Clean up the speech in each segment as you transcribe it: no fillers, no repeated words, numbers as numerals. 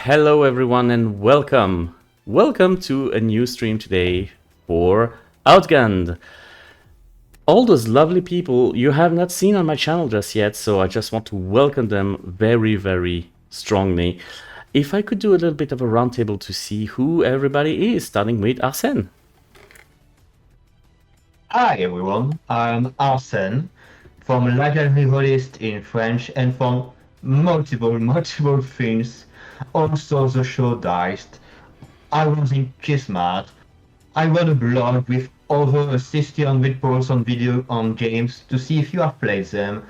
Hello, everyone, and welcome. Welcome to a new stream today for Outgunned. All those lovely people you have not seen on my channel just yet, so I just want to welcome them very, very strongly. If I could do a little bit of a roundtable to see who everybody is, starting with Arsène. Hi everyone, I'm Arsène from Legendary Holist in French and from multiple films. Also the show Diced. I was in Kismet. I run a blog with over 1,600 posts on video on games to see if you have played them.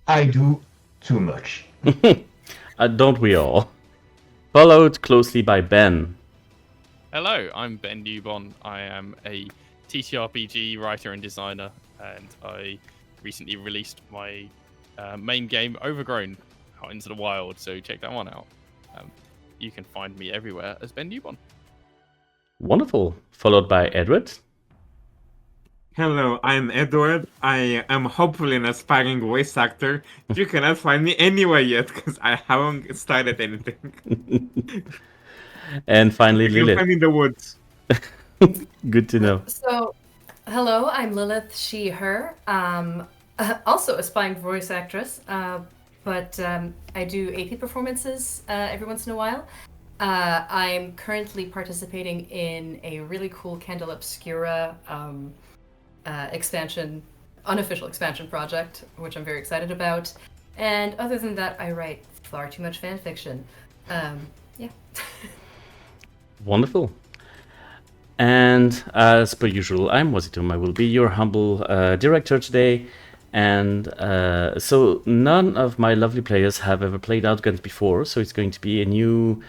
I do too much. Don't we all? Followed closely by Ben. Hello, I'm Ben Newbon. I am a TTRPG writer and designer, and I recently released my main game, Overgrown, out into the wild, so check that one out. You can find me everywhere as Ben Newbon. Wonderful. Followed by Edward. Hello, I'm Eduard. I am hopefully an aspiring voice actor. You cannot find me anywhere yet because I haven't started anything. And finally, You can Lilith. find me in the woods. Good to know. So, hello, I'm Lilith, she, her. Also a spying voice actress, but I do AP performances every once in a while. I'm currently participating in a really cool Candle Obscura unofficial expansion project, which I'm very excited about. And other than that, I write far too much fan fiction. Yeah. Wonderful. And as per usual, I'm Wasitum. I will be your humble director today. And so none of my lovely players have ever played Outgunned before, so it's going to be a new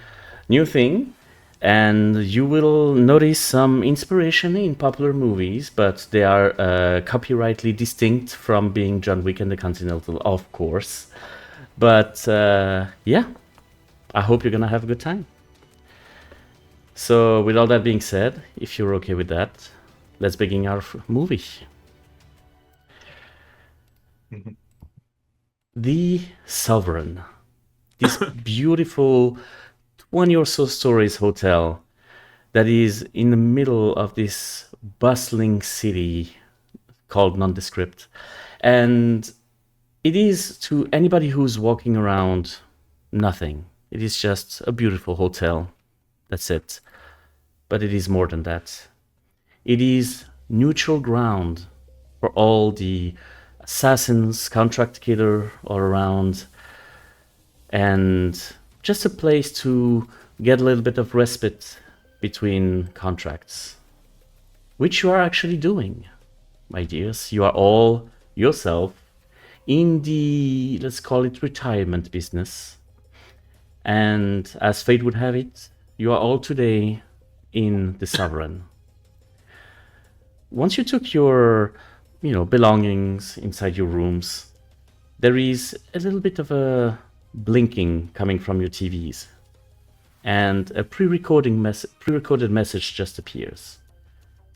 thing. And you will notice some inspiration in popular movies, but they are copyrightly distinct from being John Wick and the Continental, of course. But yeah, I hope you're gonna have a good time. So with all that being said, if you're okay with that, let's begin our movie. The Sovereign. This beautiful 20 or so stories hotel that is in the middle of this bustling city called Nondescript. And it is, to anybody who's walking around, nothing. It is just a beautiful hotel. That's it. But it is more than that. It is neutral ground for all the assassins, contract killer all around, and just a place to get a little bit of respite between contracts, which you are actually doing, my dears. You are all yourself in the, let's call it, retirement business. And as fate would have it, you are all today in the Sovereign. Once you took your, belongings inside your rooms, there is a little bit of a blinking coming from your TVs, and a pre-recorded message just appears,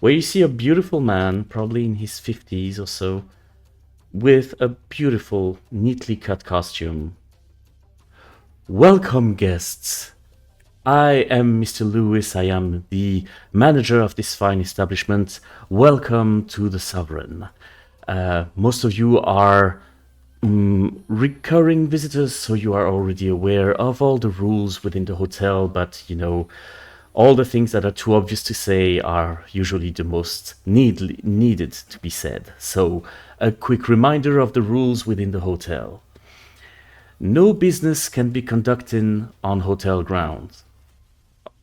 where you see a beautiful man, probably in his 50s or so, with a beautiful, neatly cut costume. Welcome, guests. I am Mr. Lewis. I am the manager of this fine establishment. Welcome to the Sovereign. Most of you are recurring visitors, so you are already aware of all the rules within the hotel, but all the things that are too obvious to say are usually the most needed to be said. So a quick reminder of the rules within the hotel. No business can be conducted on hotel grounds.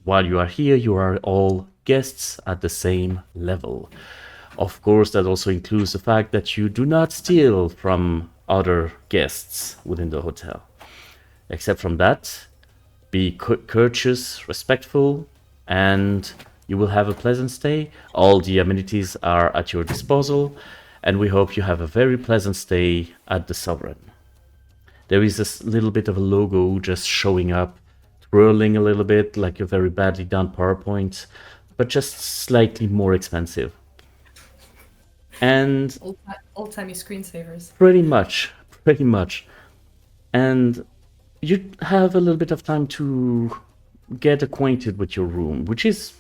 While you are here, you are all guests at the same level. Of course, that also includes the fact that you do not steal from other guests within the hotel. Except from that, be courteous, respectful, and you will have a pleasant stay. All the amenities are at your disposal, and we hope you have a very pleasant stay at the Sovereign. There is this little bit of a logo just showing up, twirling a little bit like a very badly done PowerPoint, but just slightly more expensive. And Old-timey screensavers. pretty much. And you have a little bit of time to get acquainted with your room, which is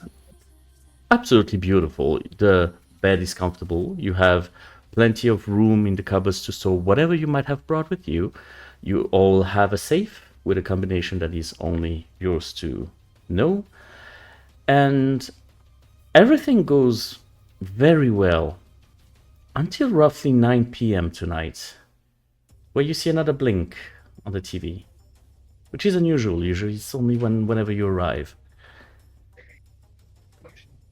absolutely beautiful. The bed is comfortable. You have plenty of room in the cupboards to store whatever you might have brought with you. You all have a safe with a combination that is only yours to know. And everything goes very well until roughly 9 p.m. tonight, where you see another blink on the TV, which is unusual. Usually it's only whenever you arrive.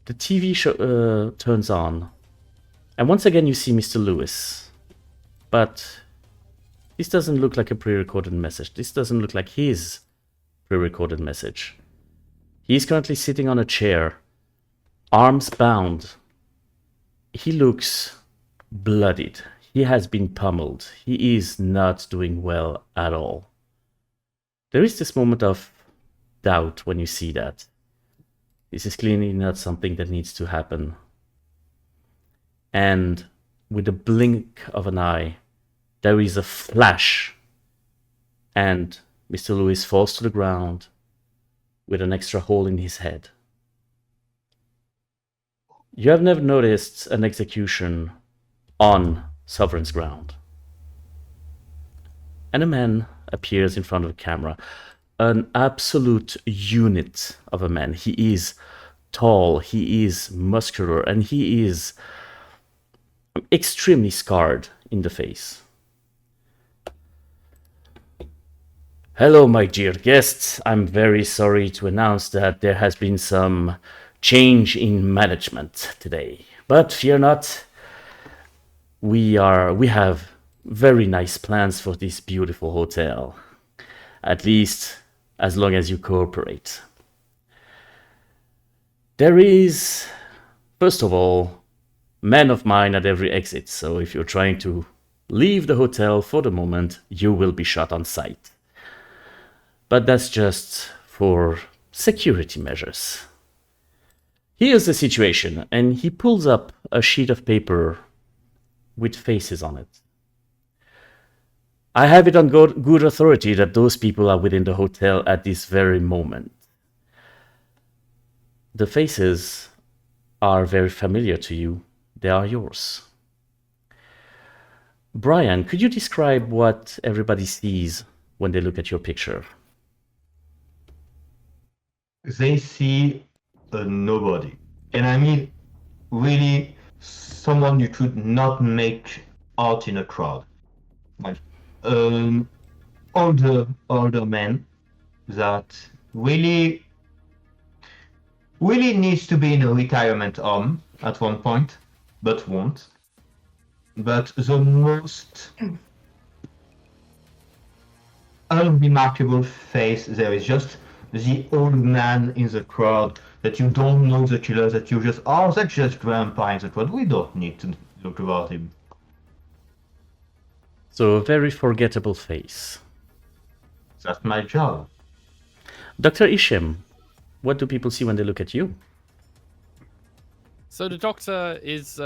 The TV turns on, and once again you see Mr. Lewis. But this doesn't look like a pre-recorded message. This doesn't look like his pre-recorded message. He's currently sitting on a chair, arms bound. He looks bloodied. He has been pummeled. He is not doing well at all. There is this moment of doubt when you see that. This is clearly not something that needs to happen. And with a blink of an eye, there is a flash, and Mr. Lewis falls to the ground with an extra hole in his head. You have never noticed an execution on Sovereign's ground. And a man appears in front of the camera. An absolute unit of a man. He is tall, he is muscular, and he is extremely scarred in the face. Hello, my dear guests. I'm very sorry to announce that there has been some change in management today. But fear not, we have very nice plans for this beautiful hotel. At least as long as you cooperate. There is, first of all, men of mine at every exit, so if you're trying to leave the hotel for the moment, you will be shot on sight. But that's just for security measures. Here's the situation, and he pulls up a sheet of paper with faces on it. I have it on good authority that those people are within the hotel at this very moment. The faces are very familiar to you. They are yours. Brian, could you describe what everybody sees when they look at your picture? They see a nobody. And I mean, really, someone you could not make out in a crowd. Like, older man that really needs to be in a retirement home at one point, but won't. But the most unremarkable face there is just the old man in the crowd that you don't know the killer, that you just, oh, that's just grandpa in the crowd. We don't need to look about him. So a very forgettable face. That's my job. Dr. Isham, what do people see when they look at you? So the doctor is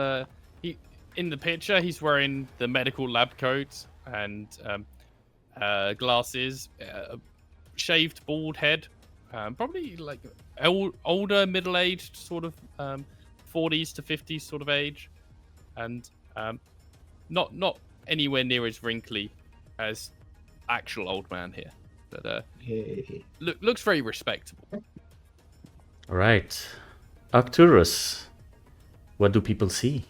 he in the picture. He's wearing the medical lab coat and glasses, shaved bald head, probably like older, middle-aged, sort of 40s to 50s sort of age, and not anywhere near as wrinkly as actual old man here, but looks very respectable. All right. Arcturus, what do people see?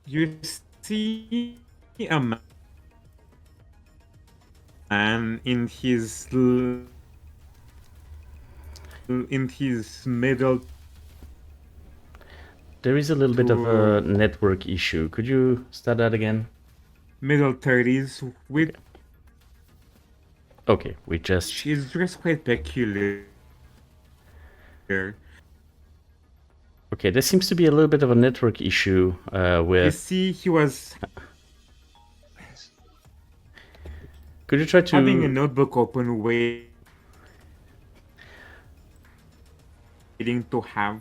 You see a man in his middle. There is a little bit of a network issue. Could you start that again? Middle 30s with. Okay, we just. She's dressed quite peculiar. Okay, there seems to be a little bit of a network issue You with. see, he was Could you try to? having a notebook open, waiting to have.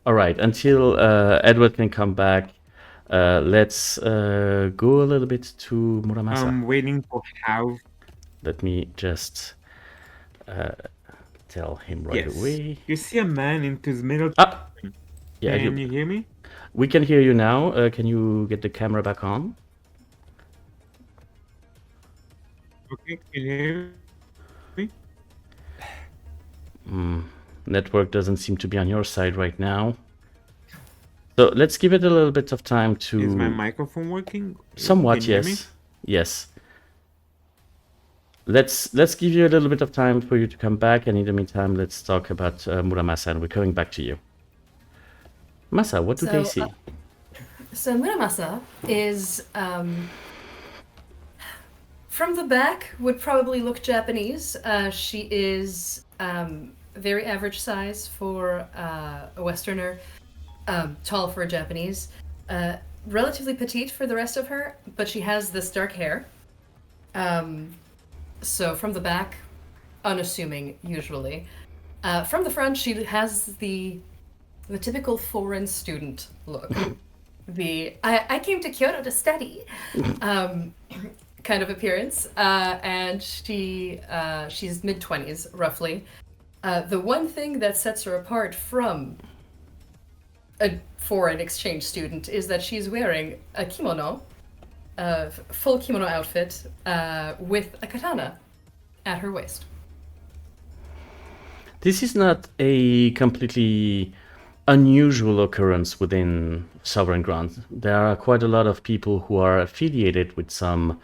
All right, until Edward can come back. Let's go a little bit to Muramasa. I'm waiting for how. Let me just tell him right Yes. away. You see a man into his middle. Ah! Yeah, Can you hear me? we can hear you now. Can you get the camera back on? Okay, can you hear me? Network doesn't seem to be on your side right now. So let's give it a little bit of time to... Is my microphone working? Somewhat, Can you hear me? yes. Yes. Let's give you a little bit of time for you to come back, and in the meantime, let's talk about Muramasa, and we're coming back to you. Masa, what do they see? So Muramasa is, from the back, would probably look Japanese. She is very average size for a Westerner, tall for a Japanese, relatively petite for the rest of her, but she has this dark hair. So from the back, unassuming usually. From the front, she has the typical foreign student look. I came to Kyoto to study kind of appearance. And she's mid-20s, roughly. The one thing that sets her apart from a foreign exchange student is that she's wearing a kimono, a full kimono outfit, with a katana at her waist. This is not a completely unusual occurrence within Sovereign Ground. There are quite a lot of people who are affiliated with some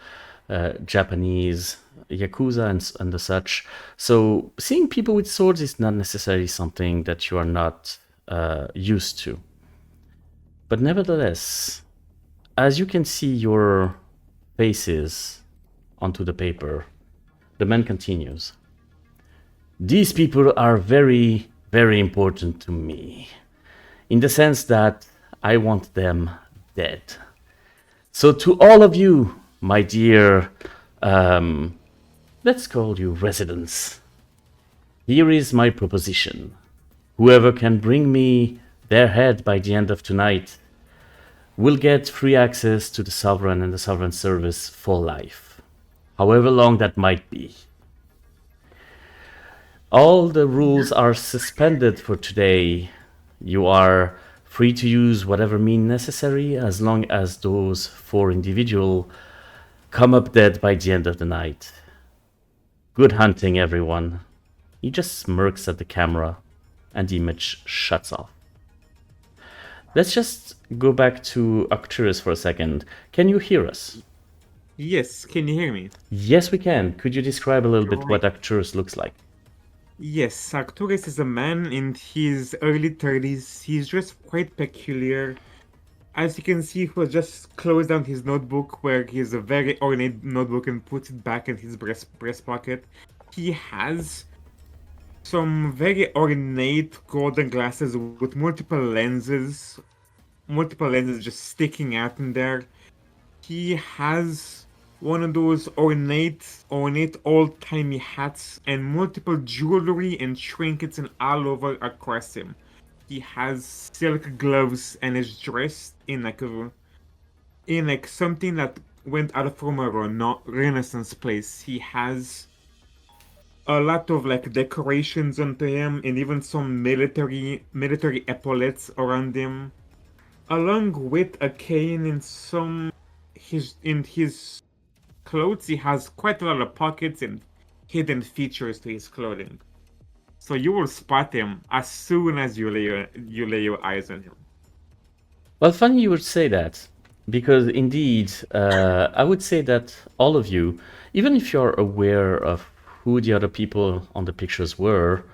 Japanese Yakuza and the such. So seeing people with swords is not necessarily something that you are not used to. But nevertheless, as you can see your faces onto the paper, the man continues. These people are very, very important to me, in the sense that I want them dead. So to all of you, my dear, let's call you residents, here is my proposition. Whoever can bring me their head by the end of tonight will get free access to the Sovereign and the Sovereign service for life, however long that might be. All the rules are suspended for today. You are free to use whatever means necessary as long as those 4 individuals come up dead by the end of the night. Good hunting, everyone. He just smirks at the camera and the image shuts off. Let's just go back to Arcturus for a second. Can you hear us? Yes, can you hear me? Yes, we can. Could you describe a little bit what Arcturus looks like? Yes, Arcturus is a man in his early 30s. He's just quite peculiar. As you can see, he will just close down his notebook, where he has a very ornate notebook, and puts it back in his breast pocket. He has some very ornate golden glasses with multiple lenses just sticking out in there. He has one of those ornate old-timey hats and multiple jewelry and trinkets and all over across him. He has silk gloves and is dressed in like something that went out from a Renaissance place. He has a lot of like decorations onto him and even some military epaulets around him, along with a cane and in his clothes. He has quite a lot of pockets and hidden features to his clothing. So you will spot him as soon as you lay your eyes on him. Well, funny you would say that, because indeed, I would say that all of you, even if you're aware of who the other people on the pictures were,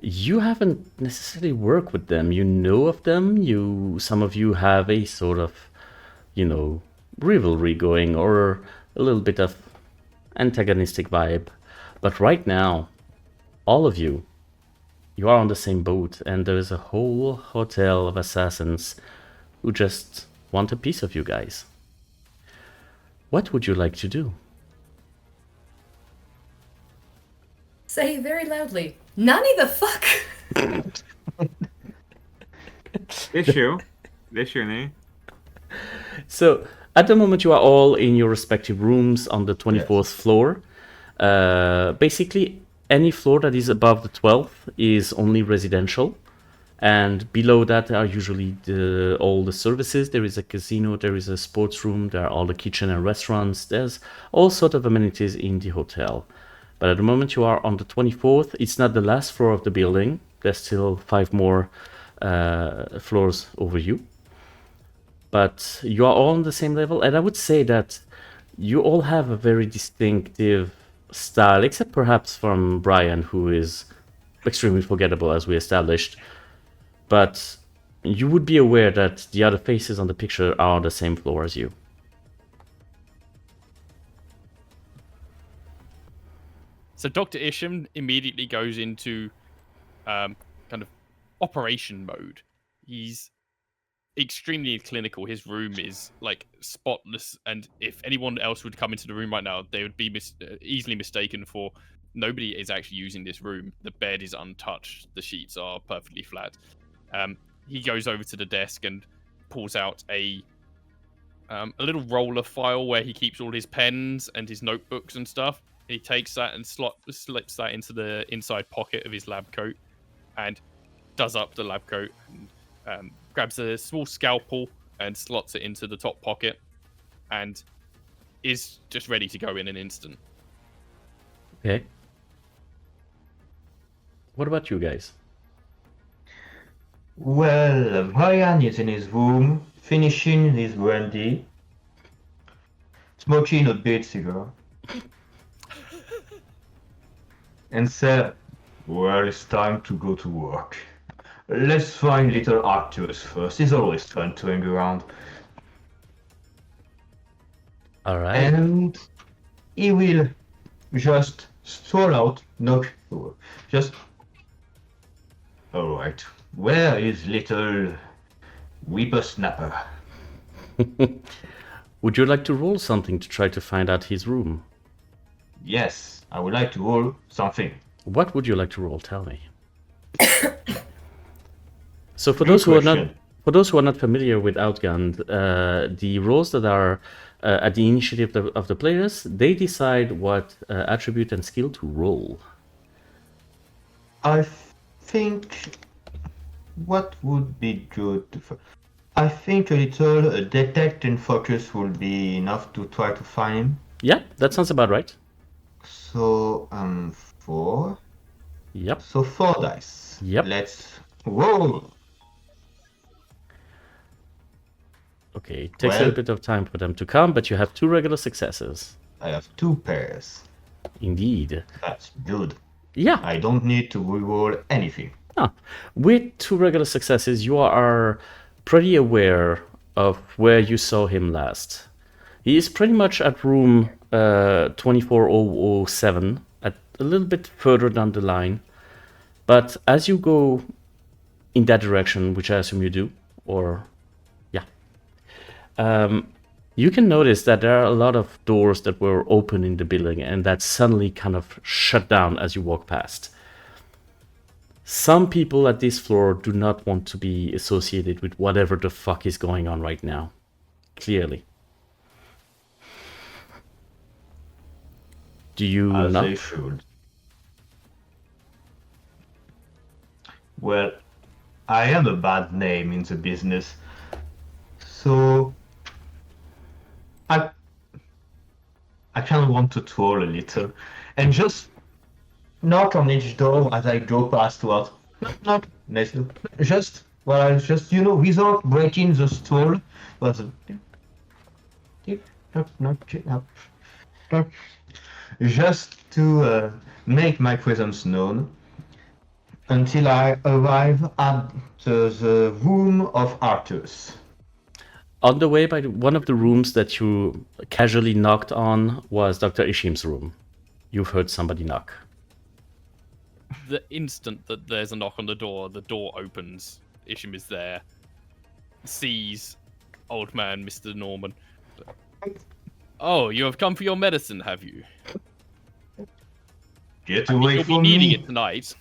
you haven't necessarily worked with them. You know of them. Some of you have a sort of, rivalry going, or a little bit of antagonistic vibe. But right now, all of you are on the same boat, and there is a whole hotel of assassins who just want a piece of you guys. What would you like to do? Say very loudly, Nani the fuck? This you, eh? So at the moment, you are all in your respective rooms on the 24th floor. Basically, any floor that is above the 12th is only residential. And below that are usually all the services. There is a casino, there is a sports room, there are all the kitchen and restaurants. There's all sort of amenities in the hotel. But at the moment you are on the 24th. It's not the last floor of the building. There's still 5 more floors over you. But you are all on the same level. And I would say that you all have a very distinctive style, except perhaps from Brian, who is extremely forgettable, as we established. But you would be aware that the other faces on the picture are on the same floor as you. So Dr. Isham immediately goes into kind of operation mode. He's extremely clinical. His room is like spotless, and if anyone else would come into the room right now, they would be easily mistaken for nobody is actually using this room. The bed is untouched. The sheets are perfectly flat. He goes over to the desk and pulls out a little roller file where he keeps all his pens and his notebooks and stuff. He takes that and slips that into the inside pocket of his lab coat and does up the lab coat and grabs a small scalpel and slots it into the top pocket and is just ready to go in an instant. Okay. What about you guys? Well, Brian is in his room, finishing his brandy, smoking a big cigar, and said, well, it's time to go to work. Let's find little Arcturus first. He's always fun to hang around. All right. And he will just stroll out, just... Alright, where is little whippersnapper? Would you like to roll something to try to find out his room? Yes, I would like to roll something. What would you like to roll? Tell me. So for those who are not familiar with Outgunned, the rolls that are at the initiative of the players, they decide what attribute and skill to roll. I think what would be good? I think a little detect and focus will be enough to try to find him. Yeah, that sounds about right. So 4. Yep. So 4 dice. Yep. Let's roll. Okay, it takes a little bit of time for them to come, but you have 2 regular successes. I have 2 pairs. Indeed. That's good. Yeah. I don't need to reroll anything. With 2 regular successes, you are pretty aware of where you saw him last. He is pretty much at room 24007, at a little bit further down the line. But as you go in that direction, which I assume you do, or yeah, you can notice that there are a lot of doors that were open in the building and that suddenly kind of shut down as you walk past. Some people at this floor do not want to be associated with whatever the fuck is going on right now. Clearly. Do you As not? they should. Well, I am a bad name in the business, so I kind of want to troll a little and just knock on each door as I go past what? Not necessarily. Just, well, without breaking the stall, but just to make my presence known until I arrive at the room of Arcturus. On the way by one of the rooms that you casually knocked on was Dr. Isham's room. You've heard somebody knock. The instant that there's a knock on the door opens. Isham is there. Sees old man, Mr. Norman. Oh, you have come for your medicine, have you? Get You'll away be from needing me! it tonight.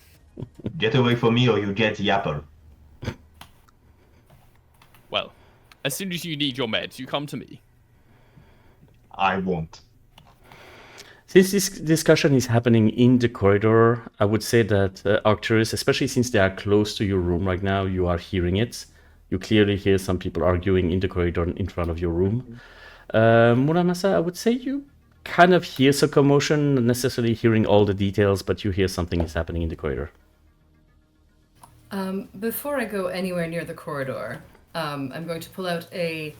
Get away from me or you get the apple. Well, As soon as you need your meds, you come to me. I won't. Since this discussion is happening in the corridor, I would say that Arcturus, especially since they are close to your room right now, you are hearing it. You clearly hear some people arguing in the corridor in front of your room. Muramasa, I would say you kind of hear some commotion, not necessarily hearing all the details, but you hear something is happening in the corridor. Before I go anywhere near the corridor, I'm going to pull out a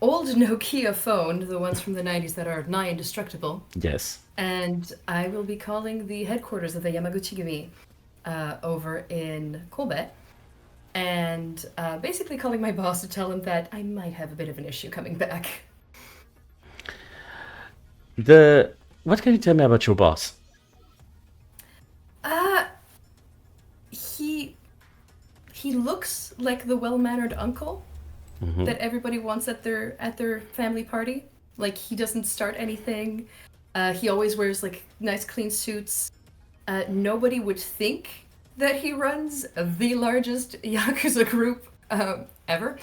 old Nokia phone, the ones from the 90s that are nigh indestructible, Yes. and I will be calling the headquarters of the Yamaguchi-gumi over in Kobe, and basically calling my boss to tell him that I might have a bit of an issue coming back. What can you tell me about your boss? He looks like the well-mannered uncle that everybody wants at their family party. Like, he doesn't start anything. He always wears like nice clean suits. Nobody would think that he runs the largest Yakuza group ever.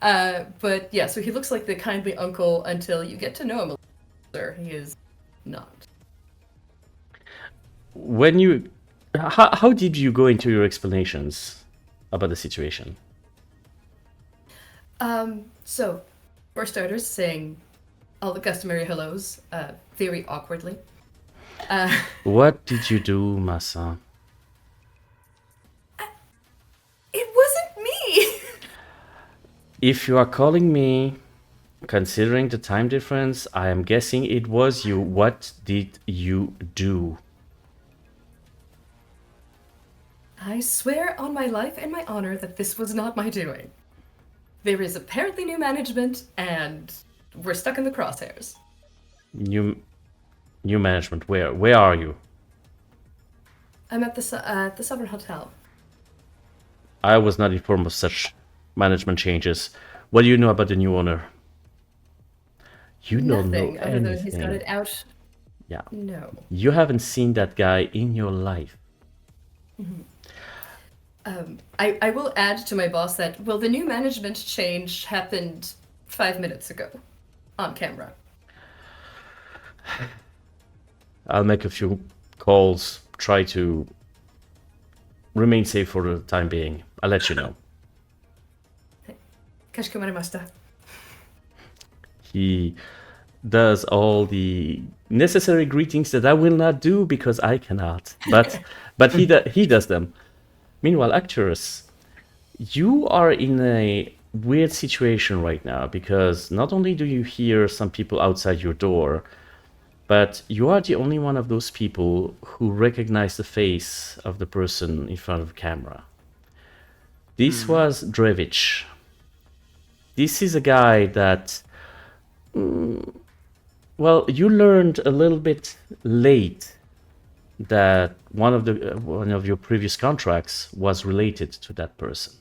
But yeah, so he looks like the kindly uncle until you get to know him a little. He is not. When you, how did you go into your explanations about the situation? So, for starters, saying all the customary hellos, very awkwardly. What did you do, Masa? It wasn't me! If you are calling me, considering the time difference, I am guessing it was you. What did you do? I swear on my life and my honor that this was not my doing. There is apparently new management, and we're stuck in the crosshairs. New management. Where are you? I'm at the Sovereign Hotel. I was not informed of such management changes. What do you know about the new owner? You don't know Nothing, other than he's got anything. it out. Yeah. No. You haven't seen that guy in your life. I will add to my boss that, well, the new management change happened 5 minutes ago. On camera. I'll make a few calls, try to remain safe for the time being. I'll let you know. Kashikomarimashita. He does all the necessary greetings that I will not do because I cannot. But he does them. Meanwhile, Arcturus, you are in a weird situation right now because not only do you hear some people outside your door, but you are the only one of those people who recognize the face of the person in front of the camera. This was Drevich. This is a guy that, well, you learned a little bit late that one of your previous contracts was related to that person.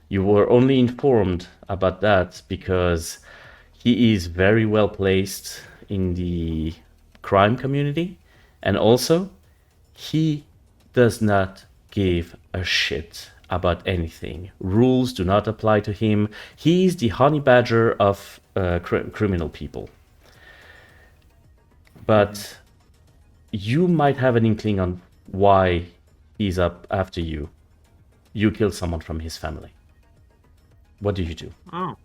You were only informed about that because he is very well placed in the crime community, and also he does not give a shit about anything. Rules do not apply to him. He is the honey badger of criminal people. But you might have an inkling on why he's up after you. You killed someone from his family. What do you do? Oh.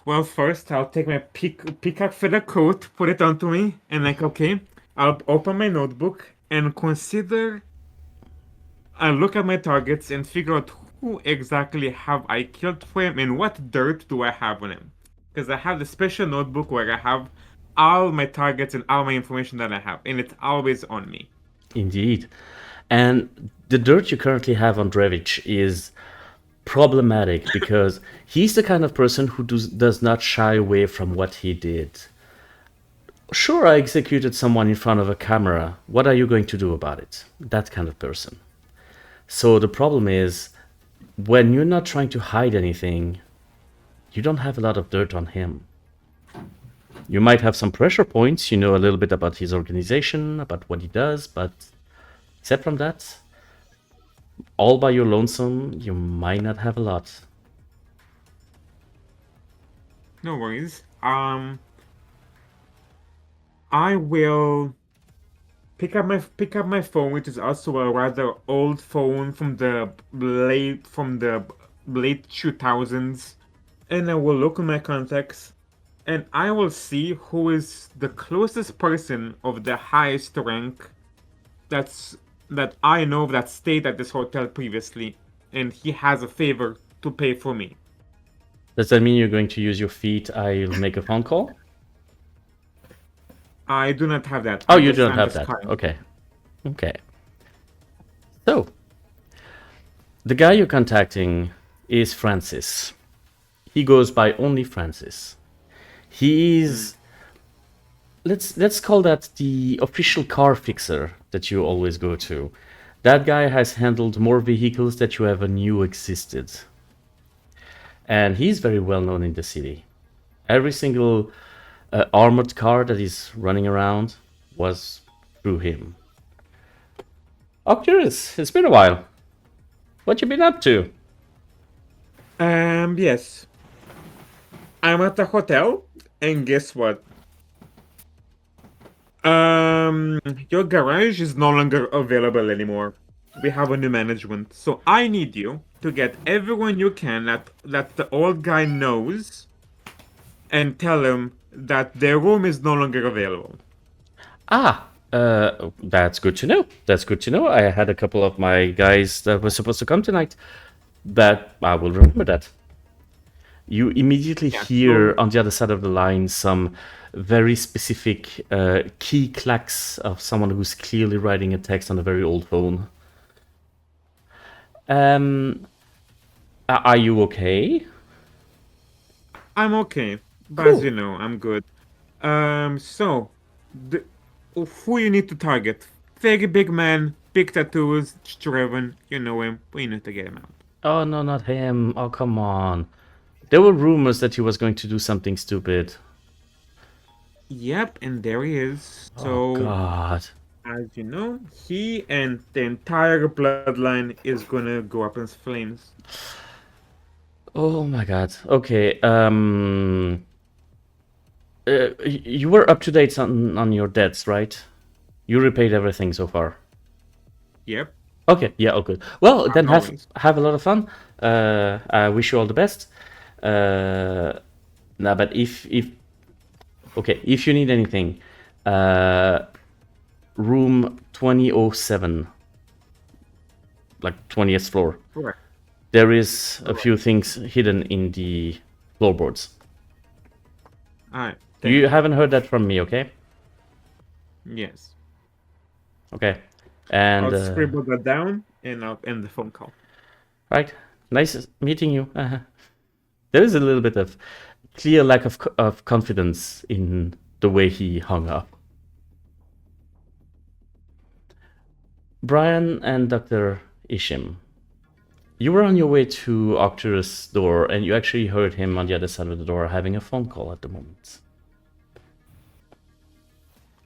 Well, first I'll take my peacock feather coat, put it onto me, and like, okay, I'll open my notebook and consider. I'll look at my targets and figure out who exactly have I killed for him and what dirt do I have on him. Because I have the special notebook where I have all my targets and all my information that I have, and it's always on me. Indeed. And the dirt you currently have on Drevich is problematic because he's the kind of person who does not shy away from what he did. Sure, I executed someone in front of a camera. What are you going to do about it? That kind of person. So the problem is, when you're not trying to hide anything, you don't have a lot of dirt on him. You might have some pressure points, you know a little bit about his organization, about what he does, but except from that, all by your lonesome, you might not have a lot. No worries. I will pick up my phone, which is also a rather old phone from the late 2000s, and I will look in my contacts, and I will see who is the closest person of the highest rank that I know that stayed at this hotel previously, and he has a favor to pay for me. Does that mean you're going to use your feet? I'll make a phone call? I do not have that. Oh, I'm you just- don't I'm have just that. kind. Okay. Okay. So, the guy you're contacting is Francis. He goes by only Francis. He is let's call that the official car fixer that you always go to. That guy has handled more vehicles that you ever knew existed. And he's very well known in the city. Every single armored car that is running around was through him. Arcturus, it's been a while. What you been up to? Yes. I'm at the hotel, and guess what? Your garage is no longer available anymore. We have a new management, so I need you to get everyone you can that the old guy knows, and tell him that their room is no longer available. That's good to know. That's good to know. I had a couple of my guys that were supposed to come tonight. That I will remember that. You immediately hear on the other side of the line some very specific key clacks of someone who's clearly writing a text on a very old phone. Are you okay? I'm okay, but Cool. as you know, I'm good. So, who you need to target? Very big man, big tattoos, driven. You know him. We need to get him out. Oh, no, not him. Oh, come on. There were rumors that he was going to do something stupid. Yep, and there he is. Oh, So, God. as you know, he and the entire bloodline is gonna go up in flames. Oh, my God. Okay, you were up to date on your debts, right? You repaid everything so far. Yep. Okay, yeah, all good. Well, then always. have a lot of fun. I wish you all the best. Nah, but if you need anything, room 2007, like 20th floor. Correct. There is a few things hidden in the floorboards. Alright. You haven't heard that from me, okay? Yes. Okay. And I'll scribble that down and I'll end the phone call. right, nice meeting you. There is a little bit of clear lack of confidence in the way he hung up. Brian and Dr. Ishim, you were on your way to Arcturus' door, and you actually heard him on the other side of the door having a phone call at the moment.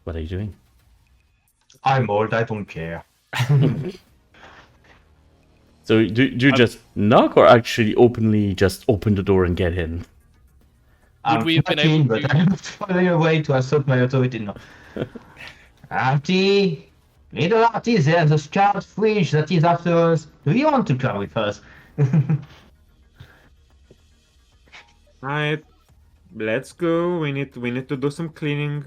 What are you doing? I'm old, I don't care. So do you just knock, or actually openly just open the door and get in? I'm we have been knocking, able but to- I'm not finding a way to assert my authority now. Artie! Little Artie, there's a scout fridge that is after us. Do you want to come with us? Alright. Let's go. We need to do some cleaning.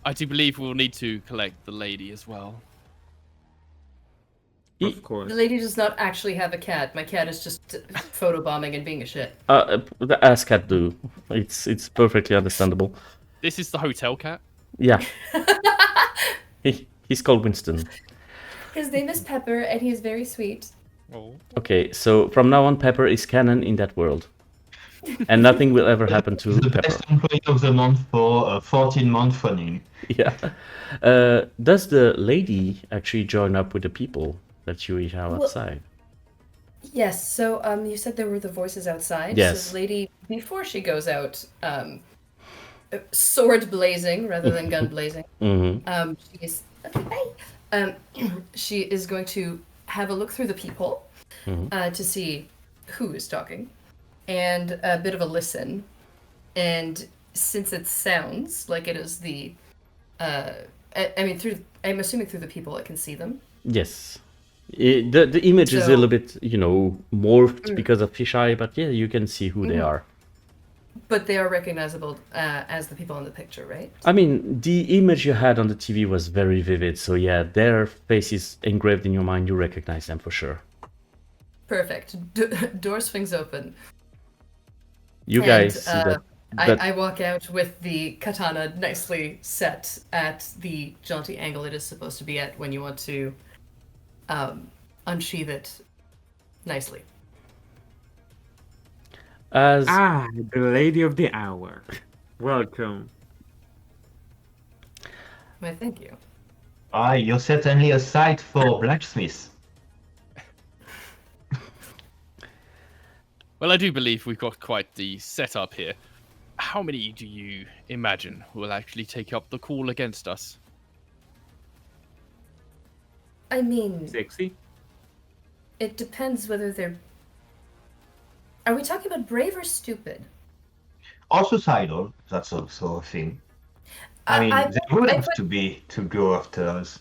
I do believe we'll need to collect the lady as well. Of course. The lady does not actually have a cat. My cat is just photobombing and being a shit. The ass cat do. It's perfectly understandable. This is the hotel cat. Yeah. He's called Winston. His name is Pepper, and he is very sweet. Oh. Okay, so from now on, Pepper is canon in that world. And nothing will ever happen to The Pepper. best employee of the month for a 14-month running. Yeah. Does the lady actually join up with the people that you have Well- outside? Yes, so you said there were the voices outside. Yes. So the lady, before she goes out, sword blazing rather than gun blazing, Mm-hmm. she's okay, bye. she is going to have a look through the peephole Mhm. to see who is talking, and a bit of a listen. And since it sounds like it is the, I mean, I'm assuming through the peephole I can see them. Yes. The image is a So- little bit, morphed because of fisheye, but yeah, you can see who they are. But they are recognizable as the people in the picture, right? I mean, the image you had on the TV was very vivid, so yeah, their faces engraved in your mind, you recognize them for sure. Perfect. Door swings open. You And, guys see that. I walk out with the katana nicely set at the jaunty angle it is supposed to be at when you want to unsheath it nicely. As Ah, the lady of the hour. Welcome. Why, thank you. You're certainly a sight for blacksmiths. Well, I do believe we've got quite the setup here. How many do you imagine will actually take up the call against us? I mean, Sexy. it depends whether they're. Are we talking about brave or stupid? Or suicidal, that's also a thing. I mean, they would have to be to go after us.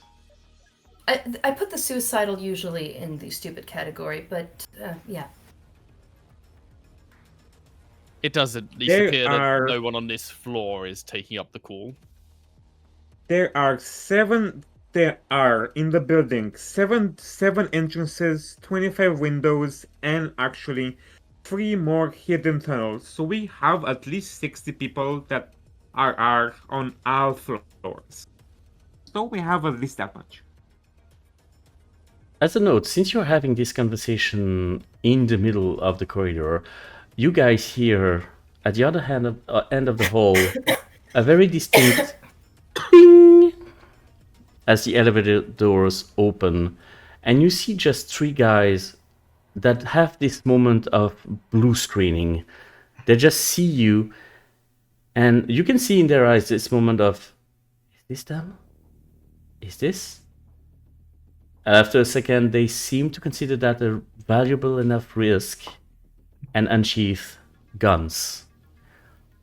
I put the suicidal usually in the stupid category, but yeah. It does at least There appear are- that no one on this floor is taking up the call. There are seven. There are in the building seven entrances, 25 windows, and actually 3 more hidden tunnels. So we have at least 60 people that are on all floors. So we have at least that much. a note, since you're having this conversation in the middle of the corridor, you guys hear at the other end of the hall a very distinct ding as the elevator doors open, and you see just 3 guys that have this moment of blue screening. They just see you, and you can see in their eyes this moment of, is this them? Is this? And after a second, they seem to consider that a valuable enough risk and unsheath guns.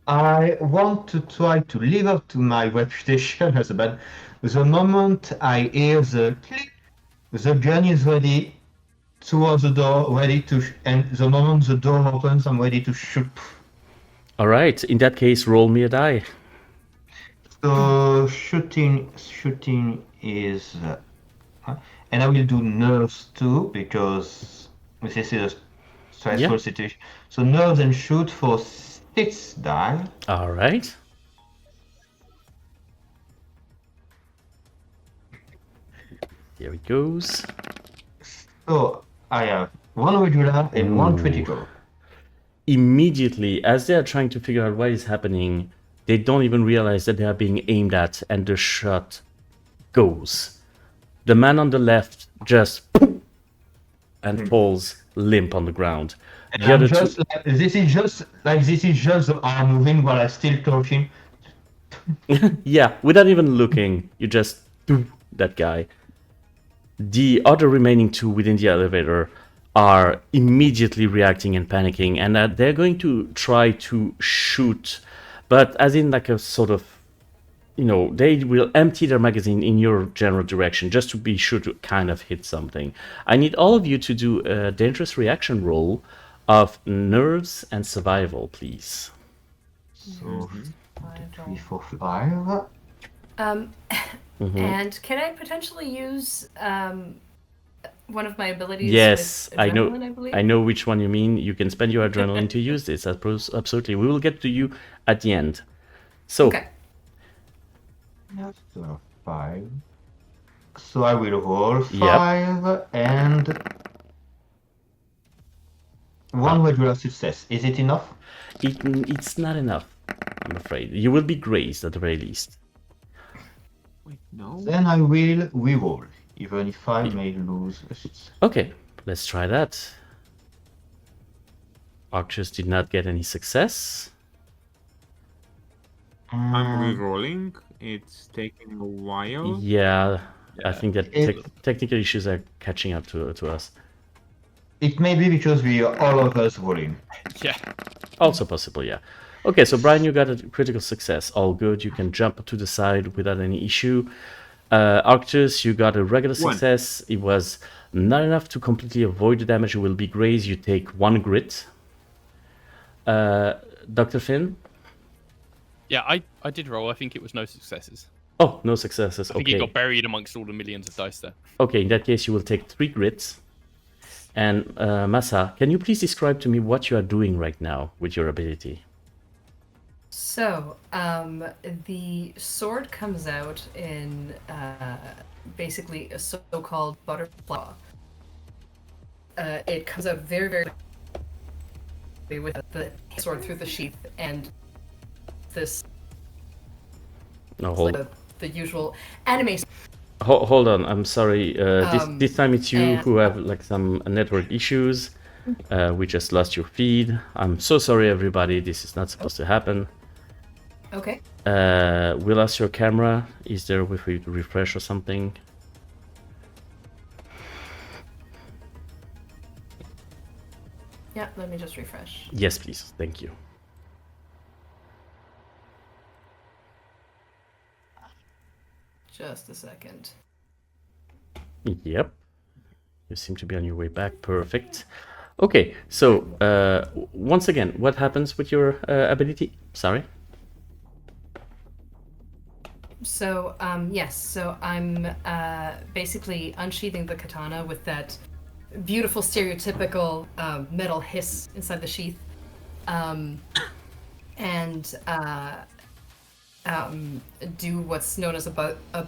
I want to try to live up to my reputation as a bad. The moment I hear the click, the gun is ready towards the door, ready to, and the moment the door opens, I'm ready to shoot. All right, in that case, roll me a die. So shooting is, and I will do nerves too because this is a stressful Yeah. situation. So nerves and shoot for 6 die. All right. There it goes. So I have 1 regular and 1 critical. Immediately, as they are trying to figure out what is happening, they don't even realize that they are being aimed at, and the shot goes. The man on the left just poof, and falls limp on the ground. And The I'm other just two, like, this is just the arm moving while I'm still talking. yeah, without even looking, you just do that guy. The other remaining 2 within the elevator are immediately reacting and panicking, and they're going to try to shoot, but as in like a sort of, they will empty their magazine in your general direction just to be sure to kind of hit something. I need all of you to do a dangerous reaction roll of nerves and survival, please. So 3, 4, 5. And can I potentially use one of my abilities? Yes, with I know. adrenaline, I believe? I know which one you mean. You can spend your adrenaline to use this. Absolutely. We will get to you at the end. So, Okay. So 5. So I will roll Yep. 5 and 1 regular success. Is it enough? it's not enough, I'm afraid. You will be grazed at the very least. Wait, no. Then I will reroll, even if I may lose a success. Okay, let's try that. Arcturus did not get any success. I'm re-rolling. It's taking a while. Yeah, I think that technical issues are catching up to us. It may be because we are all of us rolling. Yeah. Also possible, yeah. Okay, so Brian, you got a critical success. All good. You can jump to the side without any issue. Arcturus, you got a regular success. It was not enough to completely avoid the damage. It will be graze. You take 1 grit. Dr. Finn? Yeah, I did roll. I think it was no successes. Oh, no successes. I think Okay. it got buried amongst all the millions of dice there. Okay, in that case, you will take 3 grits. And Masa, can you please describe to me what you are doing right now with your ability? So, the sword comes out in basically a so-called butterfly. It comes out very, very with the sword through the sheath, and this No, hold like the usual anime. Hold on, I'm sorry. This time it's you and- who have like some network issues. We just lost your feed. I'm so sorry, everybody. This is not supposed to happen. Okay. We lost your camera. Is there a way for you to refresh or something? Yeah, let me just refresh. Yes, please. Thank you. Just a second. Yep. You seem to be on your way back. Perfect. Okay, so once again, what happens with your ability? Sorry. So, yes, so I'm basically unsheathing the katana with that beautiful stereotypical metal hiss inside the sheath. And do what's known as a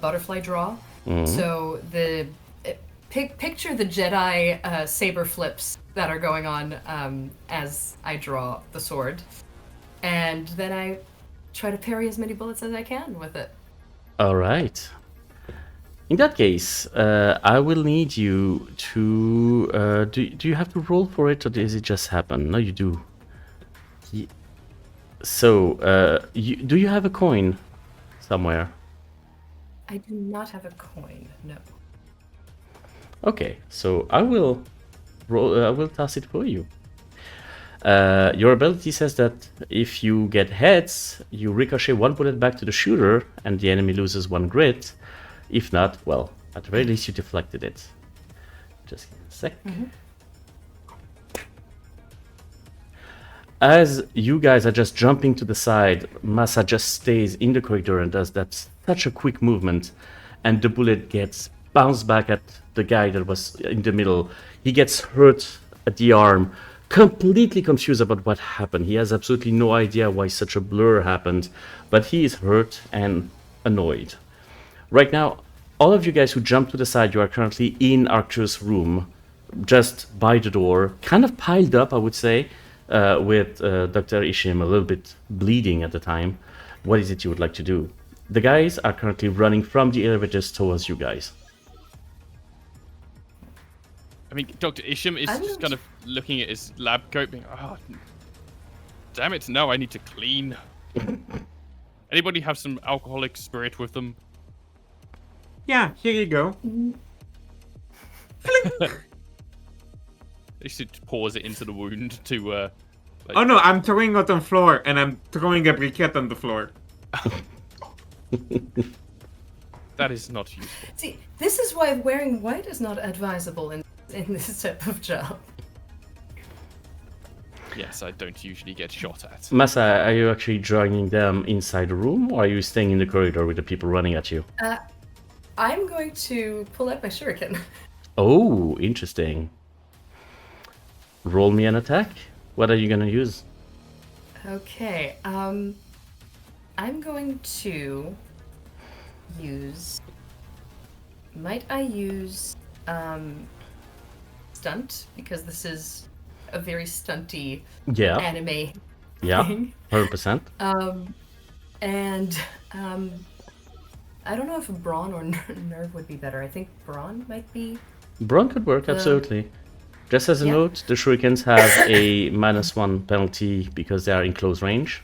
butterfly draw. So picture the Jedi saber flips that are going on as I draw the sword, and then I try to parry as many bullets as I can with it. All right. In that case, I will need you to. Do you have to roll for it, or does it just happen? No, you do. So, do you have a coin somewhere? I do not have a coin, no. Okay, so I will roll. I will toss it for you. Your ability says that if you get heads, you ricochet 1 bullet back to the shooter, and the enemy loses 1 grit. If not, well, at the very least, you deflected it. Just give me a sec. As you guys are just jumping to the side, Masa just stays in the corridor and does that such a quick movement, and the bullet gets bounced back at the guy that was in the middle. He gets hurt at the arm, completely confused about what happened. He has absolutely no idea why such a blur happened, but he is hurt and annoyed. Right now, all of you guys who jumped to the side, you are currently in Arcturus' room, just by the door, kind of piled up, I would say, with Dr. Ishim a little bit bleeding at the time. What is it you would like to do? The guys are currently running from the elevators towards you guys. I mean, Dr. Isham is just kind of looking at his lab coat, being, oh, damn it, no, I need to clean. Anybody have some alcoholic spirit with them? Yeah, here you go. They should pause it into the wound to, Oh no, I'm throwing it on the floor, and I'm throwing a briquette on the floor. That is not useful. See, this is why wearing white is not advisable in this type of job. Yes, I don't usually get shot at. Masa, are you actually joining them inside the room, or are you staying in the corridor with the people running at you? I'm going to pull out my shuriken. Oh, interesting. Roll me an attack. What are you gonna use? Okay, I'm going to use... Might I use, stunt? Because this is a very stunty Yeah. anime Yeah, thing. 100%. And, I don't know if brawn or nerve would be better. I think brawn might be... Brawn could work, absolutely. Just as a Yeah. note, the shurikens have a -1 penalty because they are in close range.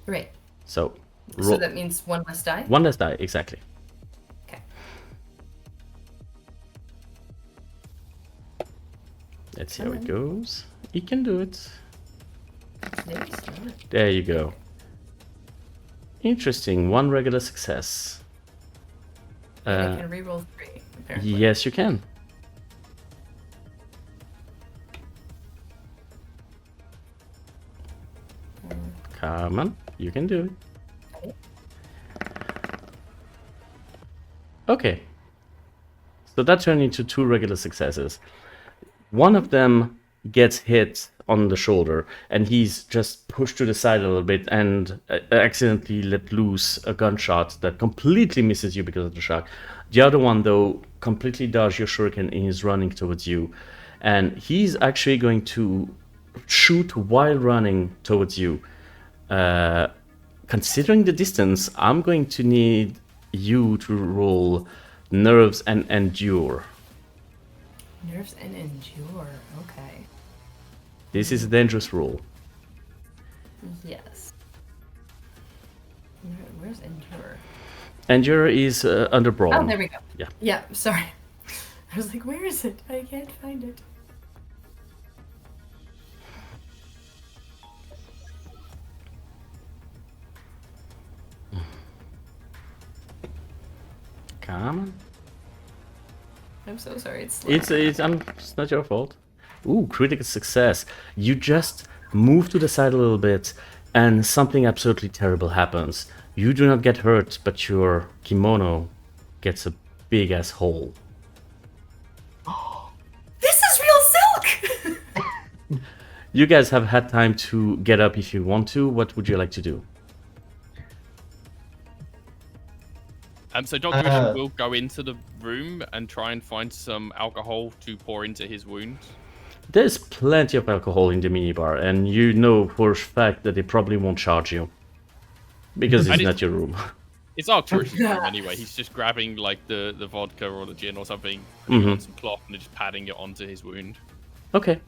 Right. So, So that means one less die? 1 less die, exactly. Okay. Let's see how Come it on. goes. He can do it. Maybe so. There you go. Interesting. One regular success. And I can reroll 3, apparently. Yes, you can. Come on, you can do it. Okay. So that turned into 2 regular successes. One of them gets hit on the shoulder, and he's just pushed to the side a little bit and accidentally let loose a gunshot that completely misses you because of the shock. The other one, though, completely dodged your shuriken and is running towards you. And he's actually going to shoot while running towards you. Considering the distance, I'm going to need you to roll nerves and endure. Nerves and endure. Okay. This is a dangerous roll. Yes. Where's endure? Endure is under brawn. Oh, there we go. Yeah. Yeah, sorry. I was like, where is it? I can't find it. Come on. I'm so sorry. It's It's not your fault. Ooh, critical success. You just move to the side a little bit and something absolutely terrible happens. You do not get hurt, but your kimono gets a big ass hole. This is real silk! You guys have had time to get up if you want to. What would you like to do? So Dr. Vision will go into the room and try and find some alcohol to pour into his wounds. There's plenty of alcohol in the minibar, and you know for a fact that they probably won't charge you. Because it's not your room. It's Arcturus' room anyway. He's just grabbing like the vodka or the gin or something, putting it on some cloth and just patting it onto his wound. Okay.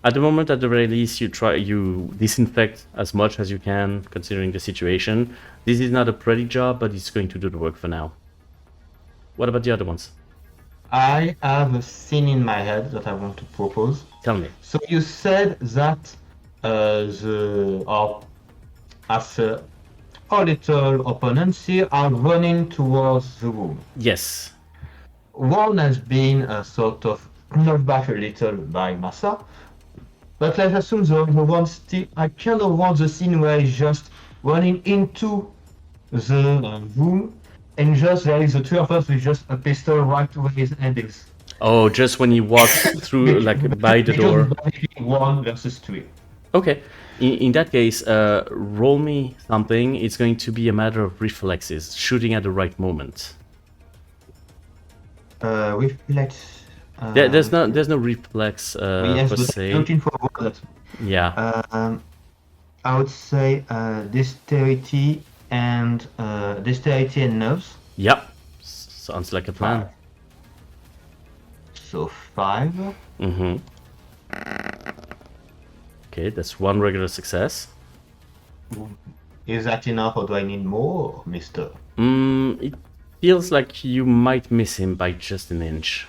At the moment, at the very least, you disinfect as much as you can, considering the situation. This is not a pretty job, but it's going to do the work for now. What about the other ones? I have a scene in my head that I want to propose. Tell me. So you said that our little opponents here are running towards the room. Yes. One has been sort of knocked back a little by Massa, but let's assume the other one still. I kind of want the scene where he's just running into the room, and just there is the 2 of us with just a pistol right where his head is. Oh, just when you walk through, like by the door. 1 versus 3. Okay. In that case, roll me something. It's going to be a matter of reflexes, shooting at the right moment. Reflex. There's no reflex Yes, per but se. looking for that. Yeah. I would say dexterity and nerves. Yep. Sounds like a plan. So 5. Mm-hmm. Okay, that's 1 regular success. Is that enough, or do I need more, Mister? It feels like you might miss him by just an inch.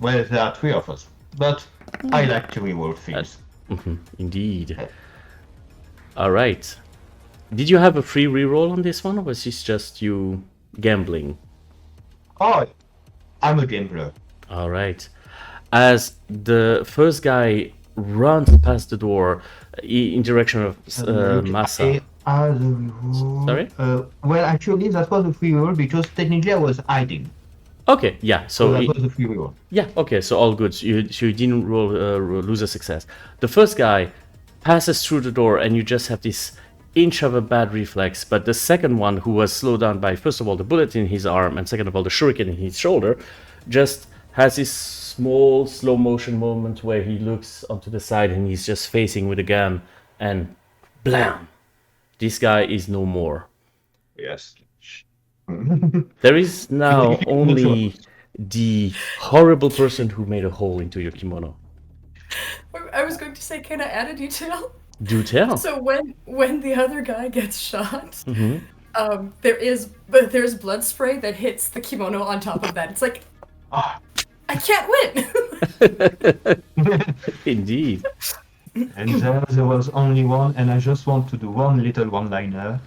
Well, there are 3 of us, but I like to reroll things. Indeed. All right. Did you have a free reroll on this one, or was this just you gambling? Oh, I'm a gambler. All right. As the first guy runs past the door in direction of Massa. Sorry? Well, actually, that was a free roll because technically I was hiding. Okay, yeah. So that was a free roll. yeah, okay. So all good. So you didn't lose a success. The first guy passes through the door, and you just have this inch of a bad reflex. But the second one, who was slowed down by first of all the bullet in his arm, and second of all the shuriken in his shoulder, just has this small slow motion moment where he looks onto the side and he's just facing with a gun, and blam, this guy is no more. Yes. There is now only the horrible person who made a hole into your kimono. I was going to say, can I add a detail? Do tell. So when the other guy gets shot, Mm-hmm. there's blood spray that hits the kimono on top of that. It's like I can't win. Indeed. And there was only one, and I just want to do one little one-liner.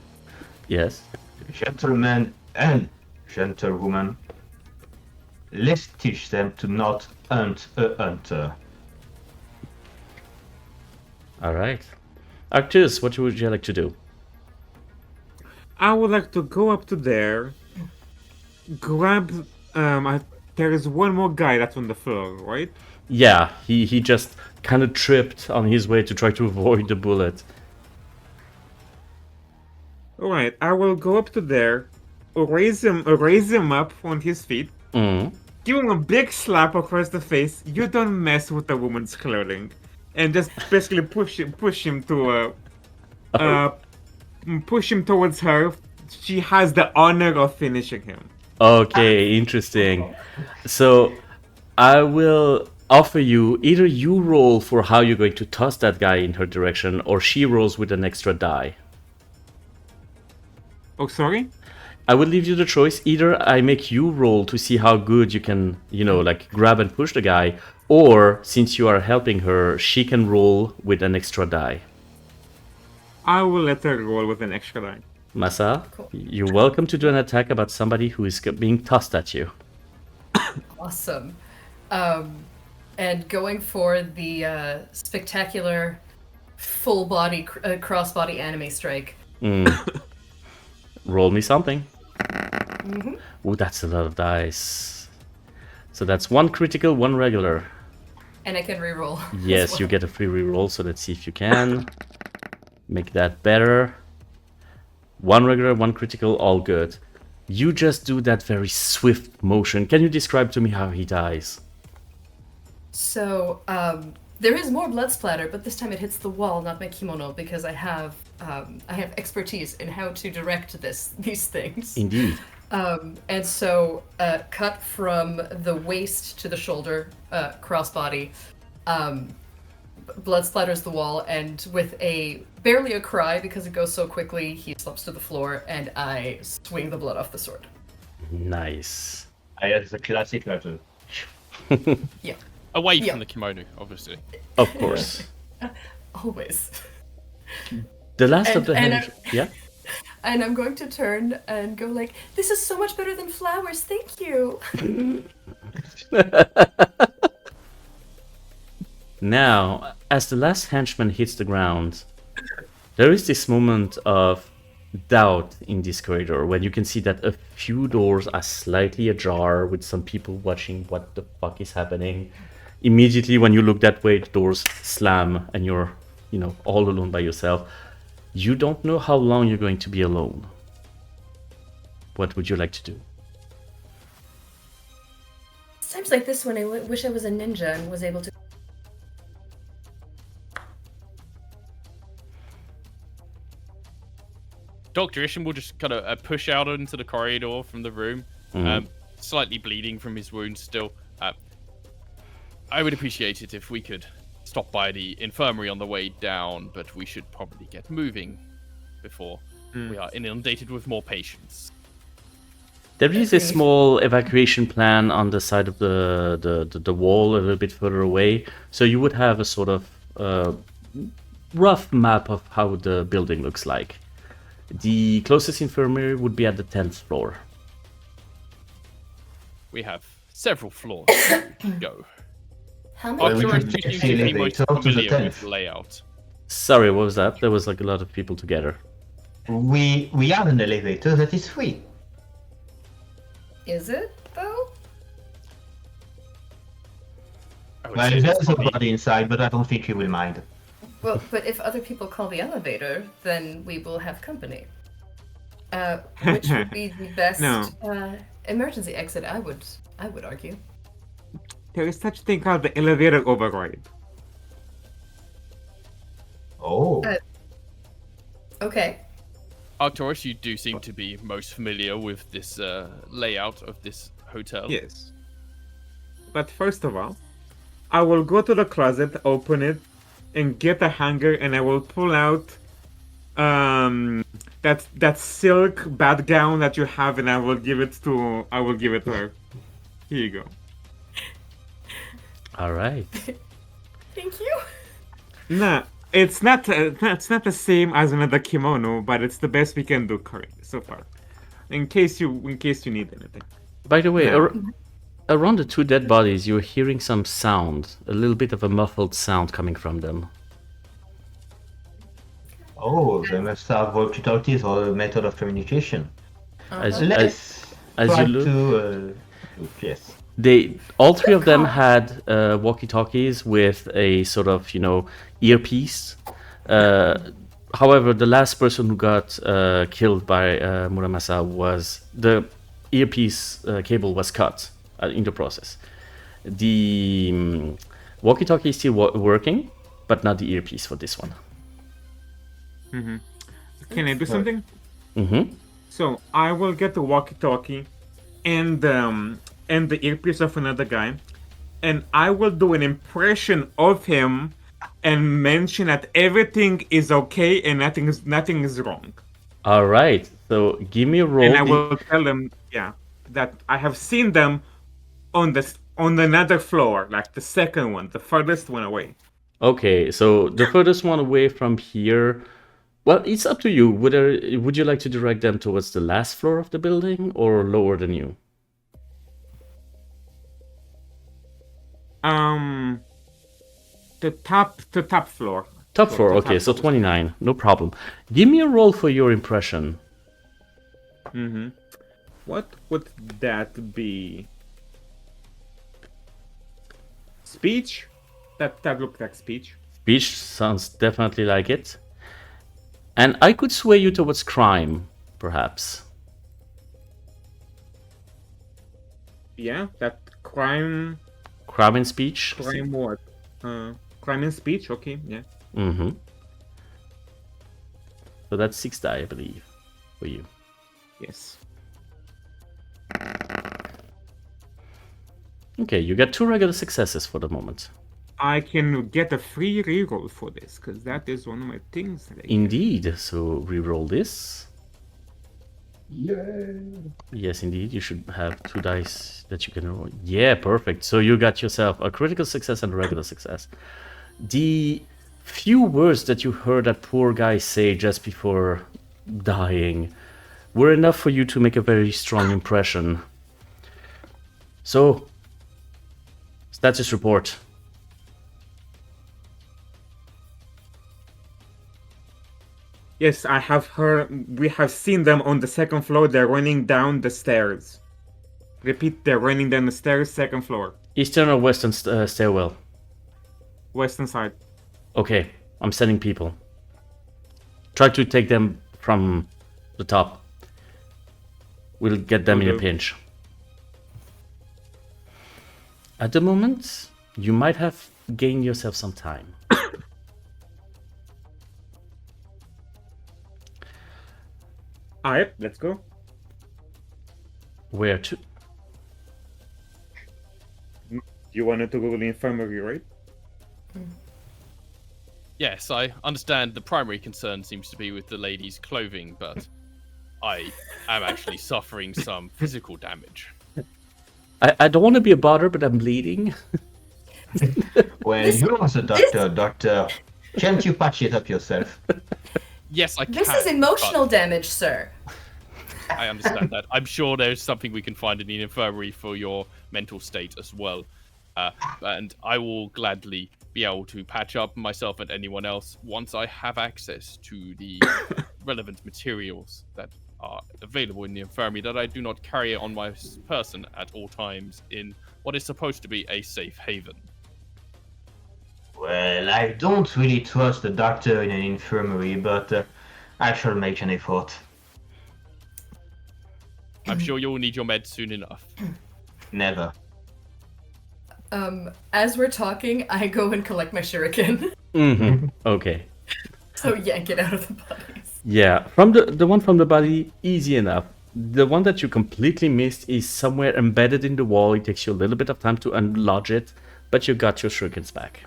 Yes. Gentlemen and gentlewomen, let's teach them to not hunt a hunter. All right. Arcturus, what would you like to do? I would like to go up to there, grab. There is one more guy that's on the floor, right? Yeah, he just kind of tripped on his way to try to avoid the bullet. All right. I will go up to there, raise him up on his feet, Mm. give him a big slap across the face. You don't mess with a woman's clothing, and just basically push him to push him towards her. She has the honor of finishing him. Okay, interesting. So I will offer you either you roll for how you're going to toss that guy in her direction, or she rolls with an extra die. Oh, sorry. I would leave you the choice. Either I make you roll to see how good you can, like grab and push the guy, or since you are helping her, she can roll with an extra die. I will let her roll with an extra die. Masa, Cool. you're welcome to do an attack about somebody who is being tossed at you. Awesome. And going for the spectacular full body crossbody anime strike. Roll me something. Mm-hmm. Oh, that's a lot of dice. So that's one critical, one regular. And I can reroll. as Yes, well. you get a free reroll, so let's see if you can make that better. One regular, one critical, all good. You just do that very swift motion. Can you describe to me how he dies? So there is more blood splatter, but this time it hits the wall, not my kimono, because I have expertise in how to direct these things. Indeed. And so cut from the waist to the shoulder, crossbody. Blood splatters the wall, and with barely a cry because it goes so quickly, he slumps to the floor, and I swing the blood off the sword. Nice. I had the classic letter. Yeah, Away Yeah. from the kimono, obviously. Of course. always. The last of the And hand. Yeah? And I'm going to turn and go like, "This is so much better than flowers. Thank you." Now, as the last henchman hits the ground, there is this moment of doubt in this corridor when you can see that a few doors are slightly ajar with some people watching what the fuck is happening. Immediately when you look that way, the doors slam and you're, all alone by yourself. You don't know how long you're going to be alone. What would you like to do? Times like this when I wish I was a ninja and was able to. Dr. Isham will just kind of push out into the corridor from the room, slightly bleeding from his wounds still. I would appreciate it if we could stop by the infirmary on the way down, but we should probably get moving before we are inundated with more patients. There is a Agreed. small evacuation plan on the side of the wall a little bit further away, so you would have a sort of rough map of how the building looks like. The closest infirmary would be at the 10th floor. We have several floors to go. How Well, many we Arcturus, can floors? you take seem the to be most elevator to the familiar 10th. with the layout. Sorry, what was that? There was like a lot of people together. We have an elevator that is free. Is it though? I would Well, say there's it's probably- somebody inside, but I don't think you will mind. Well, but if other people call the elevator, then we will have company. Which would be the best No. emergency exit? I would argue. There is such thing called the elevator override. Oh. Okay. Arcturus, you do seem to be most familiar with this layout of this hotel. Yes. But first of all, I will go to the closet, open it, and get a hanger, and I will pull out that silk bat gown that you have, and I will give it to her. Here you go. All right. Thank you. Nah, it's not the same as another kimono, but it's the best we can do currently so far. In case you need anything. By the way, Yeah. around the two dead bodies, you're hearing some sound, a little bit of a muffled sound coming from them. Oh, they must have walkie-talkies or a method of communication. As, Let's as try you look, to. Yes. all three of them call. had walkie-talkies with a sort of, earpiece. However, the last person who got killed by Muramasa was the earpiece cable was cut in the process. The walkie-talkie is still working, but not the earpiece for this one. Can I do something? Mm-hmm. So I will get the walkie-talkie and the earpiece of another guy, and I will do an impression of him and mention that everything is okay and nothing is wrong. All right. So give me a roll. And I will tell them, that I have seen them on another floor, like the second one, the furthest one away. Okay, so the furthest one away from here. Well, it's up to you. Would you like to direct them towards the last floor of the building or lower than you? The top floor. Top floor. The Okay, top so floor. 29. No problem. Give me a roll for your impression. What would that be? Speech? That looked like speech. Speech sounds definitely like it. And I could sway you towards crime, perhaps. Yeah, that crime. Crime and speech. Crime what? Crime and speech. Okay, yeah. Mm-hmm. So that's 6 die, I believe, for you. Yes. Okay, you get 2 regular successes for the moment. I can get a free reroll for this because that is one of my things. That I get. Indeed. So reroll this. Yay! Yes, indeed. You should have 2 dice that you can roll. Yeah, perfect. So you got yourself a critical success and a regular success. The few words that you heard that poor guy say just before dying were enough for you to make a very strong impression. So, status report. Yes, I have heard. We have seen them on the second floor. They're running down the stairs. Repeat, they're running down the stairs, second floor, Eastern or western stairwell? western side. Okay, I'm sending people. Try to take them from the top. We'll get them in a Okay. pinch. At the moment, you might have gained yourself some time. Alright, let's go. Where to? You wanted to go to the infirmary, right? Yes, I understand the primary concern seems to be with the lady's clothing, but I am actually suffering some physical damage. I don't want to be a bother, but I'm bleeding. Well, This- you as a doctor, can't you patch it up yourself? Yes, I can. This is emotional damage, sir. but I understand that. I'm sure there's something we can find in the infirmary for your mental state as well. And I will gladly be able to patch up myself and anyone else once I have access to the relevant materials that are available in the infirmary that I do not carry on my person at all times in what is supposed to be a safe haven. Well, I don't really trust a doctor in an infirmary, but I shall make an effort. I'm sure you'll need your meds soon enough. Never. As we're talking, I go and collect my shuriken. Mm-hmm. Okay. So yank it out of the bodies. Yeah, from the one from the body, easy enough. The one that you completely missed is somewhere embedded in the wall. It takes you a little bit of time to unlodge it, but you got your shurikens back.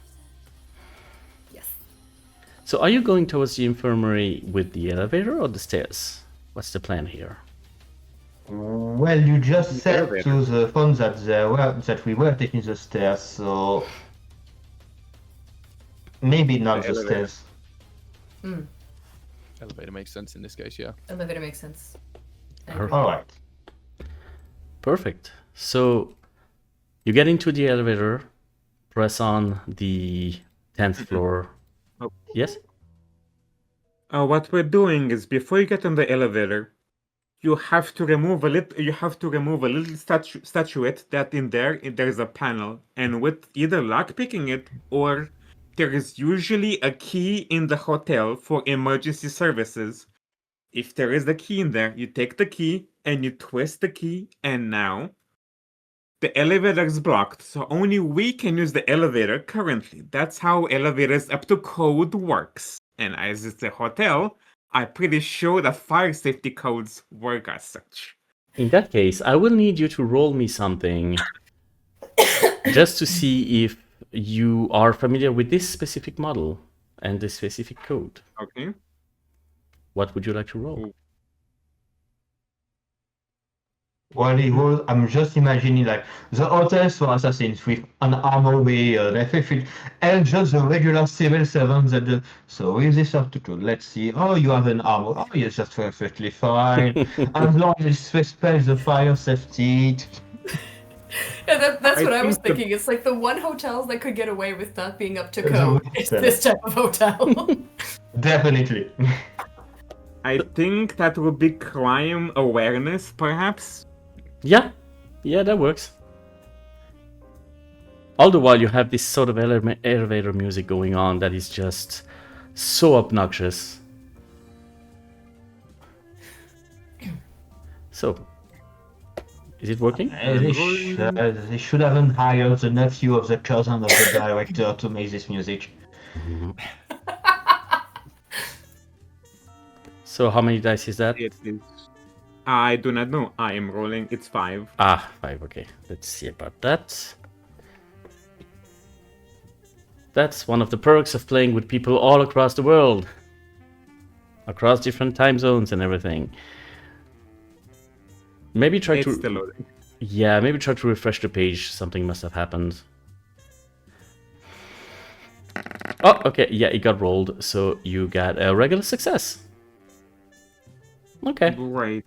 Yes. So are you going towards the infirmary with the elevator or the stairs? What's the plan here? Well, you just The said elevator. to the phone that we were taking the stairs, so maybe not The the elevator. stairs. Elevator makes sense in this case, yeah. Elevator makes sense. I Perfect. agree. All right. Perfect. So you get into the elevator, press on the 10th floor. Oh. Yes? What we're doing is before you get on the elevator, you have to remove a little statuette that in there's a panel, and with either lock picking it or there is usually a key in the hotel for emergency services. If there is the key in there, you take the key and you twist the key, and now the elevator is blocked, so only we can use the elevator currently. That's how elevators up to code works. And as it's a hotel, I'm pretty sure that fire safety codes work as such. In that case, I will need you to roll me something just to see if you are familiar with this specific model and this specific code. Okay. What would you like to roll? Well, it was, I'm just imagining like the hotels for assassins with an armory, and just the regular civil servants that so with this aptitude, let's see. Oh, you have an armor. Oh, yes, that's perfectly fine. As long as you respect the fire safety. Yeah, that's I what I was think the- thinking. It's like the one hotels that could get away with not being up to The code. one It's hotel. this type of hotel. Definitely. I think that would be crime awareness, perhaps. Yeah, that works. All the while you have this sort of elevator music going on that is just so obnoxious. So, is it working? They should have hired the nephew of the cousin of the director to make this music. So how many dice is that? It is. I do not know. I am rolling. It's 5. 5, okay. Let's see about that. That's one of the perks of playing with people all across the world. Across different time zones and everything. Maybe try It's to... still loading. Yeah, maybe try to refresh the page. Something must have happened. Oh, okay. Yeah, it got rolled. So you got a regular success. Okay. Right.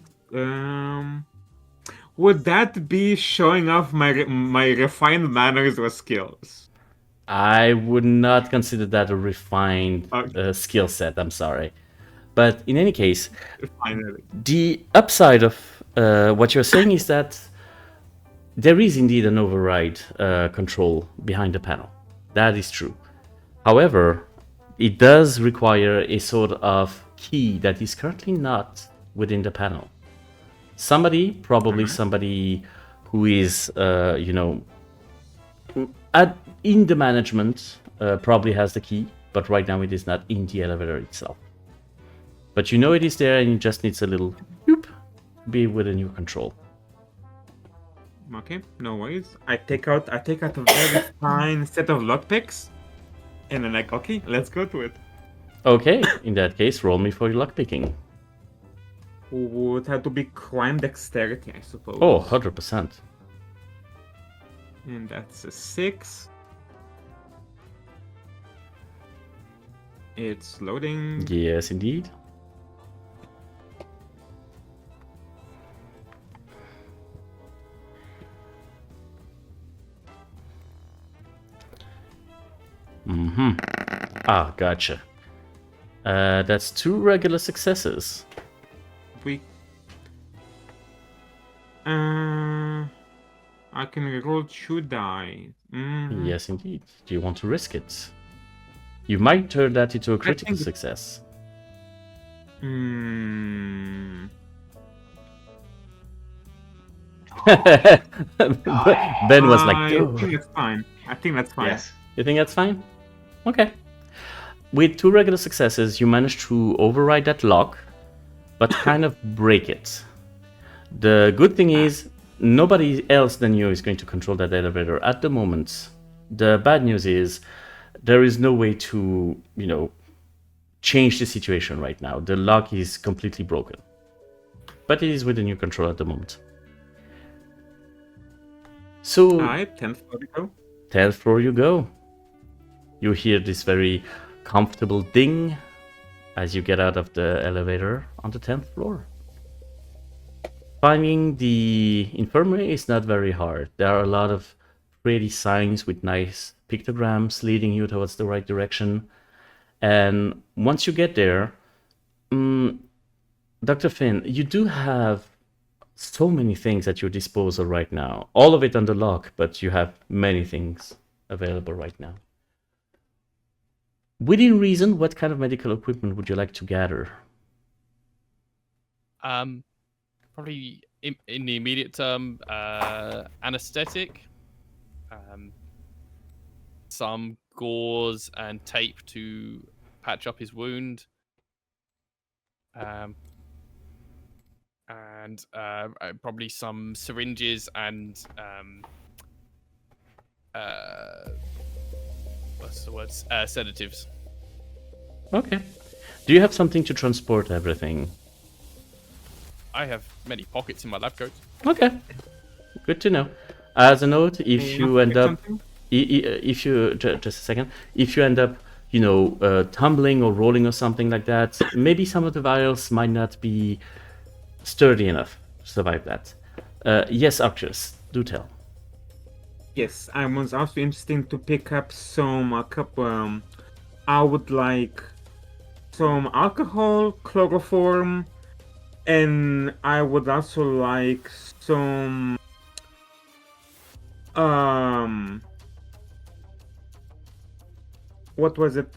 Would that be showing off my refined manners or skills? I would not consider that a refined Okay. skill set. I'm sorry. But in any case, Finally. the upside of what you're saying is that there is indeed an override control behind the panel. That is true. However, it does require a sort of key that is currently not within the panel. Probably somebody who is, in the management, probably has the key, but right now it is not in the elevator itself. But you know it is there, and it just needs a little whoop, be within your control. Okay, no worries. I take out a very fine set of lockpicks, and then like, okay, let's go to it. Okay, in that case, roll me for your lockpicking. Would have to be crime dexterity, I suppose. Oh, 100%. And that's a 6. It's loading. Yes, indeed. Gotcha. That's 2 regular successes. I can roll 2 die. Yes, indeed. Do you want to risk it? You might turn that into a critical think- success. Ben was like, I "Duh." think that's fine. I think that's fine. Yes. You think that's fine? Okay. With 2 regular successes, you manage to override that lock, but kind of break it. The good thing is, nobody else than you is going to control that elevator at the moment. The bad news is, there is no way to, change the situation right now. The lock is completely broken. but it is within your control at the moment. So, Alright, 10th floor we go. 10th floor you go. You hear this very comfortable ding as you get out of the elevator on the 10th floor. Finding the infirmary is not very hard. There are a lot of pretty signs with nice pictograms leading you towards the right direction. And once you get there, Dr. Finn, you do have so many things at your disposal right now. All of it under lock, but you have many things available right now. Within reason, what kind of medical equipment would you like to gather? Probably in the immediate term, anesthetic, some gauze and tape to patch up his wound, and probably some syringes and what's the word? Sedatives. Okay. Do you have something to transport everything? I have many pockets in my lab coat. Okay. Good to know. As a note, if you end up, Something? if you just a second, if you end up, tumbling or rolling or something like that, maybe some of the vials might not be sturdy enough to survive that. Yes, Arcturus, do tell. Yes, I was also interested to pick up I would like some alcohol, chloroform, and I would also like some what was it?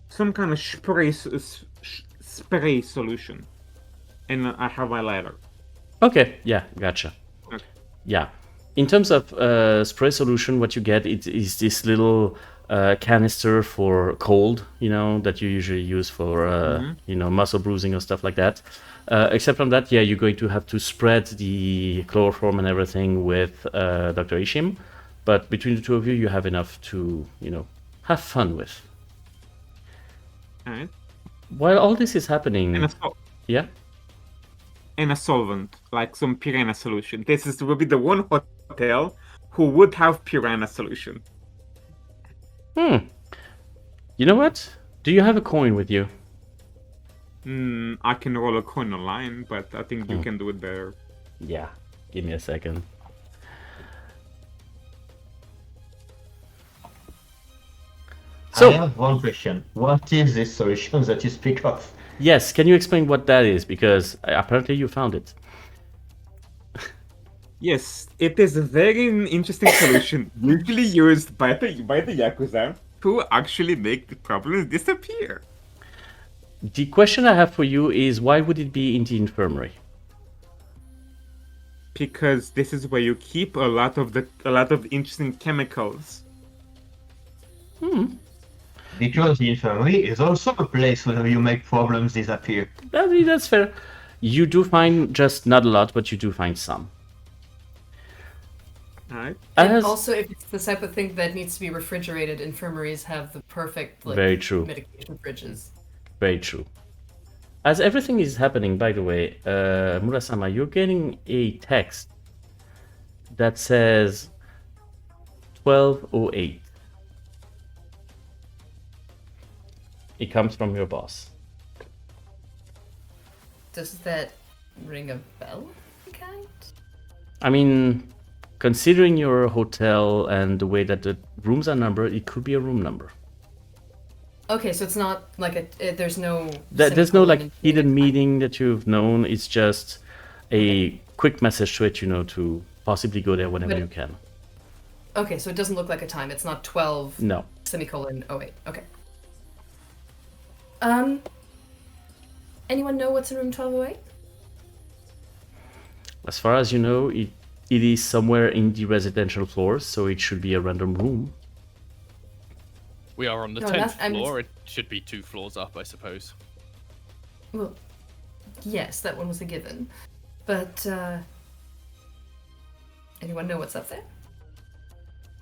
Some kind of spray solution, and I have my ladder. Okay, yeah, gotcha. Okay. Yeah. In terms of spray solution, what you get is this little canister for cold, that you usually use for, muscle bruising or stuff like that. Except from that, yeah, you're going to have to spread the chloroform and everything with Dr. Ishim. But between the two of you, you have enough to, have fun with. Alright. While all this is happening... Yeah? And a solvent, like some piranha solution. Will be the one hotel who would have piranha solution. You know what? Do you have a coin with you? I can roll a coin online, but I think you can do it better. Yeah. Give me a second. So, I have one question. What is this solution that you speak of? yes, can you explain what that is? Because apparently you found it. Yes, it is a very interesting solution, usually used by the Yakuza to actually make the problems disappear. The question I have for you is, why would it be in the infirmary? Because this is where you keep a lot of interesting chemicals. Because the infirmary is also a place where you make problems disappear. I mean, that's fair. You do find just not a lot, but you do find some. Alright. And As- also, if it's the type of thing that needs to be refrigerated, infirmaries have the perfect Very true. medication fridges. Very true. As everything is happening, by the way, Murasama, you're getting a text that says 12:08. It comes from your boss. Does that ring a bell, kind? I mean, considering your hotel and the way that the rooms are numbered, it could be a room number. Okay, so it's not like there's no. There's no like semicolon hidden in- meaning that you've known. It's just a quick message to it, to possibly go there whenever But- you can. Okay, so it doesn't look like a time. It's not 12 No. semicolon 08. Okay. Anyone know what's in room 1208? As far as you know, it is somewhere in the residential floors, so it should be a random room. We are on the No, 10th I'm- floor. It should be 2 floors up, I suppose. Well, yes, that one was a given. But, anyone know what's up there?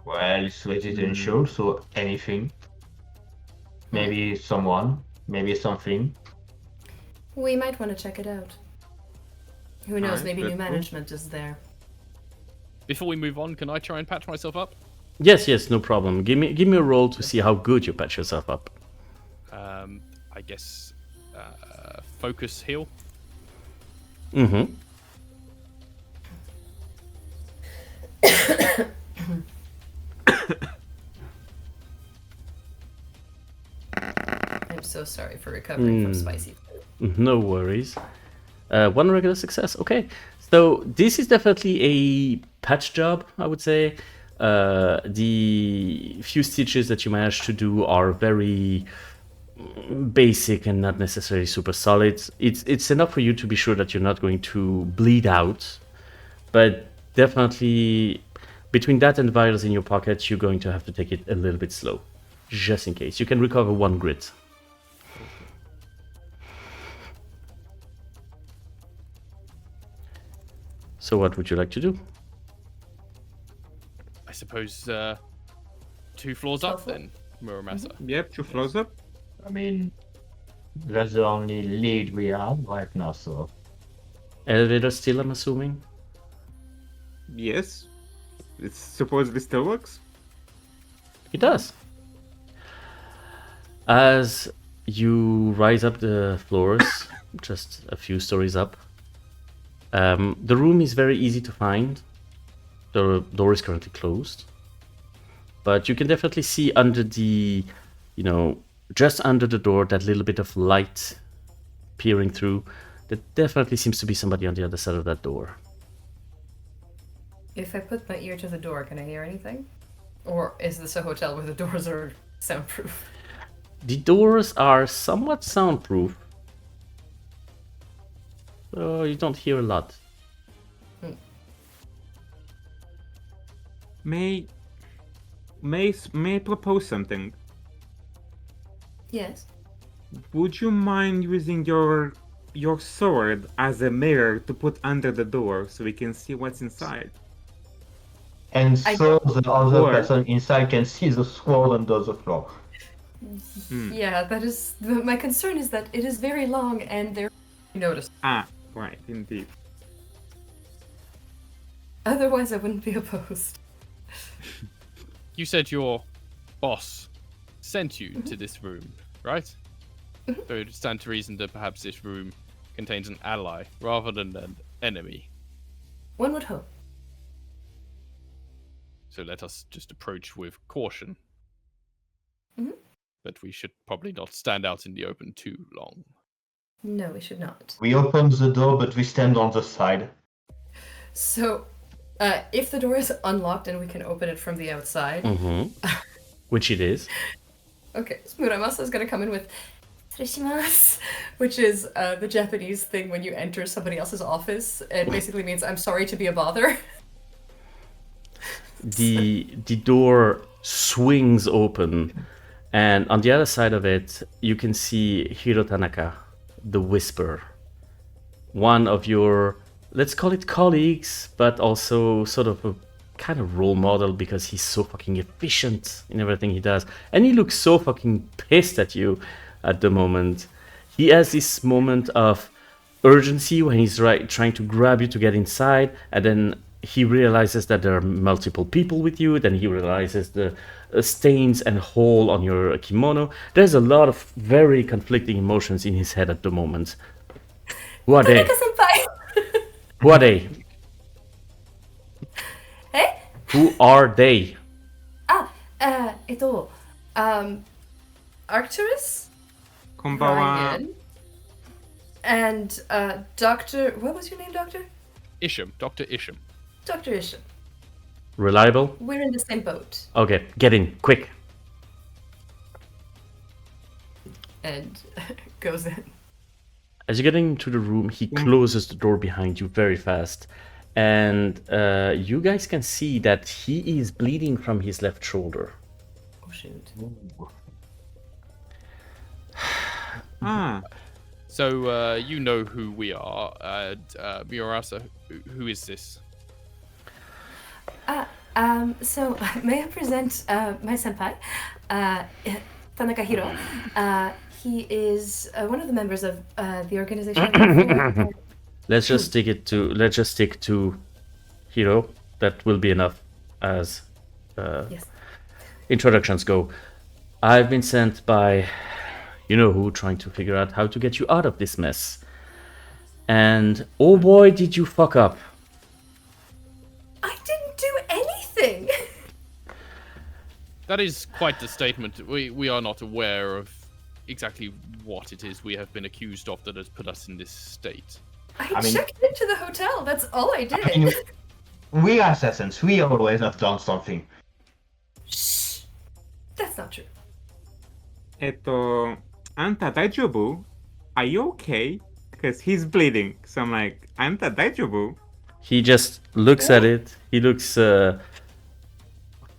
Well, it's residential, so anything. Maybe someone, maybe something. We might want to check it out. Who knows, Alright, maybe let's new go. management is there. Before we move on, can I try and patch myself up? Yes, no problem. Give me a roll to see how good you patch yourself up. I guess focus heal. Mm-hmm. I'm so sorry for recovering from spicy food. No worries. One regular success. Okay. So this is definitely a patch job, I would say. The few stitches that you managed to do are very basic and not necessarily super solid. It's enough for you to be sure that you're not going to bleed out, but definitely between that and vials in your pocket, you're going to have to take it a little bit slow, just in case. You can recover 1 grit. So what would you like to do? I suppose 2 floors up then, Muramasa. Yep, 2 floors up. I mean, that's the only lead we have right now, so. Elevator still, I'm assuming? Yes. It supposedly still works. It does. As you rise up the floors, just a few stories up, the room is very easy to find. The door is currently closed. But you can definitely see under the, just under the door, that little bit of light peering through. There definitely seems to be somebody on the other side of that door. If I put my ear to the door, can I hear anything? Or is this a hotel where the doors are soundproof? The doors are somewhat soundproof, so you don't hear a lot. May I propose something? Yes. Would you mind using your sword as a mirror to put under the door so we can see what's inside? And I so the other Or- person inside can see the sword under the floor. Yeah, that is. My concern is that it is very long and there. Notice. Ah, right, indeed. Otherwise, I wouldn't be opposed. You said your boss sent you to this room, right? So it stands to reason that perhaps this room contains an ally rather than an enemy. One would hope. So let us just approach with caution. Mhm. But we should probably not stand out in the open too long. No, we should not. We open the door, but we stand on the side. So, if the door is unlocked and we can open it from the outside, Which it is. okay, so Muramasa is gonna come in with "Sureshimasu," which is the Japanese thing when you enter somebody else's office. It basically means "I'm sorry to be a bother." The door swings open, and on the other side of it, you can see Hiro Tanaka, the Whisper. One of your, let's call it colleagues, but also sort of a kind of role model because he's so fucking efficient in everything he does. And he looks so fucking pissed at you at the moment. He has this moment of urgency when he's trying to grab you to get inside, and then he realizes that there are multiple people with you. Then he realizes the stains and hole on your kimono. There's a lot of very conflicting emotions in his head at the moment. Who are they? Tanaka-senpai! Who are they? Hey? Who are they? Arcturus? Konbawa. Ryan, and Dr. What was your name, Doctor? Isham, Dr. Isham. Dr. Isham. Reliable? We're in the same boat. Okay, get in, quick. And goes in. As you get into the room, he closes the door behind you very fast. And you guys can see that he is bleeding from his left shoulder. Oh, shoot. Ah, So you know who we are. Muramasa, who is this? So may I present my senpai, Tanaka Hiro. he is one of the members of the organization. Let's just stick to hero. That will be enough as Yes. introductions go. I've been sent by you know who, trying to figure out how to get you out of this mess. And oh boy, did you fuck up. I didn't do anything. That is quite the statement. We are not aware of exactly what it is we have been accused of that has put us in this state. I checked into the hotel. That's all I did. I mean, we assassins, we always have done something. Shh. That's not true. Anta daijobu? Are you okay? Because he's bleeding. So I'm like, Anta daijobu? He just looks at it. He looks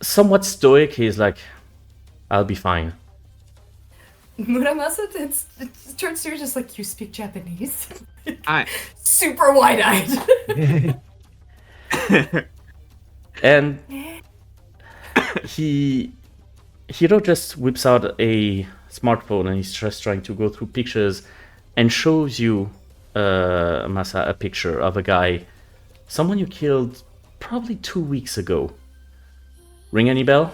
somewhat stoic. He's like, I'll be fine. Muramasa turns to you just like, you speak Japanese? I Super wide-eyed. And Hiro just whips out a smartphone and he's just trying to go through pictures and shows you, Masa, a picture of a guy, someone you killed probably 2 weeks ago. Ring any bell?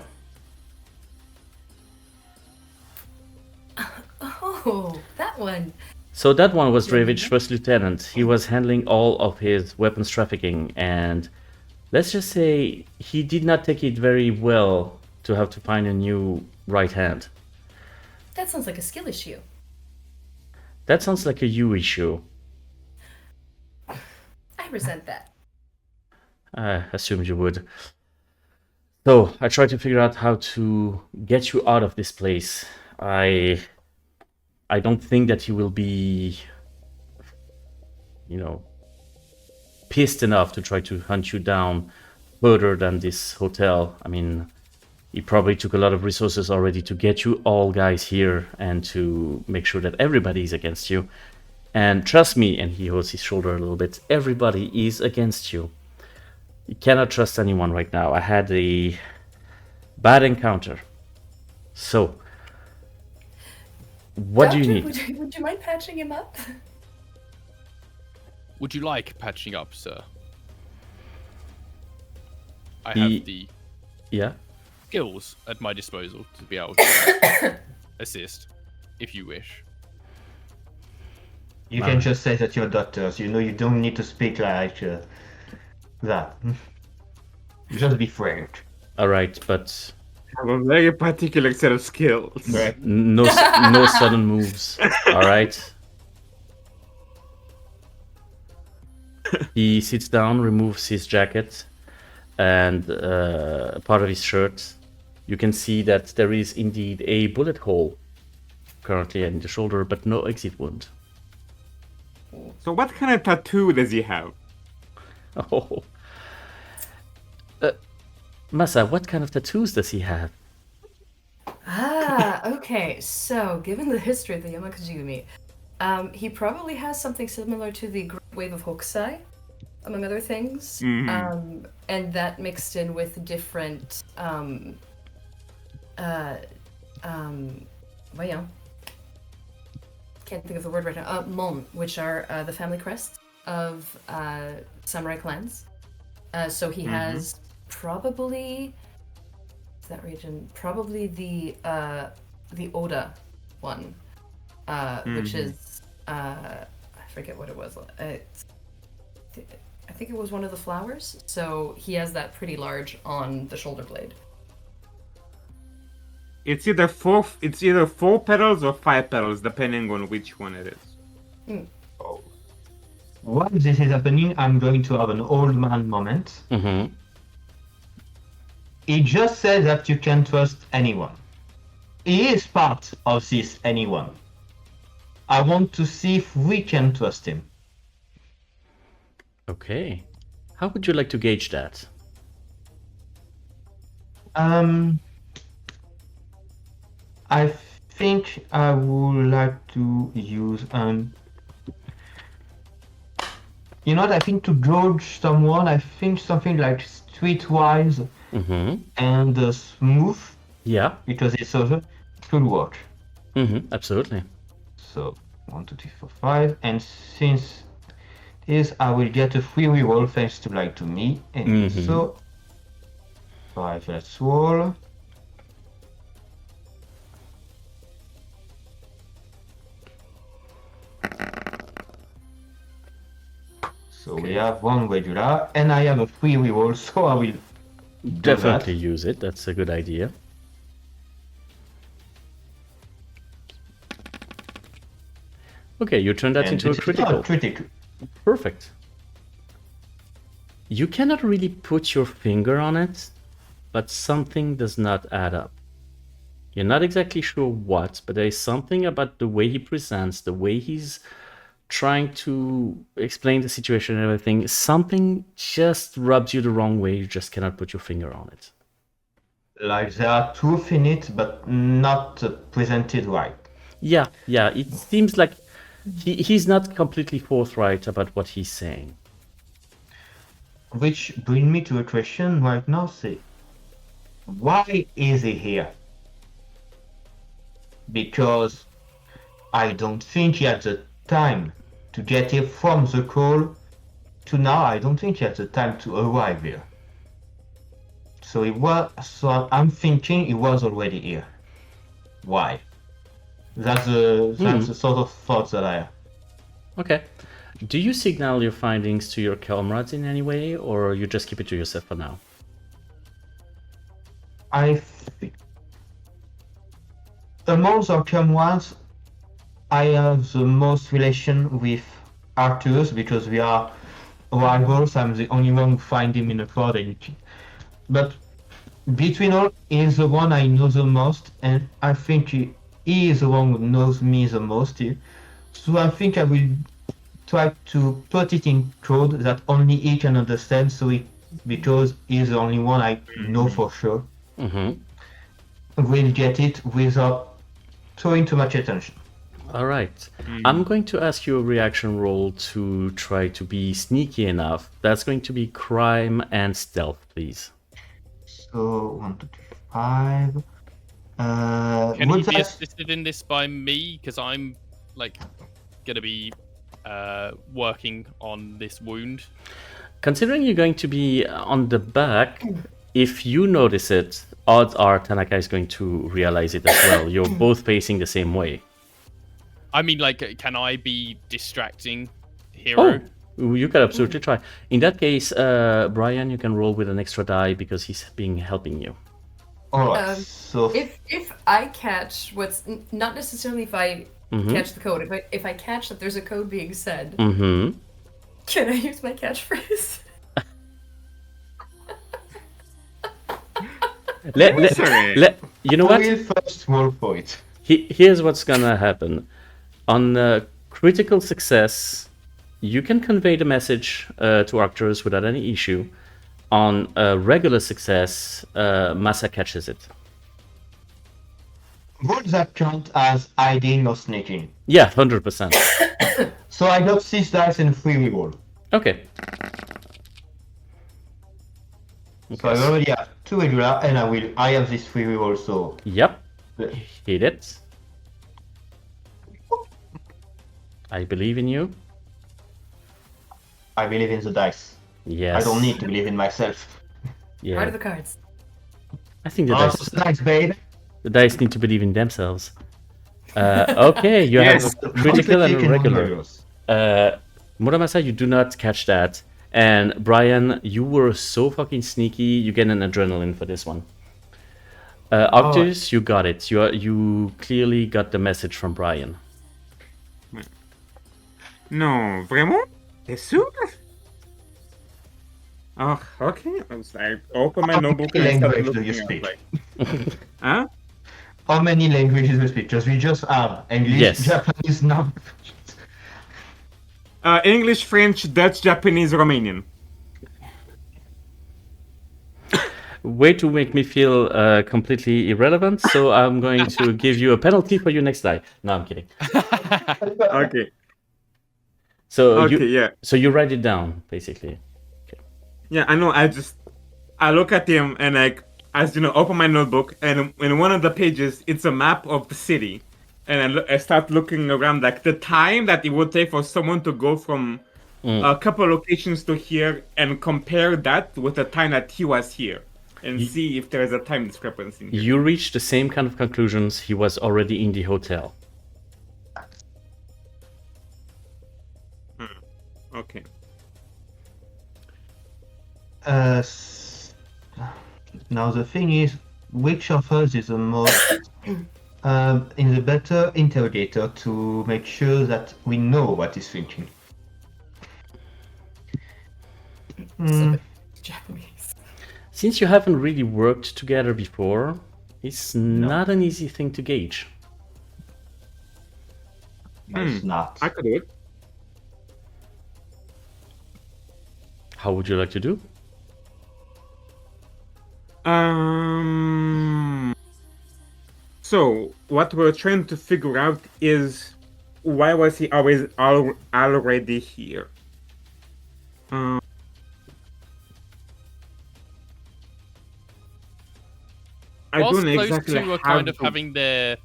Oh, that one. So that one was Dravich's first lieutenant. He was handling all of his weapons trafficking, and let's just say he did not take it very well to have to find a new right hand. That sounds like a skill issue. That sounds like a you issue. I resent that. I assumed you would. So I tried to figure out how to get you out of this place. I don't think that he will be, pissed enough to try to hunt you down further than this hotel. I mean, he probably took a lot of resources already to get you all guys here and to make sure that everybody is against you. And trust me, and he holds his shoulder a little bit, everybody is against you. You cannot trust anyone right now. I had a bad encounter. So, what Doctor, do you need? Would you mind patching him up? Would you like patching up, sir? I have the Yeah? skills at my disposal to be able to assist, if you wish. You can just say that you're doctors. You don't need to speak like that. Just be frank. Alright, but have a very particular set of skills. Right. no sudden moves. Alright? He sits down, removes his jacket and part of his shirt. You can see that there is indeed a bullet hole currently in the shoulder, but no exit wound. So what kind of tattoo does he have? Oh. Masa, what kind of tattoos does he have? Okay. So, given the history of the Yamakajumi, he probably has something similar to the Great Wave of Hokusai, among other things. Mhm. And that mixed in with different, can't think of the word right now. Mon, which are the family crests of samurai clans. So he has probably that region, probably the Oda one, which is I forget what it was. I think it was one of the flowers. So he has that pretty large on the shoulder blade. It's either four petals or 5 petals, depending on which one it is. While this is happening, I'm going to have an old man moment. Mm-hmm. He just said that you can trust anyone. He is part of this anyone. I want to see if we can trust him. Okay. How would you like to gauge that? I think I would like to use I think to gauge someone, I think something like streetwise Mm-hmm. and smooth, Yeah. because it's over, could work. Mm-hmm. Absolutely. So 1, 2, 3, 4, 5, and since this, I will get a free reroll thanks to me, and so 5. Let's roll. So we have 1 regular, and I have a free reroll, so I will Definitely use it. That's a good idea. Okay, you turn that into a critical. Critical. Perfect. You cannot really put your finger on it, but something does not add up. You're not exactly sure what, but there is something about the way he presents, the way he's trying to explain the situation and everything. Something just rubs you the wrong way. You just cannot put your finger on it. Like there are truth in it, but not presented right. Yeah. It seems like he's not completely forthright about what he's saying. Which brings me to a question right now. Say, why is he here? Because I don't think he had the time to get here from the call to now. I don't think he had the time to arrive here. So I'm thinking he was already here. Why? That's the sort of thoughts that I have. Okay. Do you signal your findings to your comrades in any way, or you just keep it to yourself for now? I think amongst our comrades, I have the most relation with Arcturus because we are rivals. I'm the only one who find him in the crowd. But between all, he is the one I know the most, and I think he is the one who knows me the most. So I think I will try to put it in code that only he can understand. Because he's the only one I know for sure. Will get it without throwing too much attention. All right. I'm going to ask you a reaction roll to try to be sneaky enough. That's going to be crime and stealth, please. So 1, 2, 3, 5. Can you be assisted in this by me? Because I'm gonna be working on this wound. Considering you're going to be on the back, if you notice it, odds are Tanaka is going to realize it as well. You're both facing the same way. I mean, can I be distracting Hero? Oh, you can absolutely try. In that case, Brian, you can roll with an extra die because he's helping you. Alright, so if I catch what's not necessarily if I catch the code, if I catch that there's a code being said, can I use my catchphrase? You know what? I will first roll for it. Here's what's gonna happen. On critical success, you can convey the message to Arcturus without any issue. On regular success, Massa catches it. Would that count as hiding or sneaking? Yeah, 100%. So I got 6 dice and 3 reroll. Okay. So I already have 2 regular, and I have this 3 reroll. So Yep. Hit it. I believe in you. I believe in the dice. Yes. I don't need to believe in myself. Yeah. What are the cards? I think the Dice, babe. the dice need to believe in themselves. Okay, you have a critical and a regular. Muramasa, you do not catch that. And Brian, you were so fucking sneaky. You get an adrenaline for this one. Octus, you got it. You clearly got the message from Brian. Non, vraiment? T'es sûr? Oh, okay. I open my notebook and start language do looking you at, speak? Huh? How many languages do you speak? Because we just have English, Yes. Japanese, now. English, French, Dutch, Japanese, Romanian. Way to make me feel completely irrelevant, so I'm going to give you a penalty for your next die. No, I'm kidding. Okay. So yeah. So you write it down, basically. Yeah, I know. I look at him and open my notebook, and in one of the pages, it's a map of the city, and I start looking around, like the time that it would take for someone to go from a couple locations to here, and compare that with the time that he was here, and see if there is a time discrepancy in here. You reach the same kind of conclusions. He was already in the hotel. Okay. Now the thing is, which of us is the most in the better interrogator to make sure that we know what he's thinking? Japanese. Since you haven't really worked together before, it's not an easy thing to gauge. It's not. I could do it. How would you like to do? So what we're trying to figure out is, why was he always already here? I Whilst don't those exactly two are kind of have- having their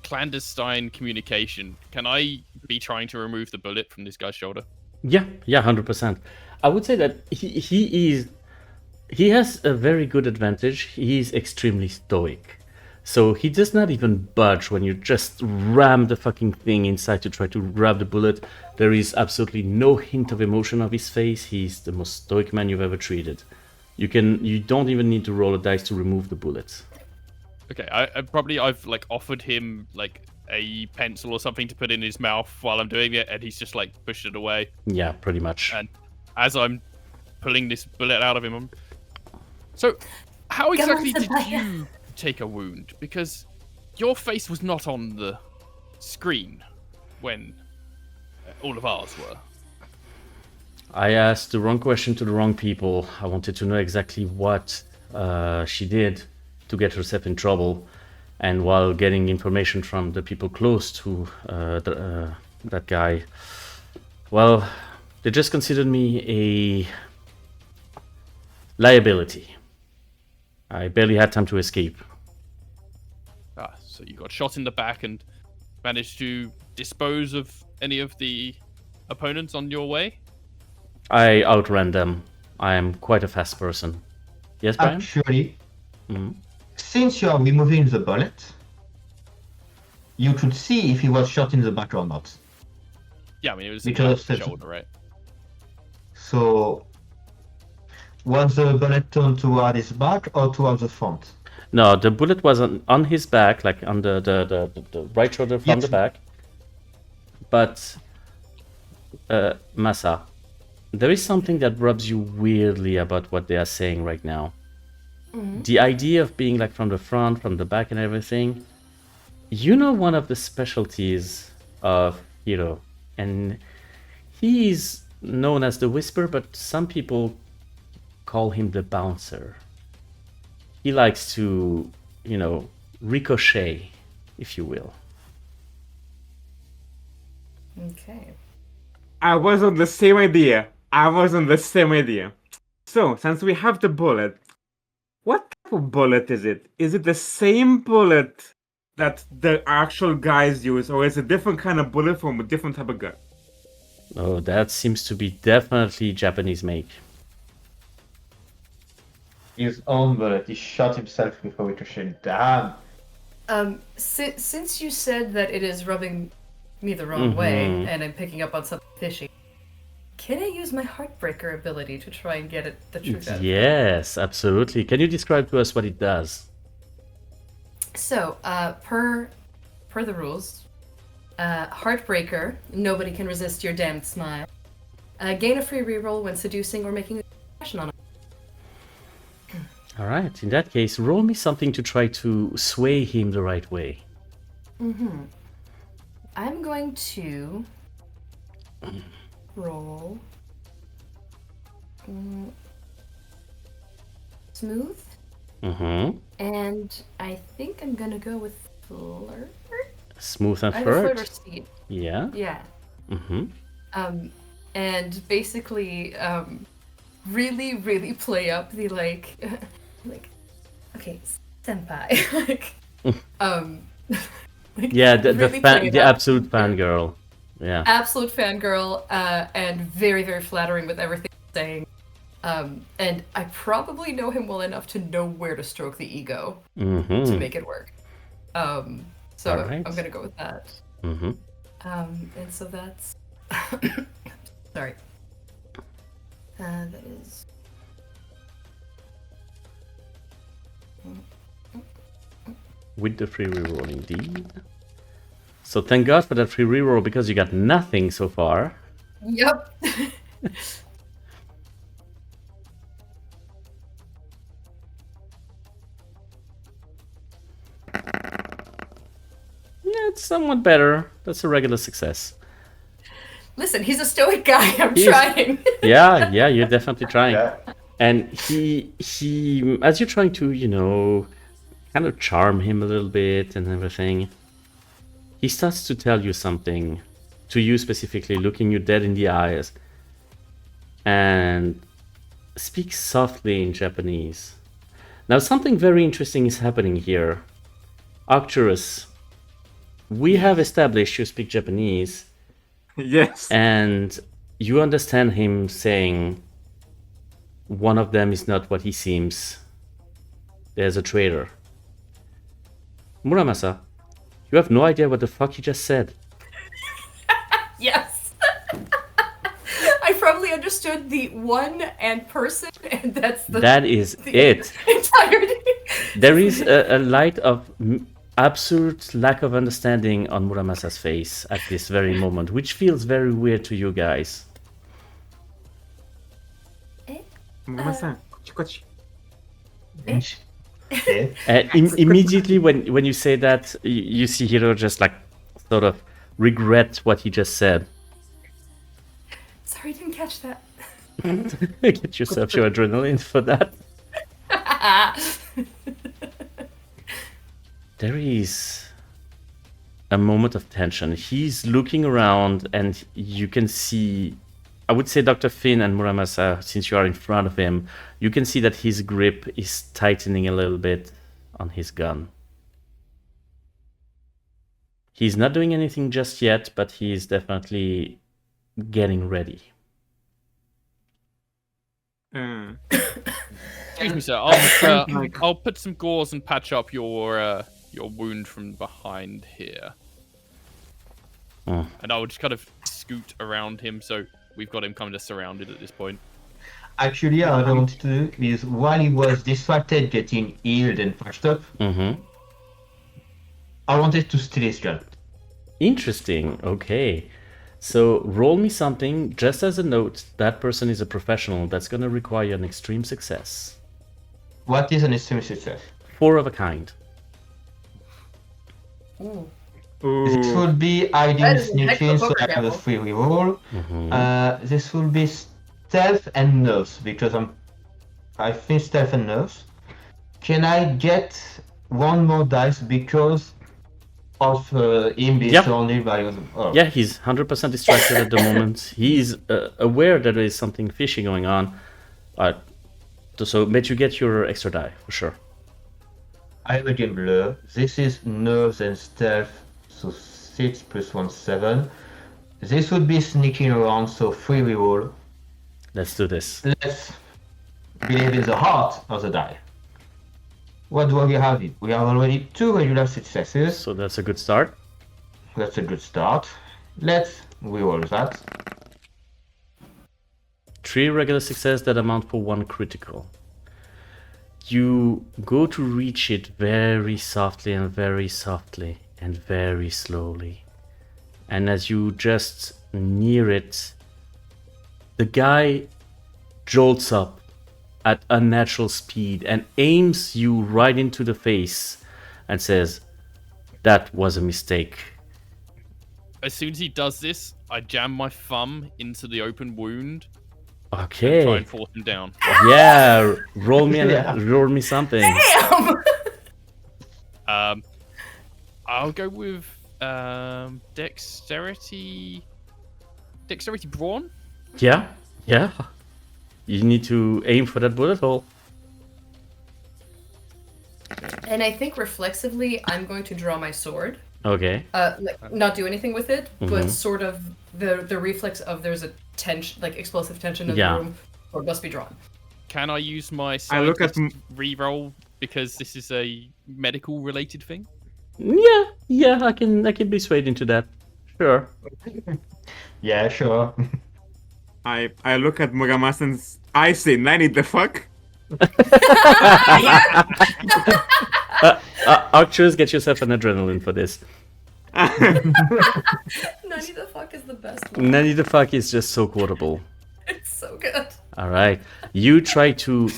clandestine communication, can I be trying to remove the bullet from this guy's shoulder? Yeah, 100%. I would say that he has a very good advantage. He is extremely stoic. So he does not even budge when you just ram the fucking thing inside to try to grab the bullet. There is absolutely no hint of emotion of his face. He's the most stoic man you've ever treated. You don't even need to roll a dice to remove the bullets. Okay, I've like offered him like a pencil or something to put in his mouth while I'm doing it, and he's just like pushed it away. Yeah, pretty much. And as I'm pulling this bullet out of him, so how exactly did you take a wound? Because your face was not on the screen when all of ours were. I asked the wrong question to the wrong people. I wanted to know exactly what she did to get herself in trouble. And while getting information from the people close to that guy, well, they just considered me a liability. I barely had time to escape. So you got shot in the back and managed to dispose of any of the opponents on your way? I outran them. I am quite a fast person. Yes, Brian? Actually, since you are removing the bullet, you could see if he was shot in the back or not. Yeah, I mean, it was Because the shoulder, right? So, was the bullet turned toward his back or toward the front? No, the bullet was on his back, like on the right shoulder from the back. But, Masa, there is something that rubs you weirdly about what they are saying right now. The idea of being like from the front, from the back and everything. You know, one of the specialties of Hiro, and he is known as the Whisper, but some people call him the Bouncer. He likes to, ricochet, if you will. Okay. I was on the same idea. So, since we have the bullet, what type of bullet is it? Is it the same bullet that the actual guys use, or is it a different kind of bullet from a different type of gun? Oh, that seems to be definitely Japanese make. His own bullet. He shot himself before ricochet. Damn. Since you said that it is rubbing me the wrong way, and I'm picking up on something fishy, can I use my Heartbreaker ability to try and get the truth out? Yes, absolutely. Can you describe to us what it does? So, per the rules, Heartbreaker, nobody can resist your damned smile. Gain a free reroll when seducing or making a impression on it. All right, in that case, roll me something to try to sway him the right way. I'm going to roll smooth, and I think I'm gonna go with flirt. Smooth and Either flirt or flirt. speed. Yeah. Yeah. And basically, really, really play up the like, okay, senpai, like, Like, Yeah, the really play it the up. absolute fangirl. Yeah. Absolute fangirl, and very, very flattering with everything he's saying. And I probably know him well enough to know where to stroke the ego to Mm-hmm. make it work. So Alright. I'm gonna go with that. Mm-hmm. And so that's sorry. That is With the free reroll, indeed. So thank God for that free reroll, because you got nothing so far. yep. Yeah, it's somewhat better. That's a regular success. Listen, he's a stoic guy. I'm He is. trying. Yeah, you're definitely trying. Yeah. And he, as you're trying to, kind of charm him a little bit and everything, he starts to tell you something, to you specifically, looking you dead in the eyes, and speaks softly in Japanese. Now, something very interesting is happening here. Arcturus, we have established you speak Japanese, Yes. and you understand him saying, one of them is not what he seems. There's a traitor. Muramasa, you have no idea what the fuck he just said. Yes. I probably understood the one and person, and that's That is the it. entirety. There is a light of absolute lack of understanding on Muramasa's face at this very moment, which feels very weird to you guys. Mama-san, kochi. Okay. Immediately when you say that, you see Hiro just like sort of regret what he just said. Sorry, didn't catch that. Get yourself your adrenaline for that. There is a moment of tension. He's looking around, and you can see, I would say, Dr. Finn and Muramasa, since you are in front of him, you can see that his grip is tightening a little bit on his gun. He's not doing anything just yet, but he is definitely getting ready. Excuse me, sir. I'll put some gauze and patch up your wound from behind here. Oh. And I will just kind of scoot around him, so we've got him kind of surrounded at this point. Actually, what I wanted to do is, while he was distracted getting healed and patched up, Mm-hmm. I wanted to steal his gun. Interesting. Okay. So roll me something, just as a note, that person is a professional. That's going to require an extreme success. What is an extreme success? 4 of a kind. Ooh. This Ooh. would be That hiding, is an sneaking, excellent so poker I have a devil. free reroll. Mm-hmm. This will be stealth and nerves, because I think stealth and nerves. Can I get one more dice because of him being Yeah. surrounded by... Oh. Yeah, he's 100% distracted at the moment. He's aware that there is something fishy going on. So, but you get your extra die, for sure. I have a game blur. This is nerves and stealth, so 6 plus 1, 7. This would be sneaking around, so free reroll. Let's do this. Let's believe in the heart of the die. What do we have here? We have already 2 regular successes. So that's a good start. That's a good start. Let's reroll that. 3 regular success that amount for 1 critical. You go to reach it very softly and very softly and very slowly. And as you just near it, the guy jolts up at unnatural speed and aims you right into the face and says, "That was a mistake." As soon as he does this, I jam my thumb into the open wound and try Okay. and force him down. Yeah, roll me Yeah. roll me something. Damn! I'll go with dexterity brawn. Yeah. You need to aim for that bullet hole. And I think reflexively, I'm going to draw my sword. Okay. Like not do anything with it, Mhm. but sort of the reflex of there's a tension, like explosive tension in Yeah. the room, or it must be drawn. Can I use my I look at scientist reroll because this is a medical related thing? Yeah, I can be swayed into that. Sure. Yeah, sure. I look at Muramasan's. I say, Nanny, the fuck? Arcturus, get yourself an adrenaline for this. Nanny the fuck is the best one. Nanny the fuck is just so quotable. It's so good. All right. You try to,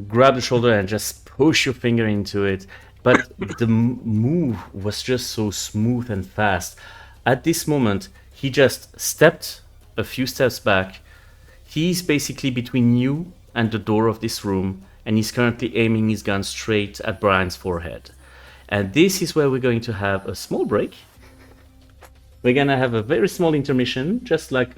grab the shoulder and just push your finger into it. But the move was just so smooth and fast. At this moment, he just stepped a few steps back. He's basically between you and the door of this room, and he's currently aiming his gun straight at Brian's forehead. And this is where we're going to have a small break. We're gonna have a very small intermission, just like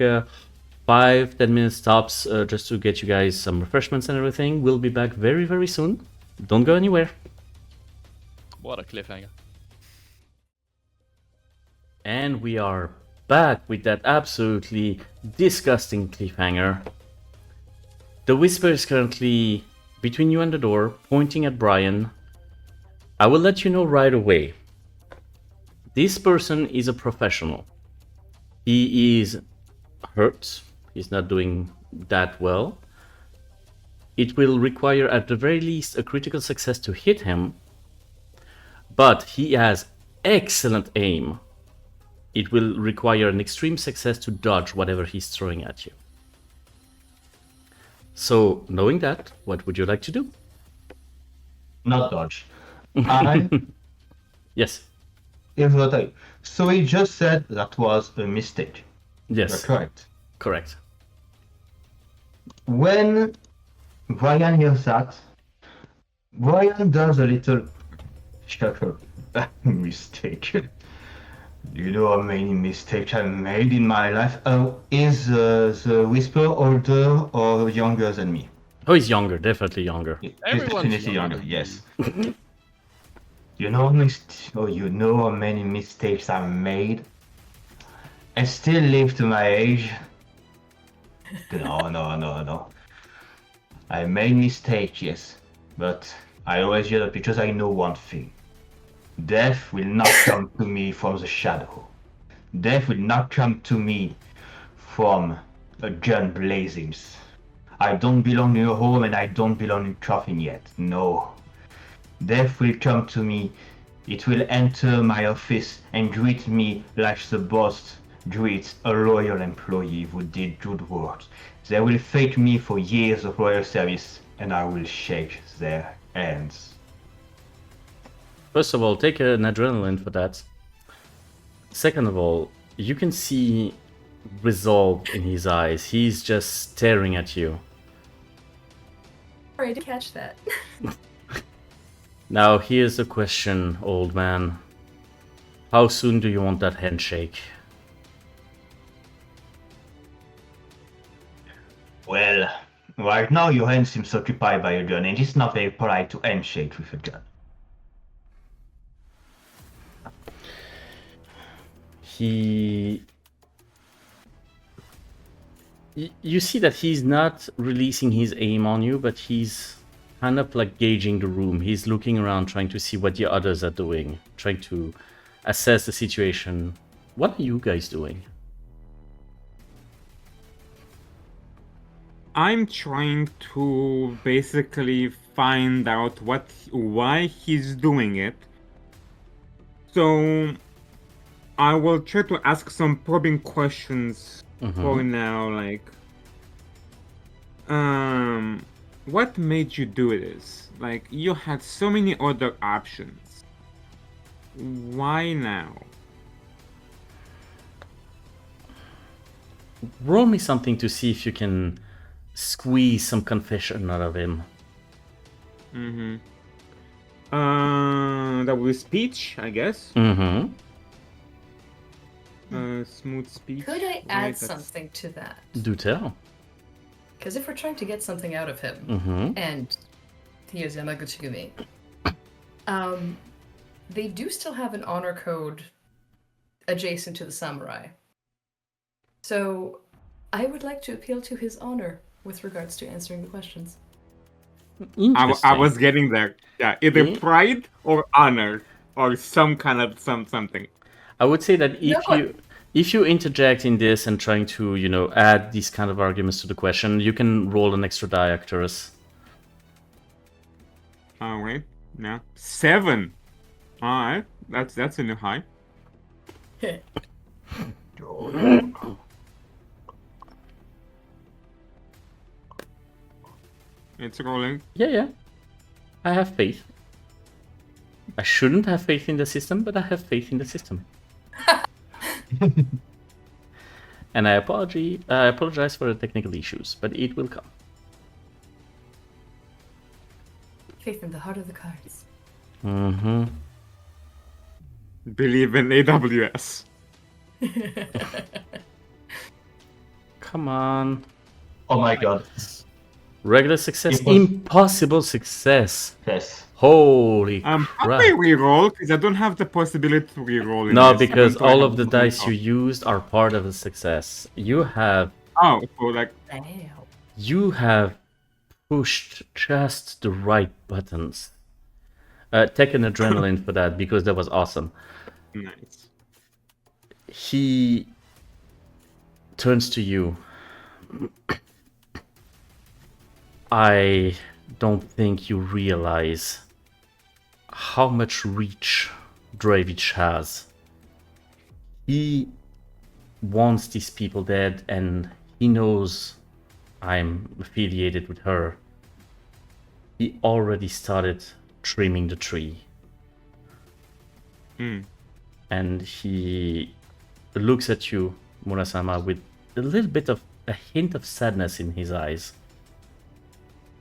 5-10 minutes tops, just to get you guys some refreshments and everything. We'll be back very, very soon. Don't go anywhere. What a cliffhanger. And we are back with that absolutely disgusting cliffhanger. The Whisper is currently between you and the door, pointing at Brian. I will let you know right away. This person is a professional. He is hurt. He's not doing that well. It will require at the very least a critical success to hit him. But he has excellent aim. It will require an extreme success to dodge whatever he's throwing at you. So, knowing that, what would you like to do? Not dodge. I Yes. Here's what I. So he just said that was a mistake. You're Yes. correct. Correct. When Brian hears that, Brian does a little chuckle. Mistake. You know how many mistakes I made in my life? Is the Whisper older or younger than me? Oh, he's younger. Definitely younger. He's Everyone's definitely younger. younger, yes. You know how many mistakes I made? I still live to my age. No. I made mistakes, yes. But I always hear that because I know one thing. Death will not come to me from the shadow. Death will not come to me from a gun blazing. I don't belong in a home and I don't belong in coffin yet. No. Death will come to me. It will enter my office and greet me like the boss greets a loyal employee who did good work. They will thank me for years of loyal service and I will shake their hands. First of all, take an adrenaline for that. Second of all, you can see resolve in his eyes. He's just staring at you. Sorry to catch that. Now, here's the question, old man. How soon do you want that handshake? Well, right now your hand seems occupied by a gun and it's not very polite to handshake with a gun. You see that he's not releasing his aim on you, but he's kind of like gauging the room. He's looking around, trying to see what the others are doing, trying to assess the situation. What are you guys doing? I'm trying to basically find out why he's doing it. So I will try to ask some probing questions for now, like, what made you do this? Like, you had so many other options. Why now? Roll me something to see if you can squeeze some confession out of him. That was speech, I guess. Mm-hmm. Smooth speech. Could I Right, add that's- something to that? Do tell. Because if we're trying to get something out of him, Mm-hmm. and he is Yamaguchi-gumi, they do still have an honor code adjacent to the samurai. So I would like to appeal to his honor with regards to answering the questions. Interesting. I was getting there. Yeah, either Yeah. pride or honor or some kind of something. I would say that No. if you interject in this and trying to, you know, add these kind of arguments to the question, you can roll an extra die, Arcturus. All right. Yeah. 7. All right. That's a new high. It's rolling. Yeah. I have faith. I shouldn't have faith in the system, but I have faith in the system. And I apologize for the technical issues, but it will come. Faith in the heart of the cards. Mm-hmm. Believe in AWS. Come on. Oh my god. Regular success. It was- Impossible success. Yes. Holy How crap. do I reroll? Because I don't have the possibility to reroll. in No, this, because even though I all have of the some dice you info. used are part of the success. You have So like, Damn. pushed just the right buttons. Take an adrenaline for that because that was awesome. nice. He turns to you. I don't think you realize how much reach Dravich has. He wants these people dead, and he knows I'm affiliated with her. He already started trimming the tree. And he looks at you, Murasama, with a little bit of a hint of sadness in his eyes.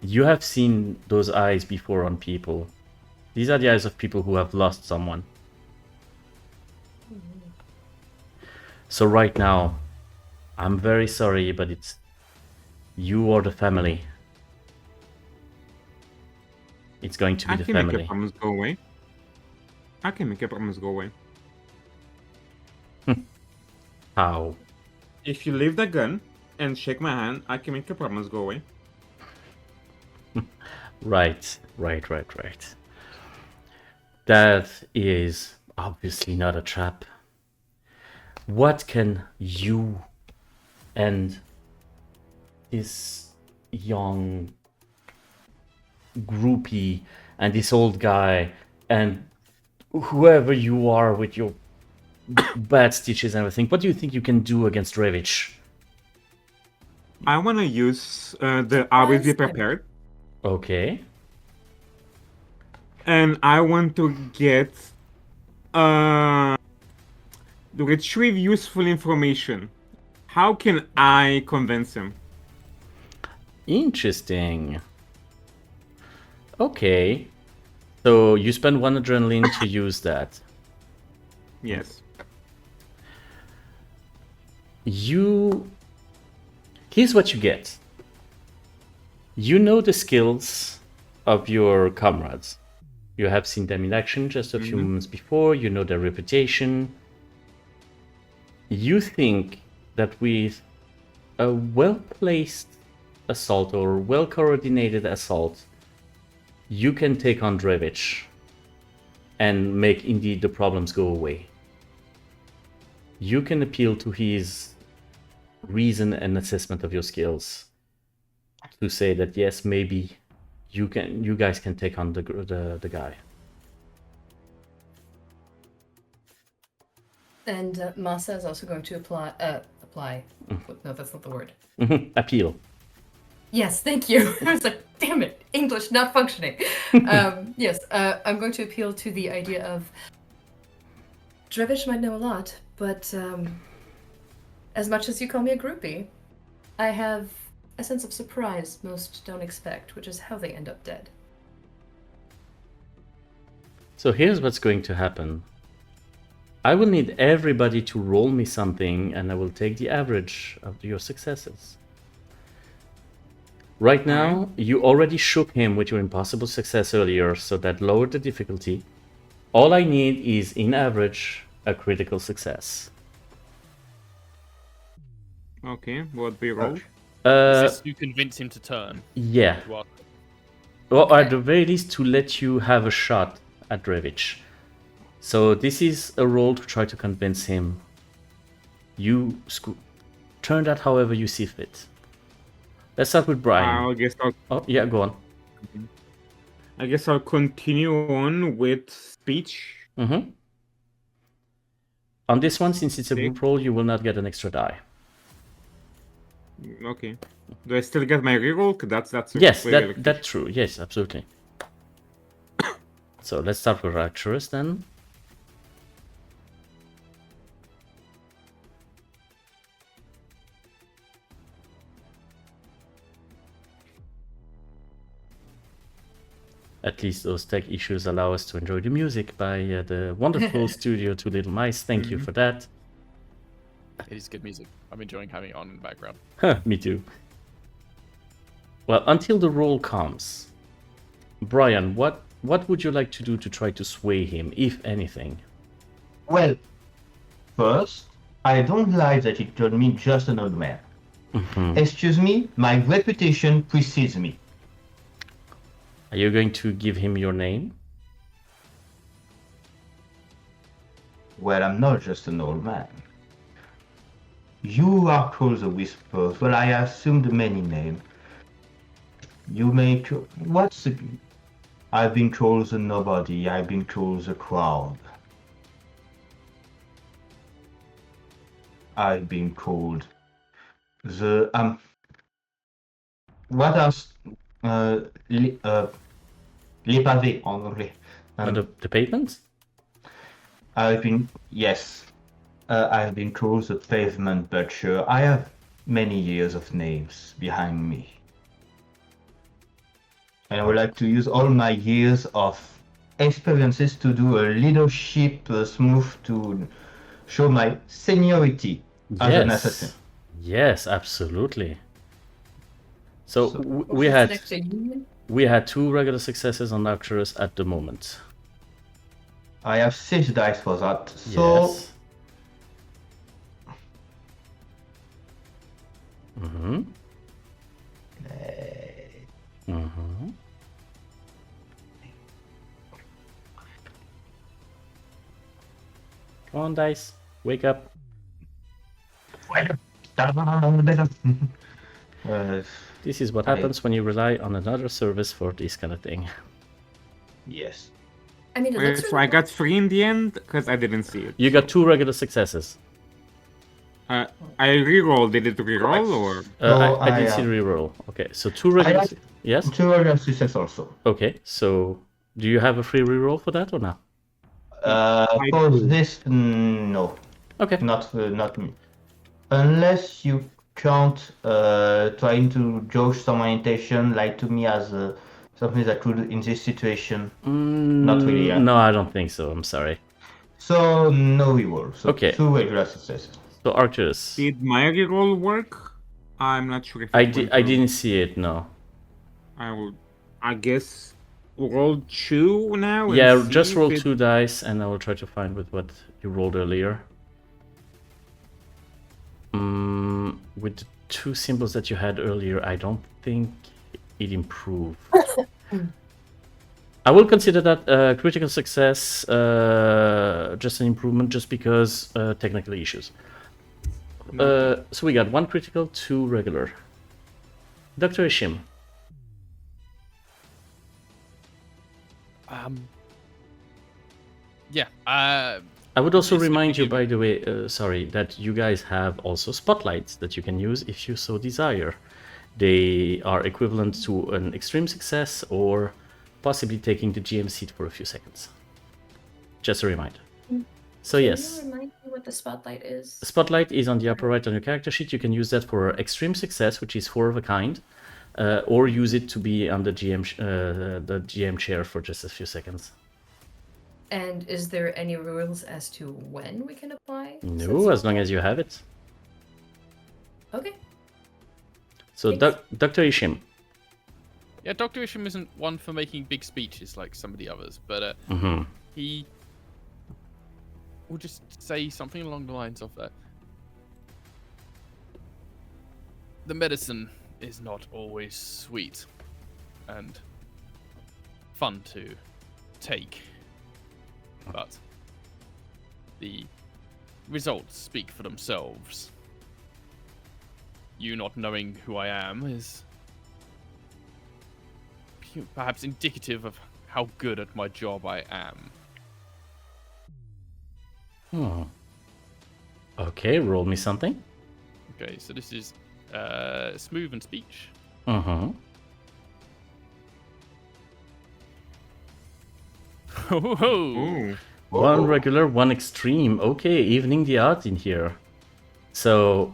You have seen those eyes before on people. These are the eyes of people who have lost someone. So right now, I'm very sorry, but it's you or the family. It's going to be I the can make family. your problems go away. I can make your problems go away. How? If you leave the gun and shake my hand, I can make your problems go away. Right. That is obviously not a trap. What can you and this young groupie and this old guy and whoever you are with your bad stitches and everything, what do you think you can do against Revich? I want to use the always be prepared, Okay. and I want to get to retrieve useful information. How can I convince him? Interesting. Okay. So you spend 1 adrenaline to use that. Yes. Here's what you get. You know the skills of your comrades. You have seen them in action just a few moments before. You know their reputation. You think that with a well-placed assault or well-coordinated assault, you can take on Drevich and make indeed the problems go away. You can appeal to his reason and assessment of your skills to say that yes, maybe you guys can take on the guy. And Masa is also going to apply. No, that's not the word. Appeal. Yes, thank you. I was like, damn it, English not functioning. Yes, I'm going to appeal to the idea of Drevich might know a lot, but as much as you call me a groupie, I have a sense of surprise most don't expect, which is how they end up dead. So here's what's going to happen. I will need everybody to roll me something, and I will take the average of your successes. Right now, you already shook him with your impossible success earlier, so that lowered the difficulty. All I need is, in average, a critical success. Okay, what do you roll? Is Uh, this to convince him to turn? yeah. What? Or at Okay. the very least, to let you have a shot at Drevich. So this is a roll to try to convince him. You turn that however you see fit. Let's start with Brian. I guess Oh, yeah, go on. I'll continue on with speech. Mm-hmm. On this one, since it's a group roll, you will not get an extra die. Okay. Do I still get my reroll? That's Yes, really that's true. Yes, absolutely. So let's start with Arcturus then. At least those tech issues allow us to enjoy the music by the wonderful Studio Two Little Mice. Thank you for that. It is good music. I'm enjoying having it on in the background. Me too. Well, until the roll comes, Brian, what would you like to do to try to sway him, if anything? Well, first, I don't like that he told me just an old man. Excuse me, my reputation precedes me. Are you going to give him your name? Well, I'm not just an old man. You are called the Whispers. Well, I assumed many names. You may what's the... I've been called the Nobody. I've been called the Crowd. I've been called the what else? Les pavés en anglais. The pavement? I've been called the Pavement Butcher. I have many years of names behind me. And I would like to use all my years of experiences to do a leadership move to show my seniority as an assassin. Yes, absolutely. So, we What's had next to you? we had 2 regular successes on Arcturus at the moment. I have 6 dice for that. So Yes. Mm-hmm. Mm-hmm. Come on, dice. Wake up. This is what happens when you rely on another service for this kind of thing. Yes. I mean, it Wait, looks so really I got 3 in the end because I didn't see it. You got 2 regular successes. I rerolled. Did it reroll or? I did see the reroll. Okay, so 2 regular. had- Yes. 2 regular success also. Okay, so do you have a free reroll for that or not? For this, no. Okay. Not me. Unless you can't trying to judge some orientation like to me as something that could in this situation. Not really. Yeah. No, I don't think so. I'm sorry. So no reroll. So Okay. 2 regular successes. So Arcturus, Did my reroll work? I'm not sure if I it did. went I through. didn't see it. No. I guess roll 2 now. And Yeah, see just if roll it- 2 dice, and I will try to find with what you rolled earlier. With the 2 symbols that you had earlier, I don't think it improved. I will consider that critical success just an improvement, just because technical issues. So we got 1 critical, 2 regular. Dr. Ishim. Yeah. I would also It's gonna remind be you, good. by the way, sorry, that you guys have also spotlights that you can use if you so desire. They are equivalent to an extreme success or possibly taking the GM seat for a few seconds. Just a reminder. So Can yes, you remind me what the spotlight is? spotlight is on the upper right on your character sheet. You can use that for extreme success, which is 4 of a kind, or use it to be on the GM chair for just a few seconds. And is there any rules as to when we can apply? No, as long as you have it. Okay. So, Thanks. Dr. Ishim. Yeah, Dr. Isham isn't one for making big speeches like some of the others, but Mm-hmm. he will just say something along the lines of the medicine is not always sweet and fun to take, but the results speak for themselves. You not knowing who I am is perhaps indicative of how good at my job I am. Okay, roll me something. Okay, so this is smooth and speech. Uh-huh. Ooh. One regular, one extreme. Okay, evening the odds in here. So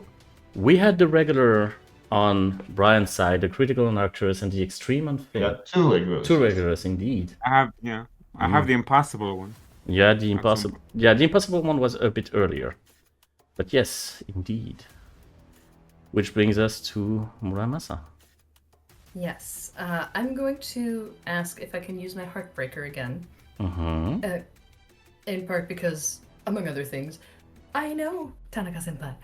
we had the regular on Brian's side, the critical on Arcturus, and the extreme on Finn. Yeah, two regulars. Two regulars indeed. I have the impossible one. Yeah, the impossible one was a bit earlier. But yes, indeed. Which brings us to Muramasa. Yes. I'm going to ask if I can use my Heartbreaker again. Uh-huh. In part because, among other things, I know Tanaka-senpai.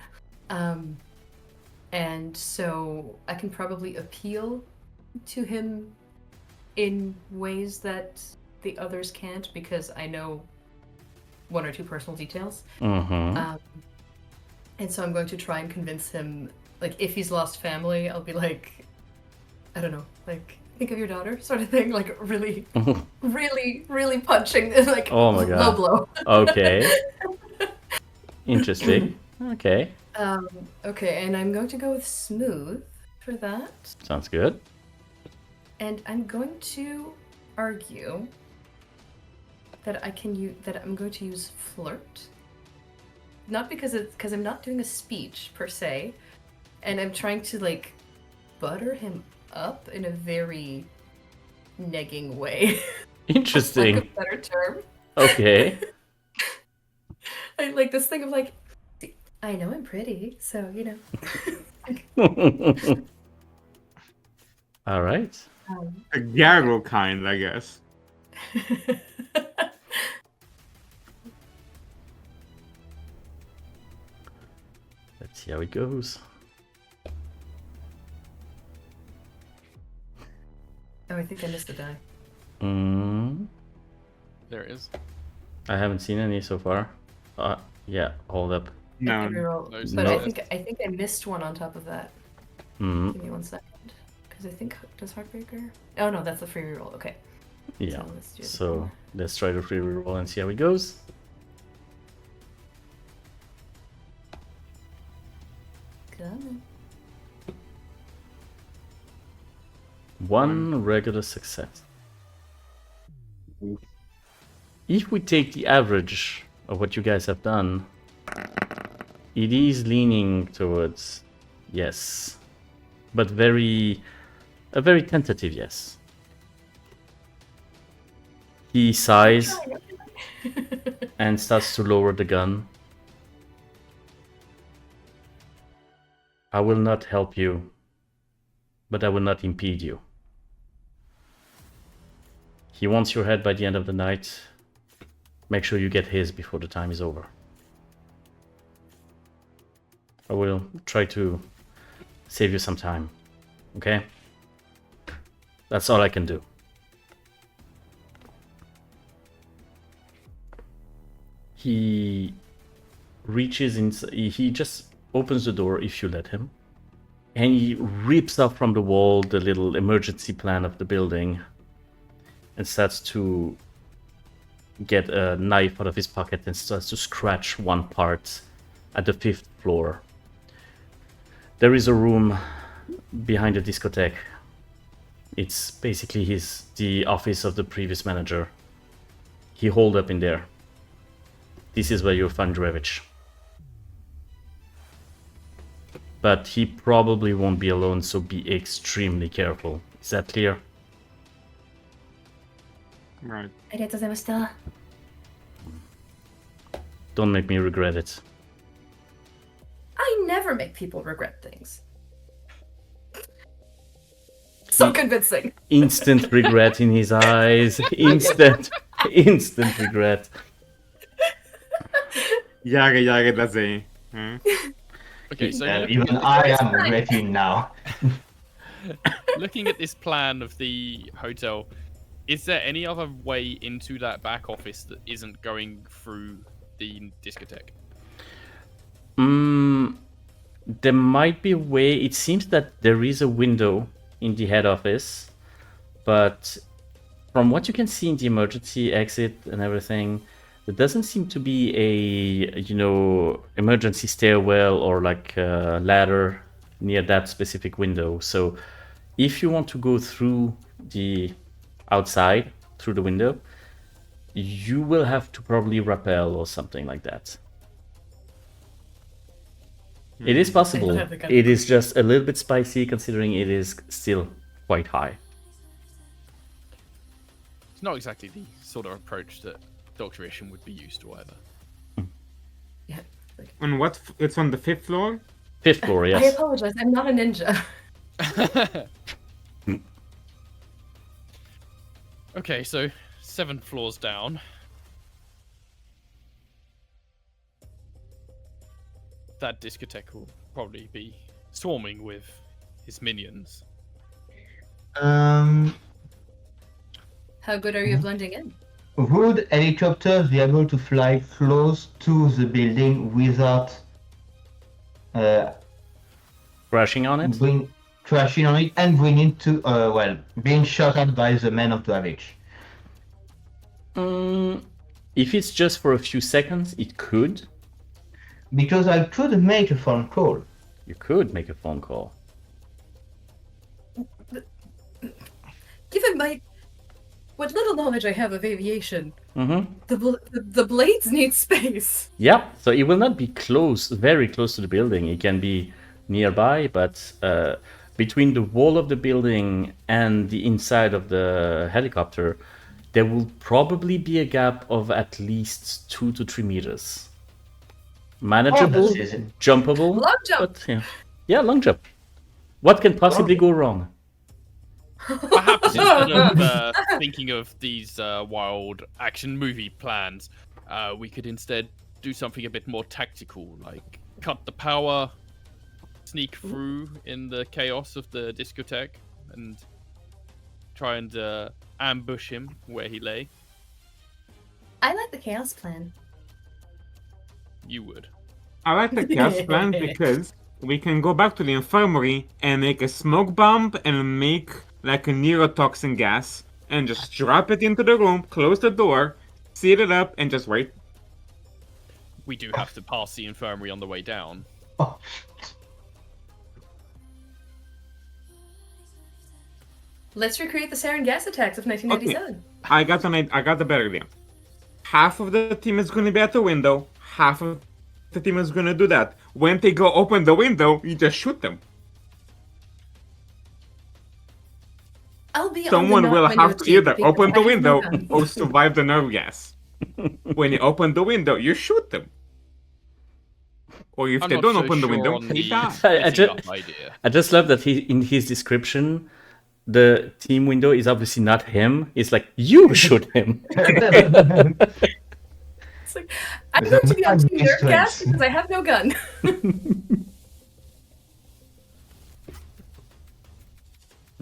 And so I can probably appeal to him in ways that the others can't because I know one or two personal details. Uh-huh. And so I'm going to try and convince him, like, if he's lost family, I'll be like, I don't know, like, think of your daughter, sort of thing, like, really, really punching, like, Oh my God. low blow. Okay. Interesting. Okay. Okay, and I'm going to go with smooth for that. Sounds good. And I'm going to argue that I'm going to use flirt. Not because I'm not doing a speech per se, and I'm trying to like butter him up in a very negging way. Interesting. Like a better term. Okay. I like this thing of like, I know I'm pretty, so you know. All right. A gaggle kind, I guess. Let's see how it goes. Oh, I think I missed a die. There it is. I haven't seen any so far. Yeah, hold up. No. I can reroll, Those but No. I think I missed one on top of that. Mm, Give me 1 second, because I think does Heartbreaker. Oh no, that's a free reroll. Okay. yeah. So let's do it So more. let's try to free reroll and see how it goes. Come on. One regular success. If we take the average of what you guys have done, it is leaning towards yes, but a very tentative yes. He sighs and starts to lower the gun. I will not help you, but I will not impede you. He wants your head by the end of the night. Make sure you get his before the time is over. I will try to save you some time, okay? That's all I can do. He reaches in, he just opens the door if you let him, and he rips up from the wall the little emergency plan of the building and starts to get a knife out of his pocket and starts to scratch one part at the 5th floor. There is a room behind the discotheque. It's basically the office of the previous manager. He holed up in there. This is where you'll find Drevich. But he probably won't be alone, so be extremely careful. Is that clear? Right. Don't make me regret it. I never make people regret things. So convincing. Instant regret in his eyes. Instant regret. Yare yare daze. Okay, so And looking even at, I am regretting now. looking at this plan of the hotel, is there any other way into that back office that isn't going through the discotheque? There might be a way. It seems that there is a window in the head office, but from what you can see in the emergency exit and everything, there doesn't seem to be a emergency stairwell or like a ladder near that specific window. So if you want to go through the outside through the window, you will have to probably rappel or something like that. It is possible. have the gun. It is just a little bit spicy considering it is still quite high. It's not exactly the sort of approach that Dr. Isham would be used to either. Yeah. On what? It's on the 5th floor? 5th floor, I yes. apologize. I'm not a ninja. Okay, so 7 floors down. That discotheque will probably be swarming with his minions. How good are you at blending in? Would helicopters be able to fly close to the building without Crashing on it? crashing on it and being shot at by the men of the village? If it's just for a few seconds, it could. Because I could make a phone call. You could make a phone call. Given what little knowledge I have of aviation, Mm-hmm. the blades need space. Yeah, so it will not be very close to the building. It can be nearby, but between the wall of the building and the inside of the helicopter, there will probably be a gap of at least 2 to 3 meters. Manageable, that's easy. jumpable. Long jump. But, yeah, long jump. What can possibly go wrong? Perhaps instead of thinking of these wild action movie plans, we could instead do something a bit more tactical, like cut the power, sneak through in the chaos of the discotheque, and try and ambush him where he lay. I like the chaos plan. You would. I like the chaos plan because we can go back to the infirmary and make a smoke bomb and make like a neurotoxin gas and just drop it into the room, close the door, seal it up, and just wait. We do have to pass the infirmary on the way down. Oh, Let's recreate the sarin gas attacks of 1997. I got the better idea. Half of the team is gonna be at the window, half of the team is gonna do that. When they go open the window, you just shoot them. I'll be Someone on the will not-window have to team either because open I the have no window gun. or survive the nerve gas. When you open the window, you shoot them. Or if I'm they not don't so open the sure window, on they the die. I splitting ju- up idea. I just love that in his description, the team window is obviously not him. It's like, you shoot him. It's like, I'm going to be on team nerve gas because I have no gun.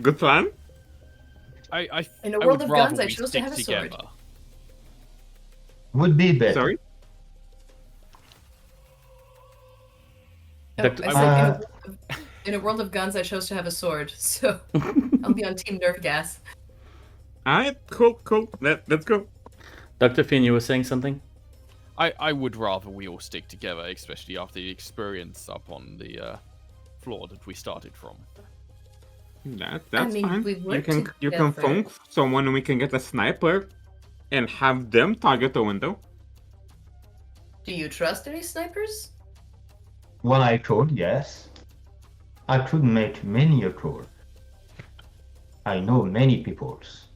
Good plan? In a I world would of rather guns, I we chose to stick have a sword. together. would be better. Sorry? No, Doctor- I said in a world of guns, I chose to have a sword, so I'll be on team nerve gas. Alright, cool. Let's go. Dr. Finn, you were saying something? I would rather we all stick together, especially after the experience up on the floor that we started from. That's mean, fine. we You worked can together. phone someone and we can get a sniper and have them target the window. Do you trust any snipers? When I could, yes. I could make many a call. I know many peoples.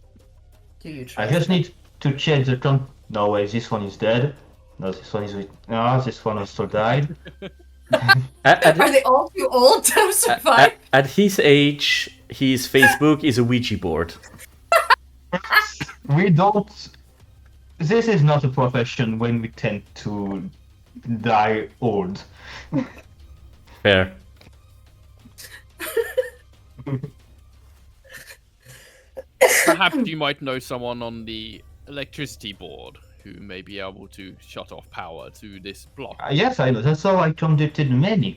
Do you trust? I just need to check the No, wait, this one is dead. No, this one is No, this one also died. Are they all too old to survive? At his age, his Facebook is a Ouija board. We don't... This is not a profession when we tend to die old. Fair. Perhaps you might know someone on the electricity board who may be able to shut off power to this block. Yes, I know. That's how I conducted many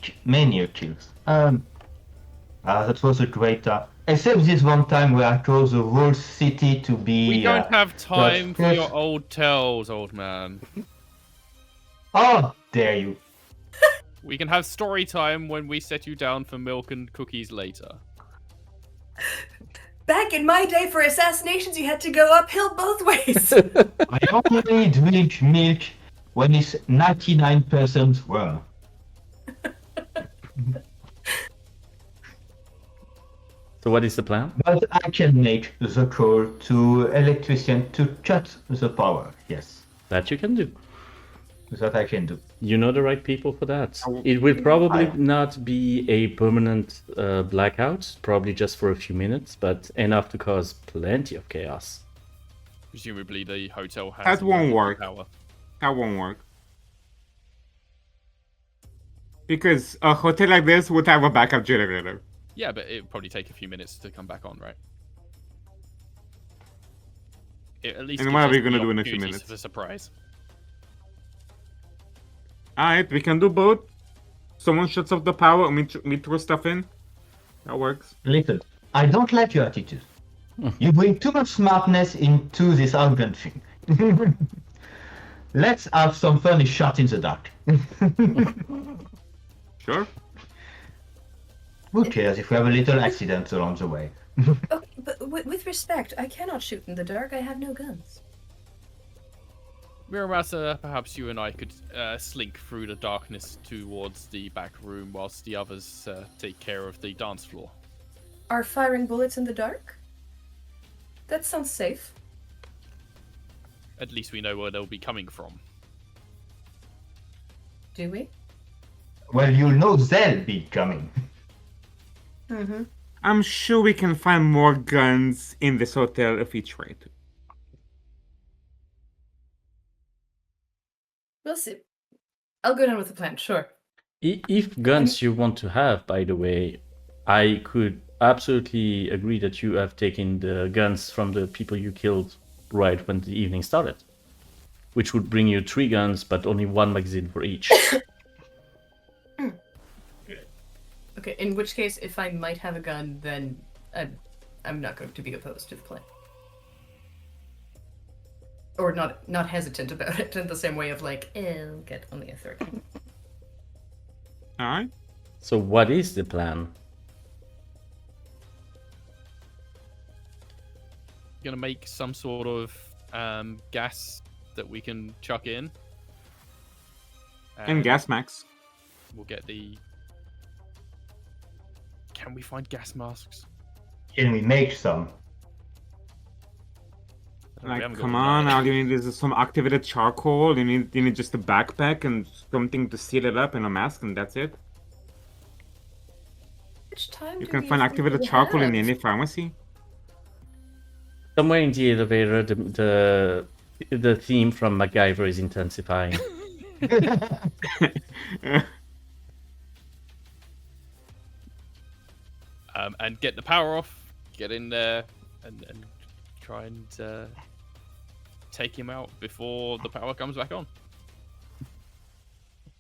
kills. That was a great. Except this one time where I caused the whole city to be. We don't have time for yes. your old tales, old man. How dare you! We can have story time when we set you down for milk and cookies later. Back in my day, for assassinations, you had to go uphill both ways. I only drink milk when it's 99% worm. So what is the plan? But I can make the call to electrician to cut the power. Yes, That you can do. that I can do. You know the right people for that. Oh. It will probably I- not be a permanent blackout, probably just for a few minutes, but enough to cause plenty of chaos. Presumably the hotel has That won't emergency work. power. That won't work. Because a hotel like this would have a backup generator. Yeah, but it would probably take a few minutes to come back on, right? It at least And gives what are us we the gonna do in a few opportunity minutes? for surprise. Alright, we can do both. Someone shuts off the power and we throw stuff in. That works. Little, I don't like your attitude. You bring too much smartness into this Outgunned thing. Let's have some funny shot in the dark. Sure. Who cares if we have a little accident along the way? Okay, but with respect, I cannot shoot in the dark. I have no guns. Miramasa, perhaps you and I could slink through the darkness towards the back room whilst the others take care of the dance floor. Are firing bullets in the dark? That sounds safe. At least we know where they'll be coming from. Do we? Well, you'll know they'll be coming. Mm-hmm. I'm sure we can find more guns in this hotel if we try to. We'll see. I'll go down with the plan, sure. If guns you want to have, by the way, I could absolutely agree that you have taken the guns from the people you killed right when the evening started. Which would bring you 3 guns, but only 1 magazine for each. Okay, in which case, if I might have a gun, then I'm not going to be opposed to the plan. Or not hesitant about it in the same way of like, I'll get only a third. Alright. So what is the plan? Gonna make some sort of gas that we can chuck in. And gas max. We'll get the... Can we find gas masks? Can we make some? We Like, haven't got come the on, knowledge. all you need is some activated charcoal. You need just a backpack and something to seal it up and a mask, and that's it. Which time You do can we find think activated we charcoal in have? any pharmacy. Somewhere in the elevator, the theme from MacGyver is intensifying. And get the power off, get in there, and try and take him out before the power comes back on.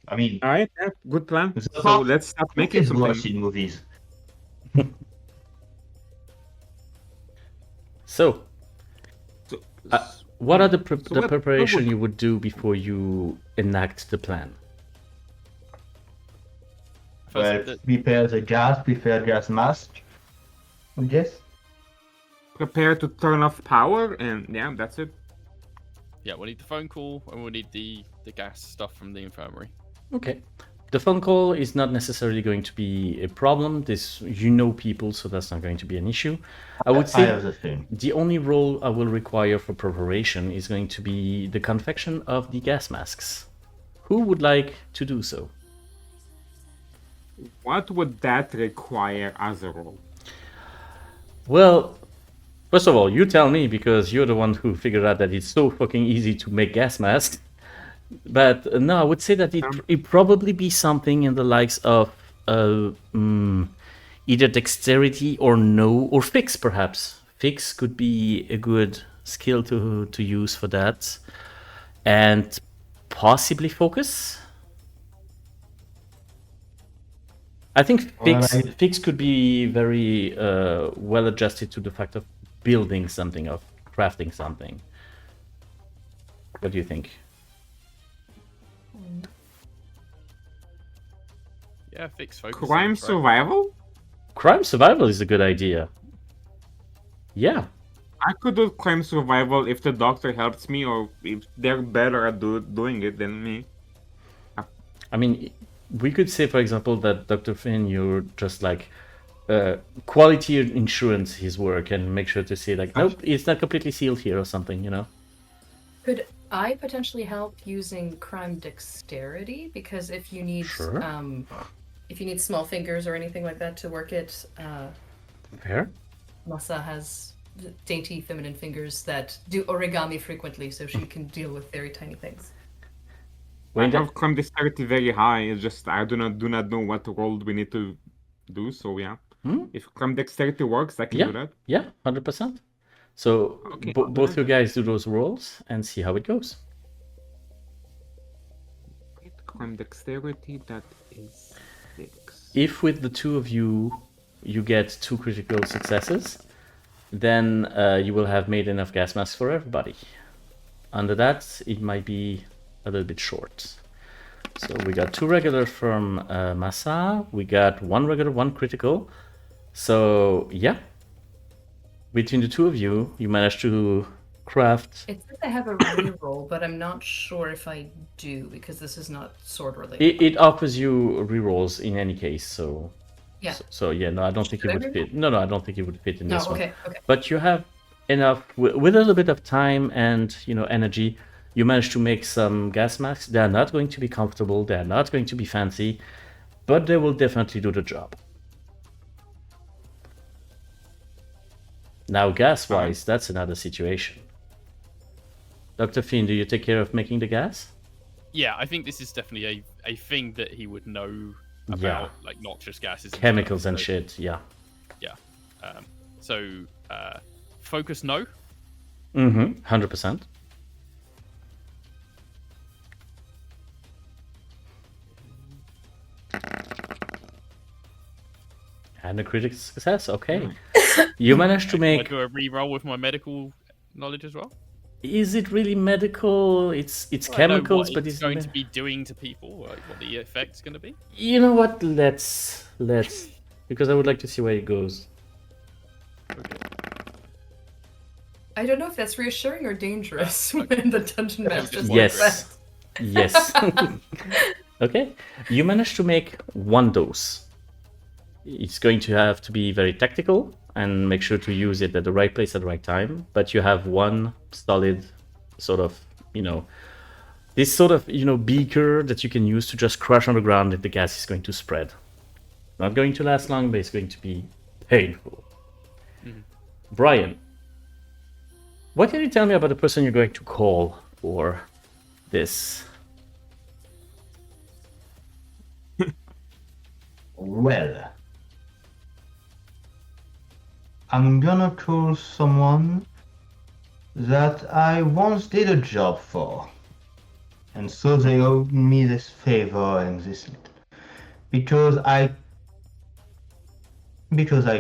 I mean, Alright, yeah, good plan. The So half- let's start who making is something. watching movies? So, So, what are the So the what preparation would- you would do before you enact the plan? Well, prepare the gas, prepare gas mask. I guess. prepare to turn off power, and yeah, that's it. Yeah, we'll need the phone call, and we'll need the gas stuff from the infirmary. Okay. The phone call is not necessarily going to be a problem. You know people, so that's not going to be an issue. I would I say have the thing. the only role I will require for preparation is going to be the confection of the gas masks. Who would like to do so? What would that require as a role? Well, first of all, you tell me because you're the one who figured out that it's so fucking easy to make gas masks. But no, I would say that it probably be something in the likes of either dexterity or fix, perhaps. Fix could be a good skill to use for that. And possibly focus. I think fix could be very well adjusted to the fact of building something, of crafting something. What do you think? Yeah, fix focus. Crime survival? Crime survival is a good idea. Yeah. I could do crime survival if the doctor helps me, or if they're better at doing it than me. I mean, we could say, for example, that Dr. Finn, you're just like quality insurance his work and make sure to say like, nope, it's not completely sealed here or something, you know? Could I potentially help using crime dexterity? Because if you need if you need small fingers or anything like that to work it, Fair. Masa has dainty feminine fingers that do origami frequently, so she can deal with very tiny things. I have crime dexterity very high. It's just I do not know what role we need to do. So yeah, if crime dexterity works, I can do that. Yeah, 100%. So both you guys do those rolls and see how it goes. Crime dexterity, that is 6. If with the two of you get 2 critical successes, then you will have made enough gas masks for everybody. Under that, it might be a little bit short. So we got 2 regular from Masa, we got 1 regular, 1 critical. So yeah, between the two of you, you managed to craft. It says I have a reroll, but I'm not sure if I do because this is not sword related. It offers you rerolls in any case, so. Yeah. So yeah, no, I don't think it would fit. No, I don't think it would fit in this one. Okay. But you have enough with a little bit of time and energy. You managed to make some gas masks. They are not going to be comfortable. They are not going to be fancy, but they will definitely do the job. Now, gas-wise, that's another situation. Dr. Finn, do you take care of making the gas? Yeah, I think this is definitely a thing that he would know about, like noxious gases, chemicals and shit. Yeah. Yeah. Focus no. 100%. And a critical success. Okay. You managed to make. Can I do a re-roll with my medical knowledge as well? Is it really medical? It's chemicals, but it's going to be doing to people. Like what the effect's going to be. You know what? Let's because I would like to see where it goes. I don't know if that's reassuring or dangerous when the dungeon master. Yes. Okay. You managed to make 1 dose. It's going to have to be very tactical and make sure to use it at the right place at the right time. But you have 1 solid sort of, this sort of, beaker that you can use to just crush on the ground and the gas is going to spread. Not going to last long, but it's going to be painful. Brian, what can you tell me about the person you're going to call for this? Well, I'm gonna call someone that I once did a job for. And so they owe me this favor and this because I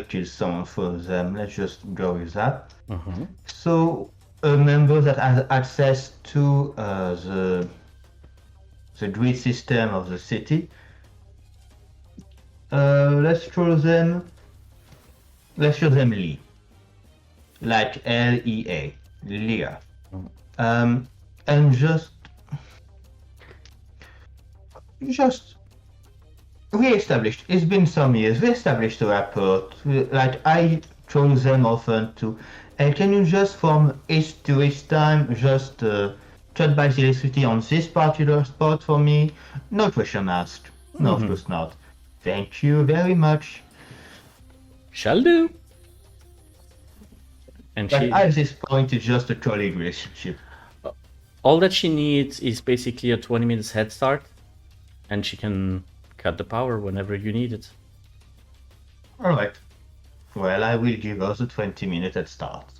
killed someone for them. Let's just go with that. So a member that has access to the grid system of the city. Let's show them Lee. Like Lea. Leah. And just re-established. It's been some years. Re-established a rapport. Like I told them often to, hey, can you just from east to east time just cut back the electricity on this particular spot for me? No question asked. No, of course not. Thank you very much. Shall do. And but at this point, it's just a colleague relationship. All that she needs is basically a 20 minutes head start, and she can cut the power whenever you need it. Alright. Well, I will give us a 20-minute head start.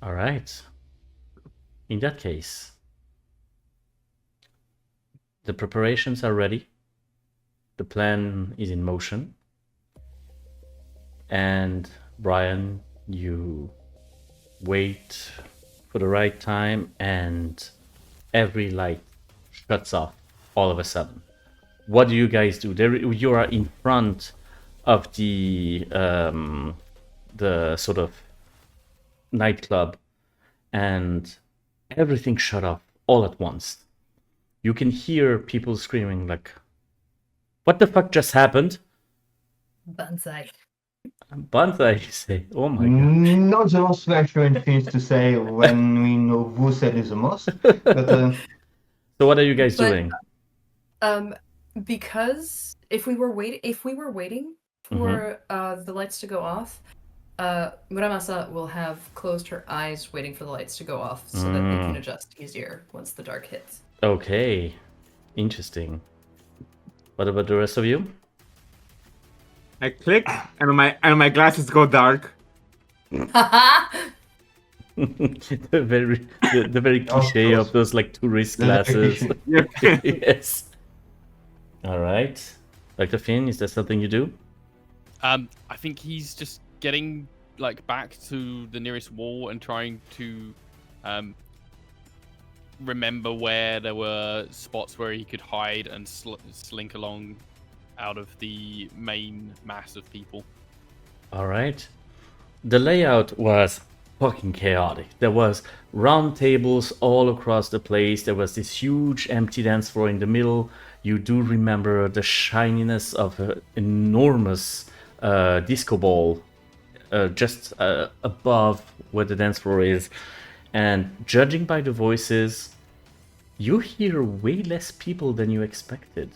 All right. In that case, the preparations are ready. The plan is in motion. And Brian, you wait for the right time and every light shuts off all of a sudden. What do you guys do? You are in front of the sort of nightclub, and everything shut off all at once. You can hear people screaming like, "What the fuck just happened?" Banzai. Banzai, you say. Oh my god. Not the most reassuring things to say when we know who said it the most. But So what are you guys But- doing? Because if we were waiting for the lights to go off, Muramasa will have closed her eyes waiting for the lights to go off so that they can adjust easier once the dark hits. Okay. Interesting. What about the rest of you? I click, and my glasses go dark. the very cliche course. of those like tourist The glasses. cliche. Yes. All right. Dr. Finn, is that something you do? I think he's just getting like back to the nearest wall and trying to remember where there were spots where he could hide and slink along out of the main mass of people. All right. The layout was fucking chaotic. There was round tables all across the place. There was this huge empty dance floor in the middle. You do remember the shininess of an enormous disco ball just above where the dance floor is. And judging by the voices, you hear way less people than you expected.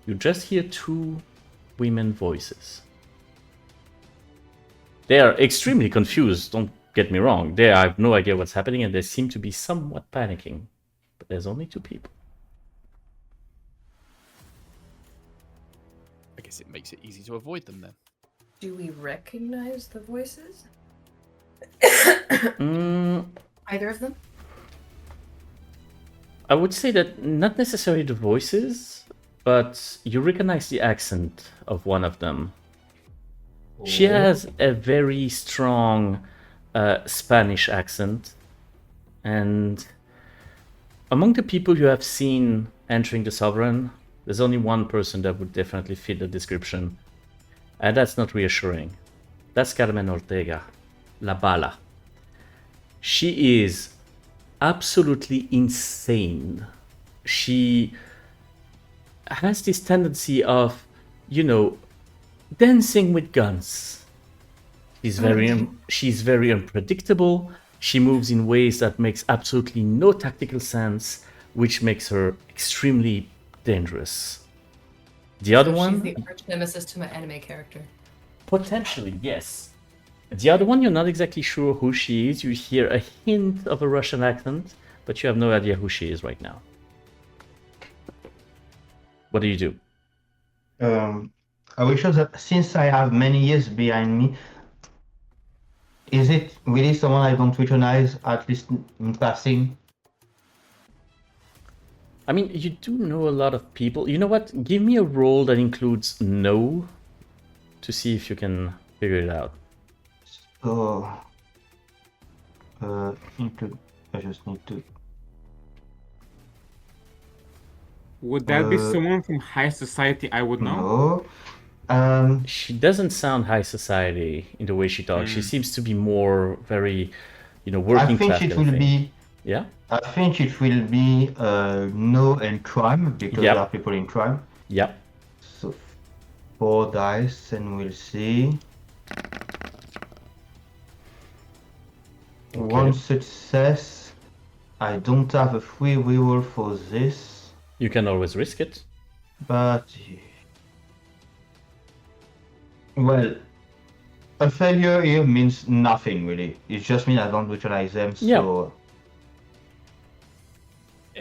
You just hear 2 women voices. They are extremely confused, don't get me wrong. They have no idea what's happening and they seem to be somewhat panicking. But there's only 2 people. I guess it makes it easy to avoid them then. Do we recognize the voices? Mm, Either of them? I would say that not necessarily the voices, but you recognize the accent of one of them. She has a very strong Spanish accent, and among the people you have seen entering the Sovereign, there's only one person that would definitely fit the description, and that's not reassuring. That's Carmen Ortega, La Bala. She is absolutely insane. She has this tendency of, dancing with guns. She's very unpredictable. She moves in ways that makes absolutely no tactical sense, which makes her extremely dangerous. The other one, She's the arch nemesis to my anime character. potentially, yes. The other one, you're not exactly sure who she is. You hear a hint of a Russian accent, but you have no idea who she is right now. What do you do? I will show that since I have many years behind me, is it really someone I don't recognize, at least in passing? I mean, you do know a lot of people. You know what? Give me a roll that includes know to see if you can figure it out. So, I just need to. Would that be someone from high society I would know? No. She doesn't sound high society in the way she talks. She seems to be more very, working I think class. it kind of will thing. be. Yeah? I think it will be no and crime because Yep. there are people in crime. Yeah. So 4 dice and we'll see. One success. I don't have a free reroll for this, You can always risk it. but well, a failure here means nothing really. It just means I don't recognize them. So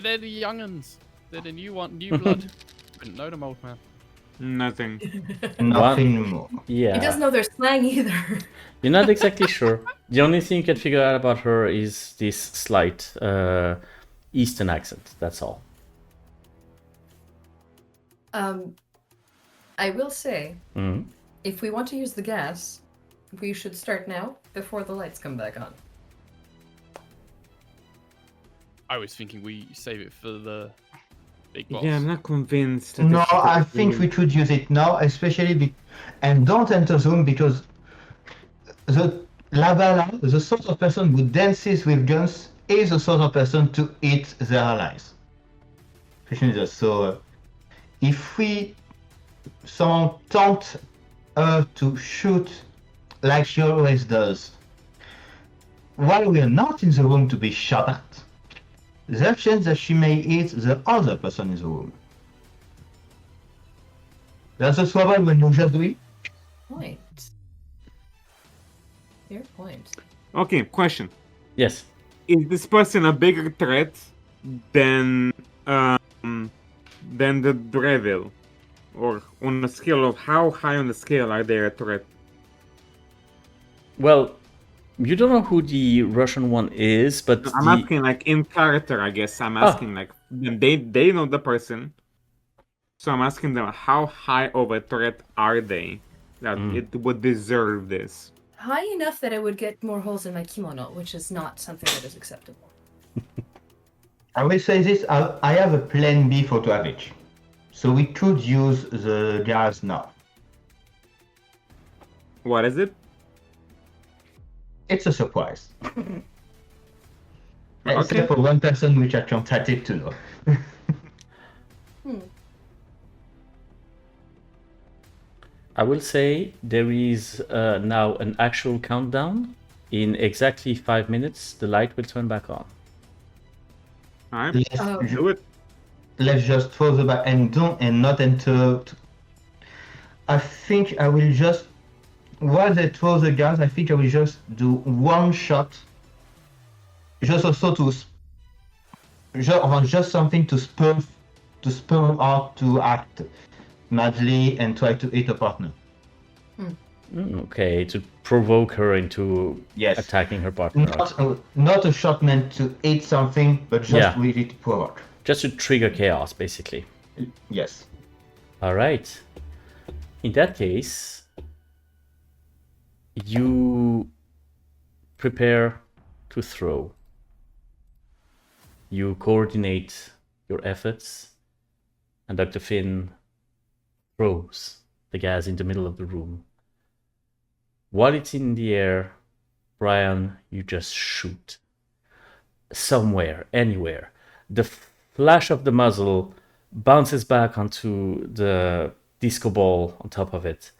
They're the younguns. They're the new new blood. Didn't know them, old man. Nothing. Nothing more. Yeah. He doesn't know their slang either. You're not exactly sure. The only thing you can figure out about her is this slight Eastern accent. That's all. I will say, Mhm. if we want to use the gas, we should start now before the lights come back on. I was thinking we save it for the big boss. Yeah, I'm not convinced. that No, this is I a think really- we should use it now, especially and don't enter the room because the Labala, the sort of person who dances with guns, is the sort of person to eat their allies. Especially so, if we someone taunt her to shoot like she always does, while we are not in the room to be shot at, there's a chance that she may eat the other person in the room. That's the trouble when you just do it. Point. Fair point. Okay, question. Yes. Is this person a bigger threat than the Drevil? Or on a scale of how high on the scale are they a threat? Well, you don't know who the Russian one is, but I'm asking like in character, I guess. I'm asking like they know the person. So I'm asking them how high of a threat are they that it would deserve this? High enough that I would get more holes in my kimono, which is not something that is acceptable. I will say this, I have a plan B for Twavich. So we could use the gas now. What is it? It's a surprise. Okay. Except for one person which I contacted to know. I will say there is now an actual countdown. In exactly 5 minutes, the light will turn back on. Alright, Let's, do it. let's just throw the back and not interrupt. I think I will just, while they throw the gas, I think I will just do one shot. Just also to, just something to spur her to act madly and try to hit a partner. Okay, to provoke her into Yes. attacking her partner. Not a shot meant to hit something, but just Yeah. really to provoke. Just to trigger chaos, basically. Yes. Alright. In that case, you prepare to throw. You coordinate your efforts, and Dr. Finn throws the gas in the middle of the room. While it's in the air, Brian, you just shoot. Somewhere, anywhere. The flash of the muzzle bounces back onto the disco ball on top of it,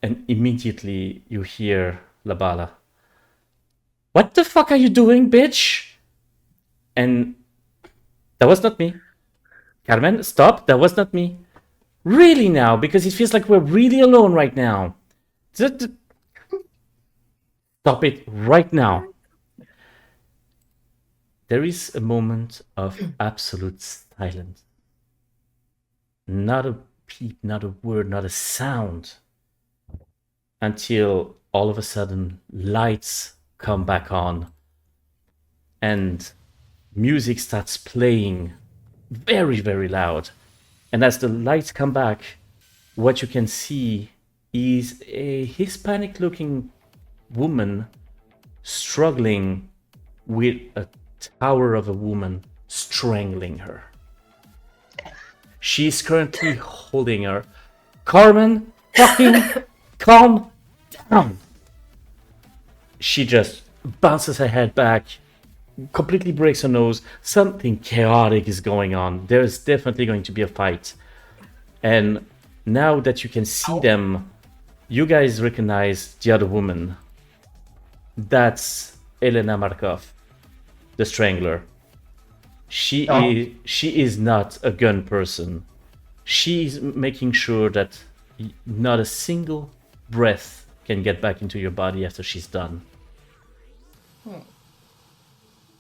and immediately you hear Labala. What the fuck are you doing, bitch? And that was not me. Carmen, stop, that was not me. Really now, because it feels like we're really alone right now. Stop it right now. There is a moment of absolute silence. Not a peep, not a word, not a sound. Until all of a sudden, lights come back on. And music starts playing very, very loud. And as the lights come back, what you can see is a Hispanic-looking woman struggling with a tower of a woman strangling her. She's currently holding her. Carmen, fucking calm down. She just bounces her head back, completely breaks her nose. Something chaotic is going on. There's definitely going to be a fight. And now that you can see them, you guys recognize the other woman. That's Elena Markov, the Strangler. She is not a gun person. She's making sure that not a single breath can get back into your body after she's done.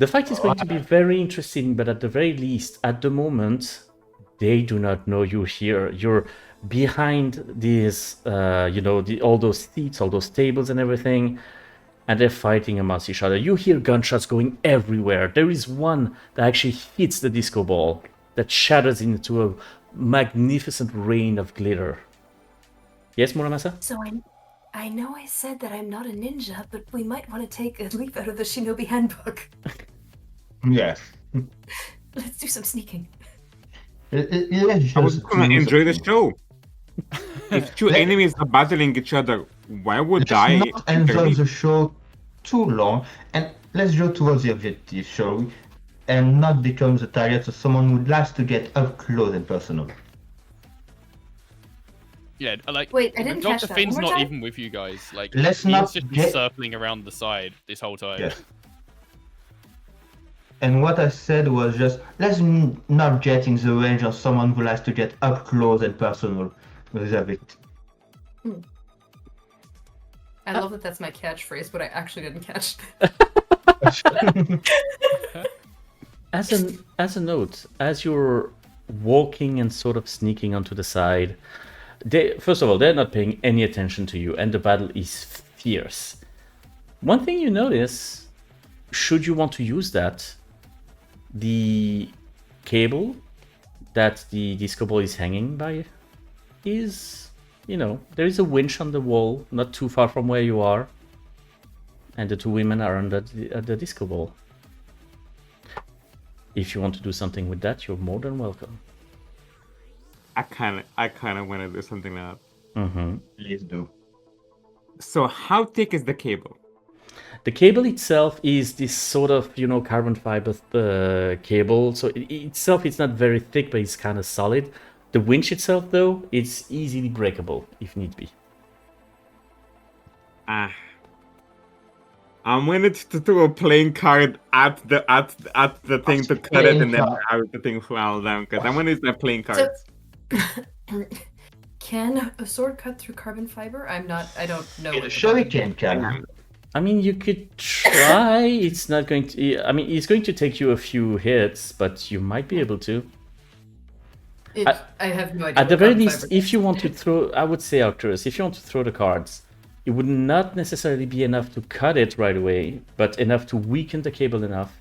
The fight is going to be very interesting, but at the very least, at the moment, they do not know you're here. You're behind these, all those seats, all those tables and everything, and they're fighting amongst each other. You hear gunshots going everywhere. There is one that actually hits the disco ball that shatters into a magnificent rain of glitter. Yes, Muramasa? So I know I said that I'm not a ninja, but we might want to take a leaf out of the Shinobi Handbook. Yes. Let's do some sneaking. Let's I was just gonna do enjoy the something. show. If two enemies are battling each other, why would Let's I not enjoy intervene? the show too long, and let's go towards the objective, shall we? And not become the target of someone who likes to get up close and personal. Yeah, like Wait, I didn't catch Dr. that. Finn's One more not time? even with you guys. Like Let's he's not just been get- circling around the side this whole time. Yes. And what I said was just, let's not get in the range of someone who likes to get up close and personal with a victim. I love that that's my catchphrase, but I actually didn't catch As a note, as you're walking and sort of sneaking onto the side, first of all, they're not paying any attention to you, and the battle is fierce. One thing you notice, should you want to use that, the cable that the disco ball is hanging by is, there is a winch on the wall, not too far from where you are, and the two women are under the disco ball. If you want to do something with that, you're more than welcome. I kind of want to do something like that. Mm-hmm. Please do. So how thick is the cable? The cable itself is this sort of, carbon fiber cable. So itself, it's not very thick, but it's kind of solid. The winch itself, though, it's easily breakable if need be. I'm willing to throw a playing card at the thing to cut it, and then Playing have the thing fall down. Because I'm gonna use my playing cards. Can a sword cut through carbon fiber? I don't know. what the Sure we button- can. I mean, you could try. It's not going to... I mean, it's going to take you a few hits, but you might be able to. I have no idea. At the what very carbon least, fiber if you is. want to throw... I would say, Arcturus, if you want to throw the cards, it would not necessarily be enough to cut it right away, but enough to weaken the cable enough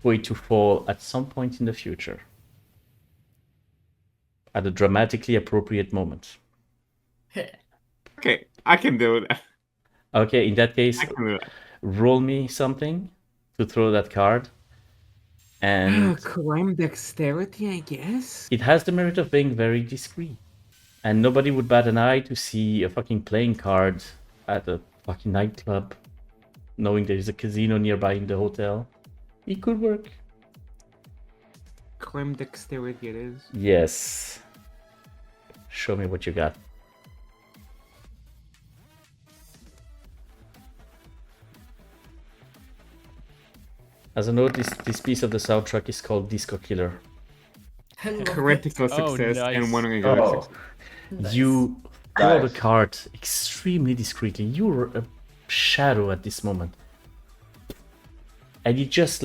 for it to fall at some point in the future. At a dramatically appropriate moment. Okay, I can do that. Okay, in that case, I can do that. roll me something to throw that card. And Climb dexterity, I guess. it has the merit of being very discreet. And nobody would bat an eye to see a fucking playing card at a fucking nightclub, knowing there is a casino nearby in the hotel. It could work. Climb dexterity, it is. Yes. Show me what you got. As a note, this piece of the soundtrack is called Disco Killer. I love it. Critical Oh, success nice. and one regular Oh, success. Nice. You draw the Nice. card extremely discreetly. You're a shadow at this moment. And it just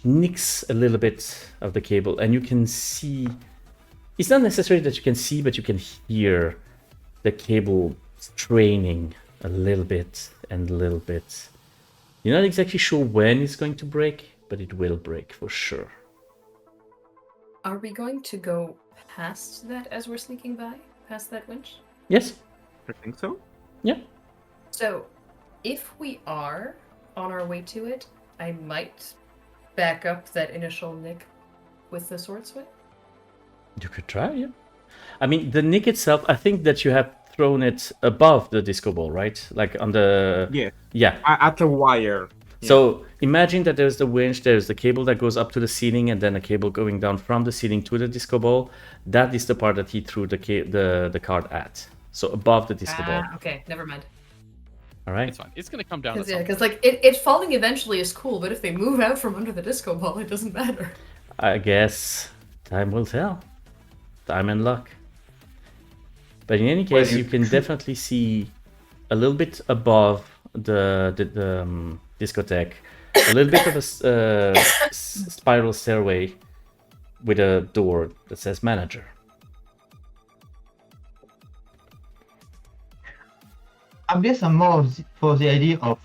nicks a little bit of the cable, and you can see... It's not necessarily that you can see, but you can hear the cable straining a little bit and a little bit. You're not exactly sure when it's going to break, but it will break for sure. Are we going to go past that as we're sneaking by? Past that winch? Yes? I think so. Yeah. So, if we are on our way to it, I might back up that initial nick with the sword swing. You could try, yeah. I mean, the nick itself, I think that you have thrown it above the disco ball, right? Like on the... Yeah. Yeah. At the wire. So imagine that there's the winch, there's the cable that goes up to the ceiling, and then a cable going down from the ceiling to the disco ball. That is the part that he threw the card at. So above the disco ball. Okay, never mind. All right? It's fine. It's gonna come down. At Because some point. like it falling eventually is cool, but if they move out from under the disco ball, it doesn't matter. I guess time will tell. Time and luck. But in any case, Well, you can definitely see a little bit above the discotheque a little bit of a spiral stairway with a door that says manager. I guess I'm more for the idea of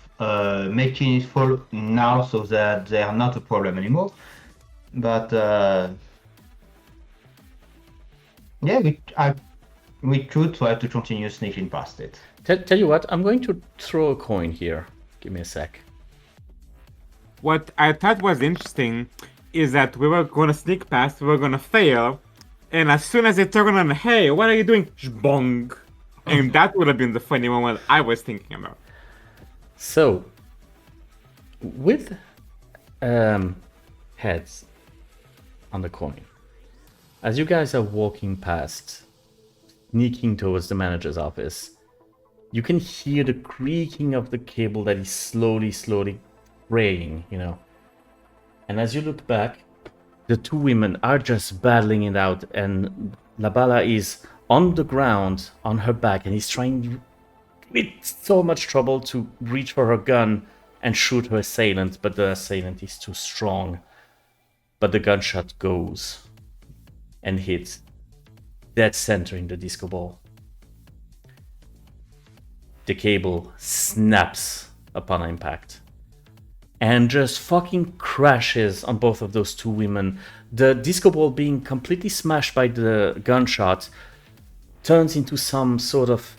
making it fall now so that they are not a problem anymore. But yeah, we could try to continue sneaking past it. Tell you what, I'm going to throw a coin here. Give me a sec. What I thought was interesting is that we were gonna sneak past, we were gonna fail, and as soon as they turn on, hey, what are you doing? Bong. And that would have been the funny moment I was thinking about. So, with heads on the coin, as you guys are walking past, sneaking towards the manager's office, you can hear the creaking of the cable that is slowly fraying, you know. And as you look back, the two women are just battling it out, and Labala is on the ground on her back, and he's trying with so much trouble to reach for her gun and shoot her assailant, but the assailant is too strong. But the gunshot goes and hits dead center in the disco ball. The cable snaps upon impact and just fucking crashes on both of those two women. The disco ball, being completely smashed by the gunshot, turns into some sort of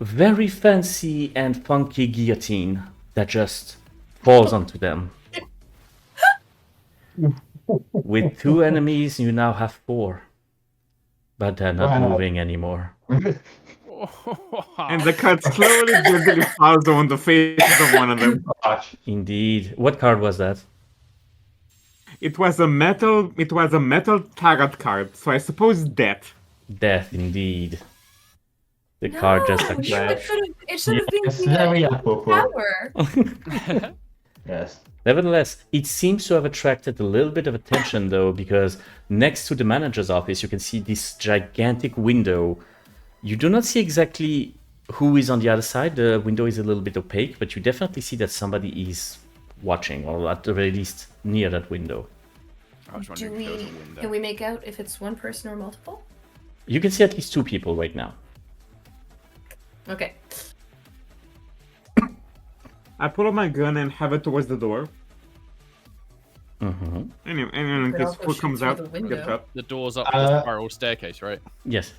very fancy and funky guillotine that just falls onto them. With two enemies, you now have 4. But they're not Wow. moving anymore. And the cut slowly gradually falls on the faces of one of them. Indeed. What card was that? It was a metal tarot card, so I suppose death. Death, indeed. The card just No, like it should have been Yes, the very apropos. power. Yes. Nevertheless, it seems to have attracted a little bit of attention, though, because next to the manager's office, you can see this gigantic window. You do not see exactly who is on the other side. The window is a little bit opaque, but you definitely see that somebody is watching, or at the very least near that window. I was Do wondering if there was we? a window. Can we make out if it's one person or multiple? You can see at least 2 people right now. Okay. I pull out my gun and have it towards the door. Mm-hmm. Anyway, in Could case also who shoot comes through out, the get window. shot. The door's up the spiral staircase, right? Yes.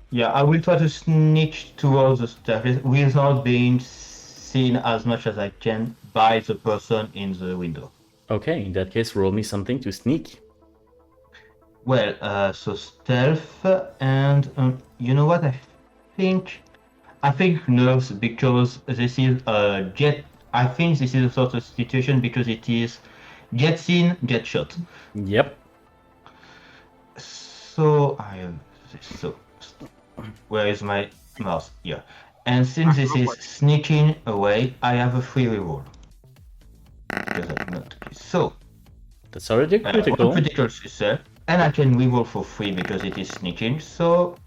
Yeah, I will try to sneak towards the staircase without being seen as much as I can by the person in the window. Okay, in that case, roll me something to sneak. Well, so stealth, and you know what? I think nerves, because this is jet. I think this is a sort of situation because it is get seen, get shot. Yep. So I have this. So where is my mouse? Here. And since this is sneaking away, I have a free reroll. Because I'm not. So That's already one critical. critical success, and I can reroll for free because it is sneaking. So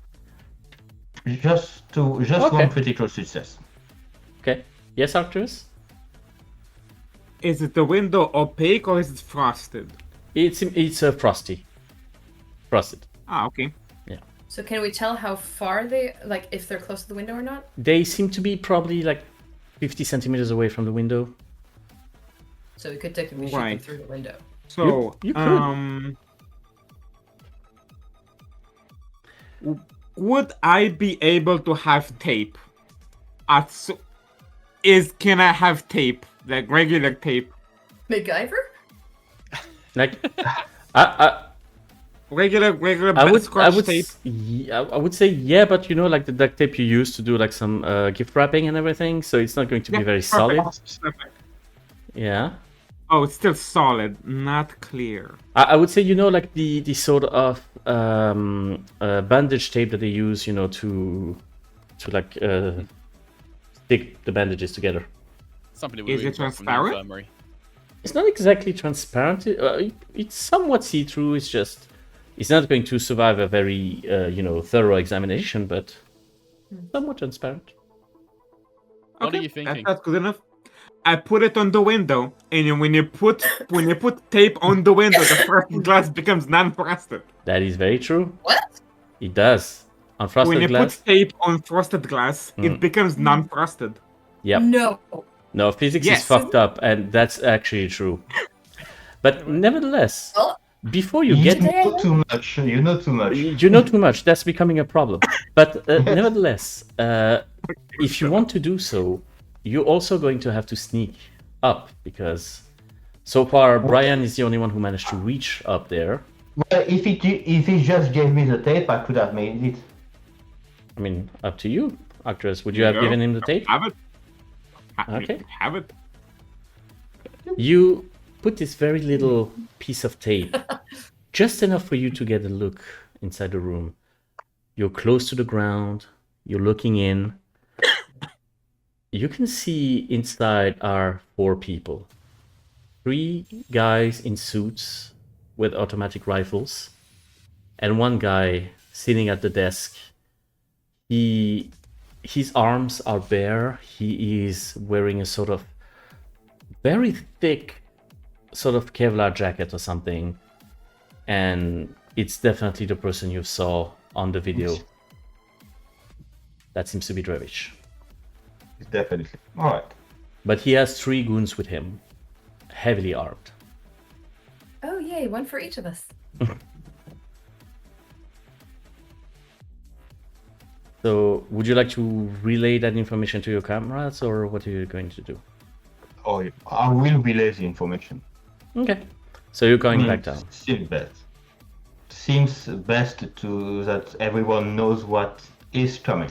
just Okay. one critical success. Okay. Yes, Arcturus? Is it the window opaque or is it frosted? It's frosty. Frosted. Ah, okay. So can we tell how far they, like, if they're close to the window or not? They seem to be probably like 50 centimeters away from the window. So we could technically shoot them Right. through the window. So, You could. Would I be able to have tape? Can I have tape, like regular tape? MacGyver? Like, I Regular I bed would scratch tape. I would say yeah, but you know, like the duct tape you use to do like some gift wrapping and everything, so it's not going to be very solid. Perfect. Yeah. Oh, it's still solid, not clear. I would say, you know, like the sort of bandage tape that they use, you know, to like stick the bandages together. Something Is it transparent? Infirmary. It's not exactly transparent. It's somewhat see-through. It's not going to survive a very thorough examination, but somewhat transparent. What are you thinking? That's good enough. I put it on the window, and when you put tape on the window, the frosted glass becomes non-frosted. That is very true. What? It does. On frosted When you glass. put tape on frosted glass, it becomes non-frosted. Yep. No. Physics Yes. is fucked up, and that's actually true. But nevertheless, Well, before you You get know too much. You know too much. you know too much, that's becoming a problem. But nevertheless, if you want to do so, you're also going to have to sneak up, because so far Brian is the only one who managed to reach up there. Well, if he just gave me the tape, I could have made it. I mean, up to you, Arcturus. Would you have There you go. given him the tape? Have it. Okay. Have it. You put this very little piece of tape, just enough for you to get a look inside the room. You're close to the ground, you're looking in. You can see inside are 4 people. 3 guys in suits with automatic rifles, and 1 guy sitting at the desk. His arms are bare. He is wearing a sort of very thick sort of Kevlar jacket or something, and it's definitely the person you saw on the video. That seems to be Drevich. Definitely. All right. But he has 3 goons with him, heavily armed. Oh, yay, one for each of us. So, would you like to relay that information to your comrades, or what are you going to do? Oh, yeah. I will relay the information. Okay. So you're going back down. Seems best to that everyone knows what is coming.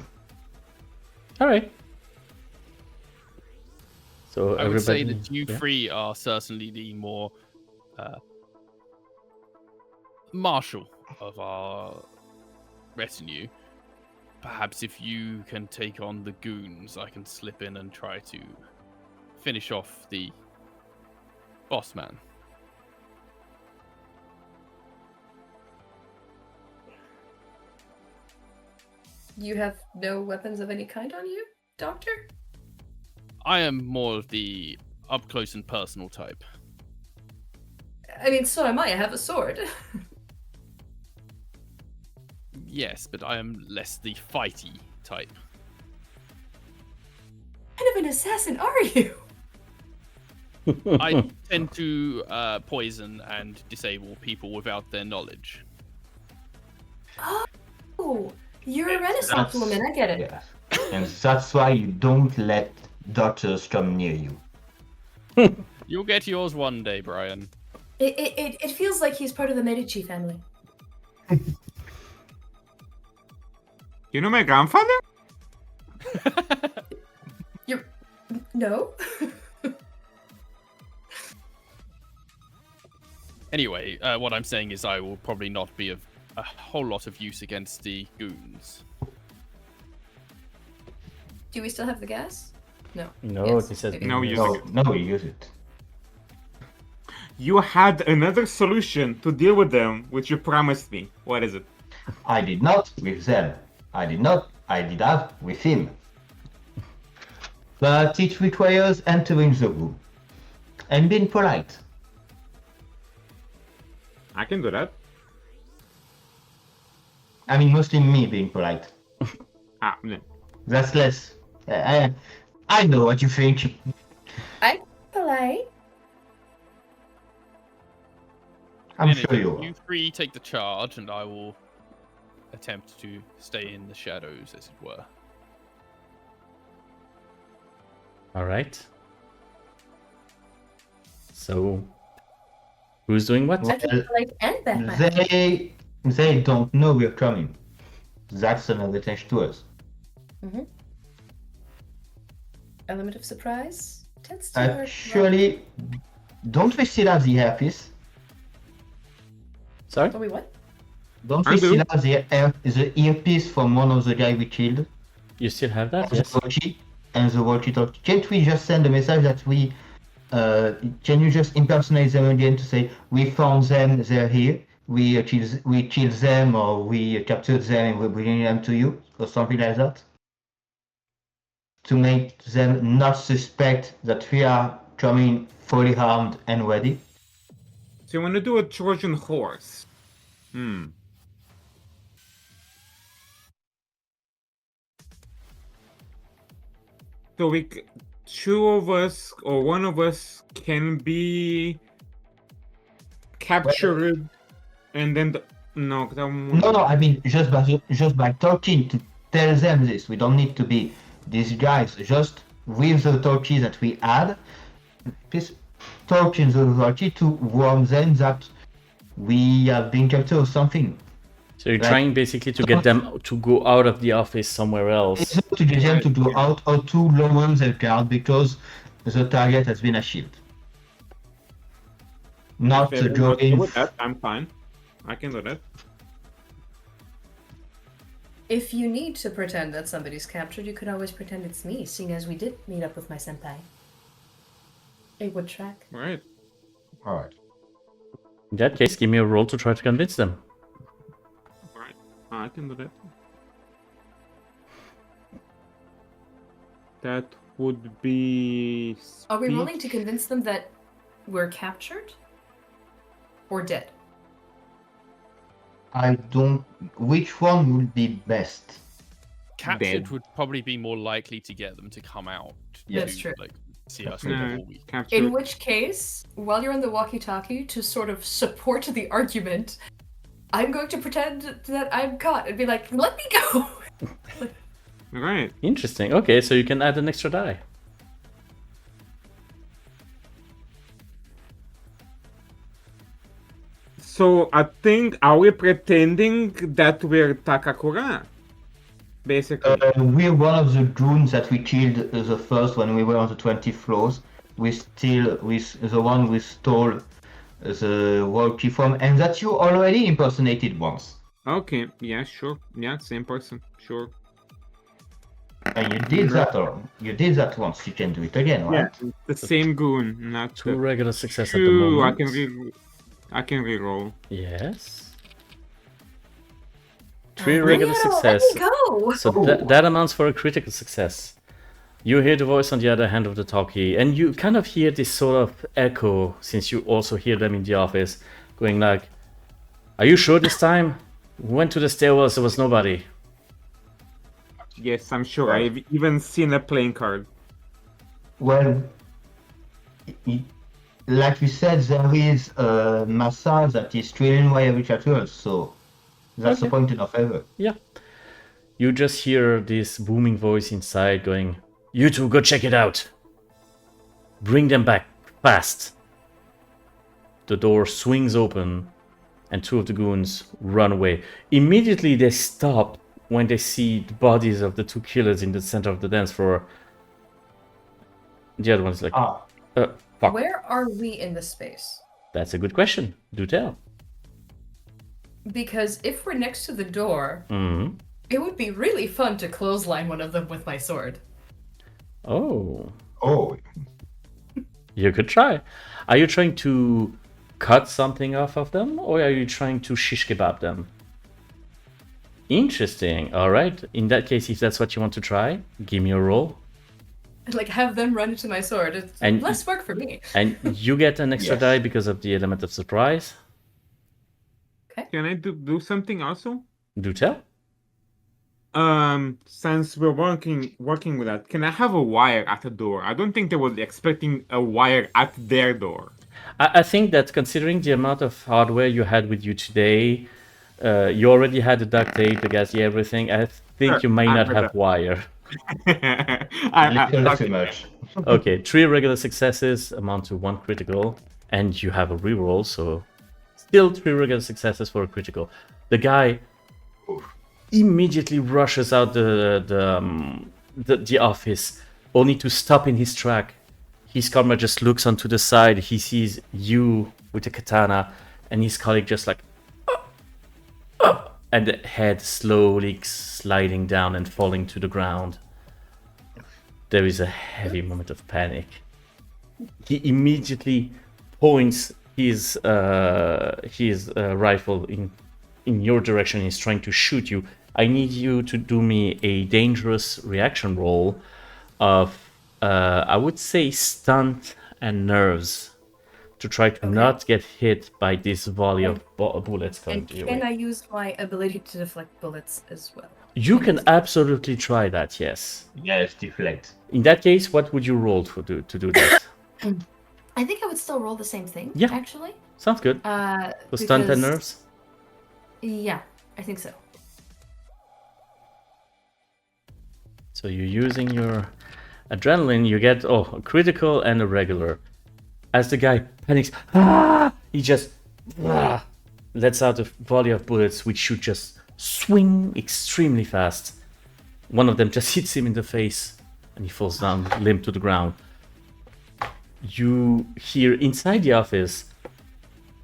All right. So I would say everybody. that you yeah. 3 are certainly the more martial of our retinue. Perhaps if you can take on the goons, I can slip in and try to finish off the boss man. You have no weapons of any kind on you, Doctor? I am more of the up close and personal type. I mean, so am I. I have a sword. Yes, but I am less the fighty type. What kind of an assassin are you? I tend to poison and disable people without their knowledge. Oh, you're a Renaissance woman. I get it. Yes. And that's why you don't let doctors come near you. You'll get yours one day, Brian. It feels like he's part of the Medici family. You know my grandfather? You're... No? Anyway, what I'm saying is I will probably not be of a whole lot of use against the goons. Do we still have the gas? No. No, Yes. this has Okay. been. No, you- No, we use it. You had another solution to deal with them, which you promised me. What is it? I did not with them. I did have with him. But it requires entering the room and being polite. I can do that. I mean, mostly me being polite. No. That's less. I know what you think. I'm polite. I'm Anyway, sure you are. You 3 take the charge, and I will attempt to stay in the shadows, as it were. All right. So, who's doing what? I can be polite and Batman. They don't know we're coming. That's another thing to us. Element of surprise tends to work. Actually, don't we still have the earpiece? Sorry. Are we what? Don't I we do. still have the earpiece from one of the guy we killed? You still have that? The Yes. walkie and the walkie-talkie. Can't we just send a message that we... can you just impersonate them again to say, we found them, they're here, we killed them, or we captured them and we're bringing them to you, or something like that? to make them not suspect that we are coming fully armed and ready. So you want to do a Trojan horse? So two of us or one of us can be captured, and then no, that one- No, I mean just by talking to tell them this. We don't need to be these guys. Just with the talkie that we had, please talk in the talkie to warn them that we have been captured or something. So you're Like- trying basically to get them to go out of the office somewhere else. It's not to get them to go out or to lower their guard because the target has been achieved. Not if to go everyone's good in. with that, I'm fine. I can do that. If you need to pretend that somebody's captured, you could always pretend it's me, seeing as we did meet up with my senpai. It would track. Right. Alright. In that case, give me a roll to try to convince them. Right. I can do that. That would be. Are we speech. rolling to convince them that we're captured? Or dead? I don't. Which one would be best? Captured Dead. would probably be more likely to get them to come out. Yeah. That's true. Like, see us No, before we. capture. In which case, while you're on the walkie-talkie, to sort of support the argument, I'm going to pretend that I'm caught and be like, let me go! Right. Interesting. Okay, so you can add an extra die. So I think, are we pretending that we're Takakura? Basically. We're one of the goons that we killed the first when we were on the 20 floors. We the one we stole the walkie from, and that you already impersonated once. Okay, yeah, sure. Yeah, same person. Sure. And you did that, or you did that once. You can do it again, right? Yeah, the same goon, not Two the regular success at the two. moment. I can reroll. Yes. Three Bring regular it on, success. Let me go! So that amounts for a critical success. You hear the voice on the other hand of the talkie, and you kind of hear this sort of echo, since you also hear them in the office, going like, "Are you sure this time? We went to the stairwells, there was nobody." Yes, I'm sure. Right. I've even seen a playing card. Well, like you said, there is a massage that is trailing by every capture, so that's the Okay. point of ever. Yeah. You just hear this booming voice inside going, "You two, go check it out. Bring them back, fast." The door swings open, and two of the goons run away. Immediately they stop when they see the bodies of the two killers in the center of the dance floor. The other one's like, Ah, fuck. Where are we in the space? That's a good question. Do tell. Because if we're next to the door, Hmm. it would be really fun to clothesline one of them with my sword. Oh. oh, You could try. Are you trying to cut something off of them, or are you trying to shish kebab them? Interesting. All right. In that case, if that's what you want to try, give me a roll, Like, have them run into my sword. It's And- less work for me. and you get an extra Yes. die because of the element of surprise. Can I do something also? Do tell. Since we're working with that, can I have a wire at the door? I don't think they were expecting a wire at their door. I think that considering the amount of hardware you had with you today, you already had the duct tape, the gas, everything. I think Sure, you may I not heard have that. wire. little too much. Okay, 3 regular successes amount to 1 critical, and you have a reroll, so still 3 regular successes for a critical. The guy immediately rushes out the office, only to stop in his track. His comrade just looks onto the side. He sees you with a katana, and his colleague just like, and the head slowly sliding down and falling to the ground. There is a heavy moment of panic. He immediately points his rifle in your direction. He's trying to shoot you. I need you to do me a dangerous reaction roll of, I would say, stunt and nerves to try to Okay. not get hit by this volley of bullets coming And to your can way. I use my ability to deflect bullets as well? You can absolutely try that, yes. Yes, deflect. In that case, what would you roll to do that? I think I would still roll the same thing. Yeah. Actually. Sounds good. So stunt and Because- nerves? Yeah, I think so. So you're using your adrenaline, you get a critical and a regular. As the guy panics, he just lets out a volley of bullets which should just swing extremely fast. One of them just hits him in the face and he falls down limp to the ground. You hear inside the office,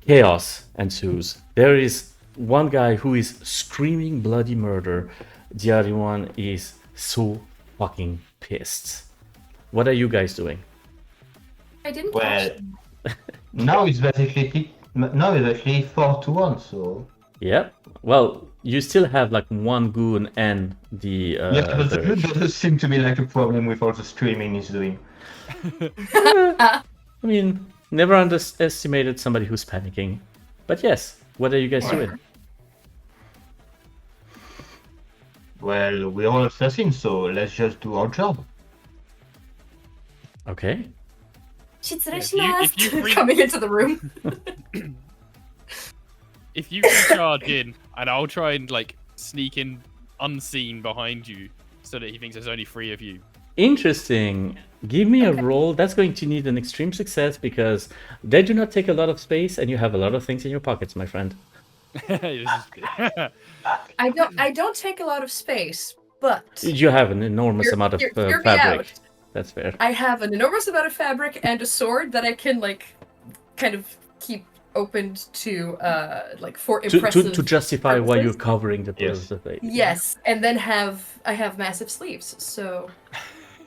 chaos ensues. There is one guy who is screaming bloody murder. The other one is so fucking pissed. What are you guys doing? I didn't Well, catch. now it's basically 4-1, so... Yep. Well, you still have like one goon and the. yeah, but the the- good doesn't seem to be like a problem with all the screaming he's doing. I mean, never underestimated somebody who's panicking. But yes, what are you guys doing? Well, we're all assassins, so let's just do our job. Okay. if you free- Coming into the room. If you can charge in, and I'll try and like sneak in unseen behind you, so that he thinks there's only 3 of you. Interesting. Give me a roll. That's going to need an extreme success because they do not take a lot of space and you have a lot of things in your pockets, my friend. I don't take a lot of space, but You have an enormous Hear- amount of hear me fabric. out. That's fair. I have an enormous amount of fabric and a sword that I can like kind of keep opened to like for impressive To justify why you're purposes. covering the Yes. the face. Yes, and then I have massive sleeves, so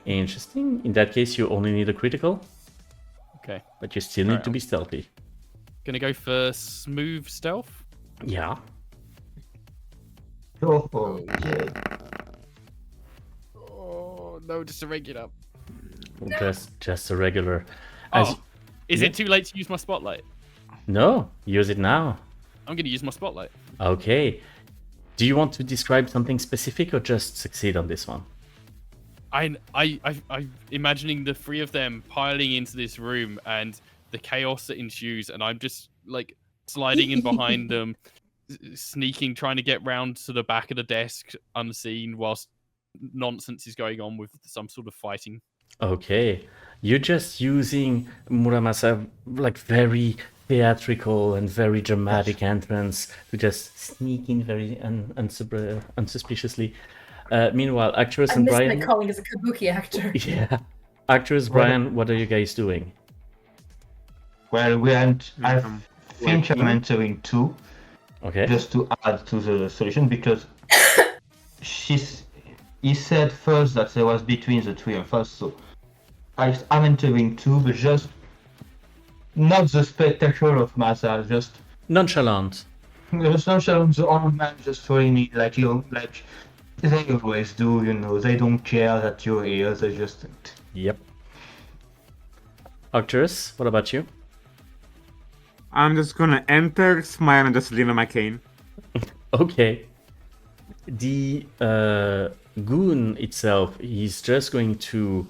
Interesting. In that case, you only need a critical, Okay, but you still need Alright. to be stealthy. gonna go for smooth stealth. Yeah. Oh, okay. Oh no, just a regular. Just a regular. As Oh, is it too late to use my spotlight? No, use it now. I'm gonna use my spotlight. Okay. Do you want to describe something specific or just succeed on this one? I'm imagining the 3 of them piling into this room and the chaos that ensues, and I'm just like sliding in behind them, sneaking, trying to get round to the back of the desk unseen whilst nonsense is going on with some sort of fighting. Okay. You're just using Muramasa like very theatrical and very dramatic entrance to just sneak in very unsuspiciously. Meanwhile, Arcturus I and miss my Brian. calling as a kabuki actor. Yeah. Arcturus, Brian, what are you guys doing? Well, I think I'm Working. entering 2, Okay. just to add to the solution, because he said first that there was between the 3 of us, so I'm entering 2, but just not the spectacle of Masa, just Nonchalant. nonchalant, the old man just throwing me like they always do, they don't care that you're here, they just... Yep. Arcturus, what about you? I'm just gonna enter, smile, and just lean on my cane. Okay. The goon itself, he's just going to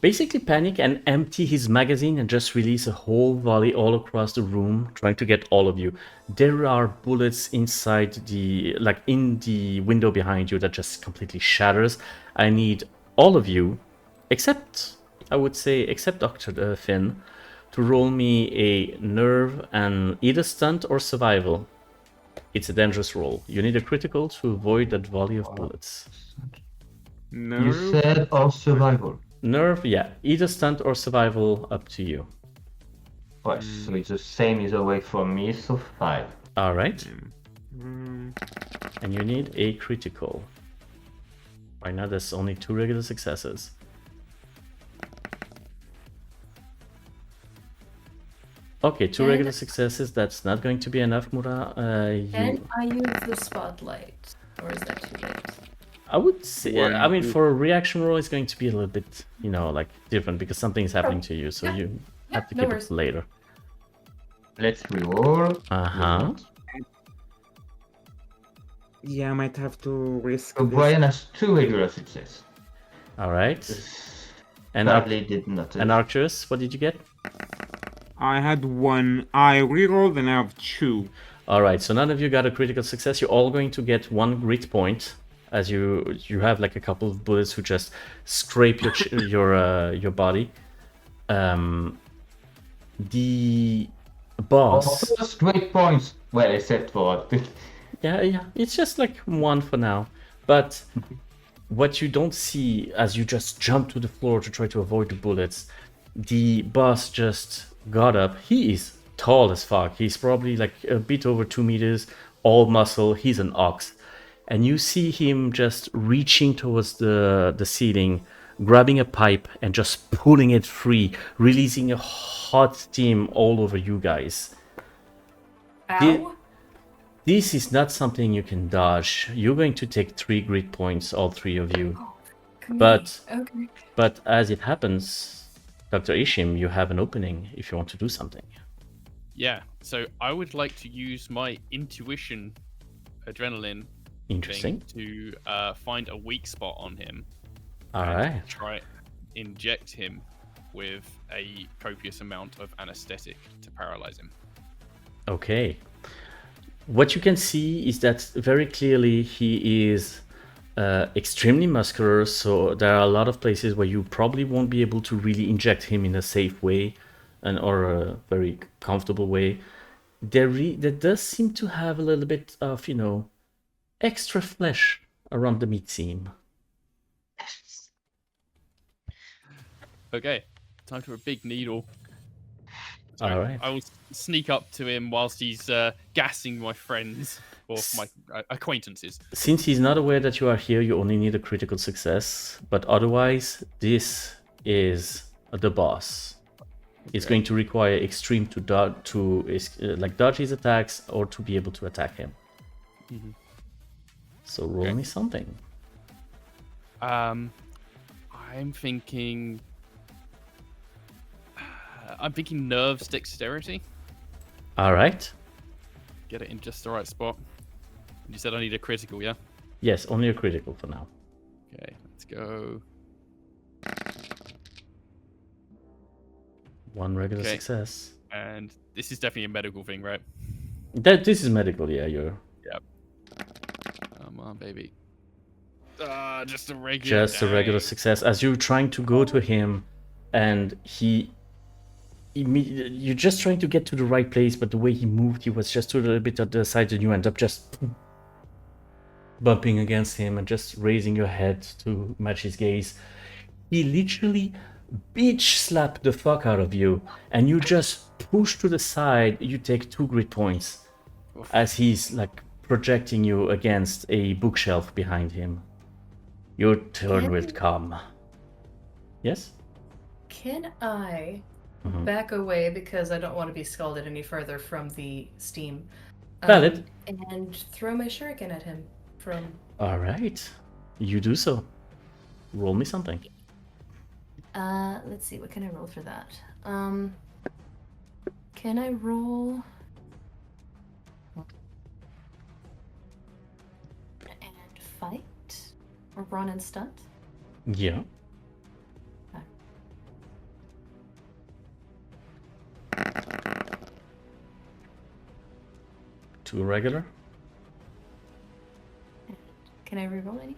basically panic and empty his magazine and just release a whole volley all across the room, trying to get all of you. There are bullets inside in the window behind you that just completely shatters. I need all of you, except Dr. Finn, to roll me a nerve and either stunt or survival. It's a dangerous roll. You need a critical to avoid that volley of bullets. No. You said or survival. Nerve, yeah. Either stunt or survival, up to you. Right, so it's the same either way for me, so 5. Alright. Mm, And you need a critical. Right now there's only 2 regular successes. Okay, 2 And- regular successes. That's not going to be enough, Mura. And I use the spotlight. Or is that too late? I would say, One, I mean, two. for a reaction roll, it's going to be a little bit, like different because something is happening to you, so Yeah. you Yeah, have to no keep worries. it for later. Let's reroll. Uh-huh. Yeah, I might have to risk So this. Brian has 2 regular success. All right. And Sadly, did not. and Arcturus, what did you get? I had 1. I rerolled and I have 2. All right, so none of you got a critical success. You're all going to get 1 grit point, as you have like a couple of bullets who just scrape your body. The boss. First great points. Well, except for Yeah, it's just like 1 for now. But what you don't see as you just jump to the floor to try to avoid the bullets, the boss just got up. He is tall as fuck. He's probably like a bit over 2 meters, all muscle. He's an ox. And you see him just reaching towards the ceiling, grabbing a pipe and just pulling it free, releasing a hot steam all over you guys. Ow. This is not something you can dodge. You're going to take 3 grit points, all 3 of you. Come But here. Okay. but as it happens, Dr. Ishim, you have an opening if you want to do something. Yeah, so I would like to use my intuition adrenaline Interesting. thing to find a weak spot on him. All and right. Try inject him with a copious amount of anesthetic to paralyze him. Okay. What you can see is that very clearly he is extremely muscular, so there are a lot of places where you probably won't be able to really inject him in a safe way or a very comfortable way. There does seem to have a little bit of, extra flesh around the meat seam. Okay, time for a big needle. So All right. I will sneak up to him whilst he's gassing my friends or my acquaintances. Since he's not aware that you are here, you only need a critical success. But otherwise, this is the boss. It's going to require extreme to dodge his attacks or to be able to attack him. Mhm. So roll me something. I'm thinking. I'm thinking nerves dexterity. All right. Get it in just the right spot. You said I need a critical, yeah? Yes, only a critical for now. Okay, let's go. 1 regular Okay. success. And this is definitely a medical thing, right? This is medical, yeah. Come on, baby. Just a regular. Just a regular success. As you're trying to go to him, and you're just trying to get to the right place, but the way he moved, he was just a little bit at the side, and you end up just bumping against him and just raising your head to match his gaze. He literally bitch slapped the fuck out of you, and you just push to the side. You take 2 grit points as he's like projecting you against a bookshelf behind him. Your turn will come. Yes? Can I Mhm. back away because I don't want to be scalded any further from the steam? Valid. And throw my shuriken at him from. All right. You do so. Roll me something. Let's see. What can I roll for that? Can I roll? And fight or brawn and stunt? Yeah. Two regular. Can I reroll any?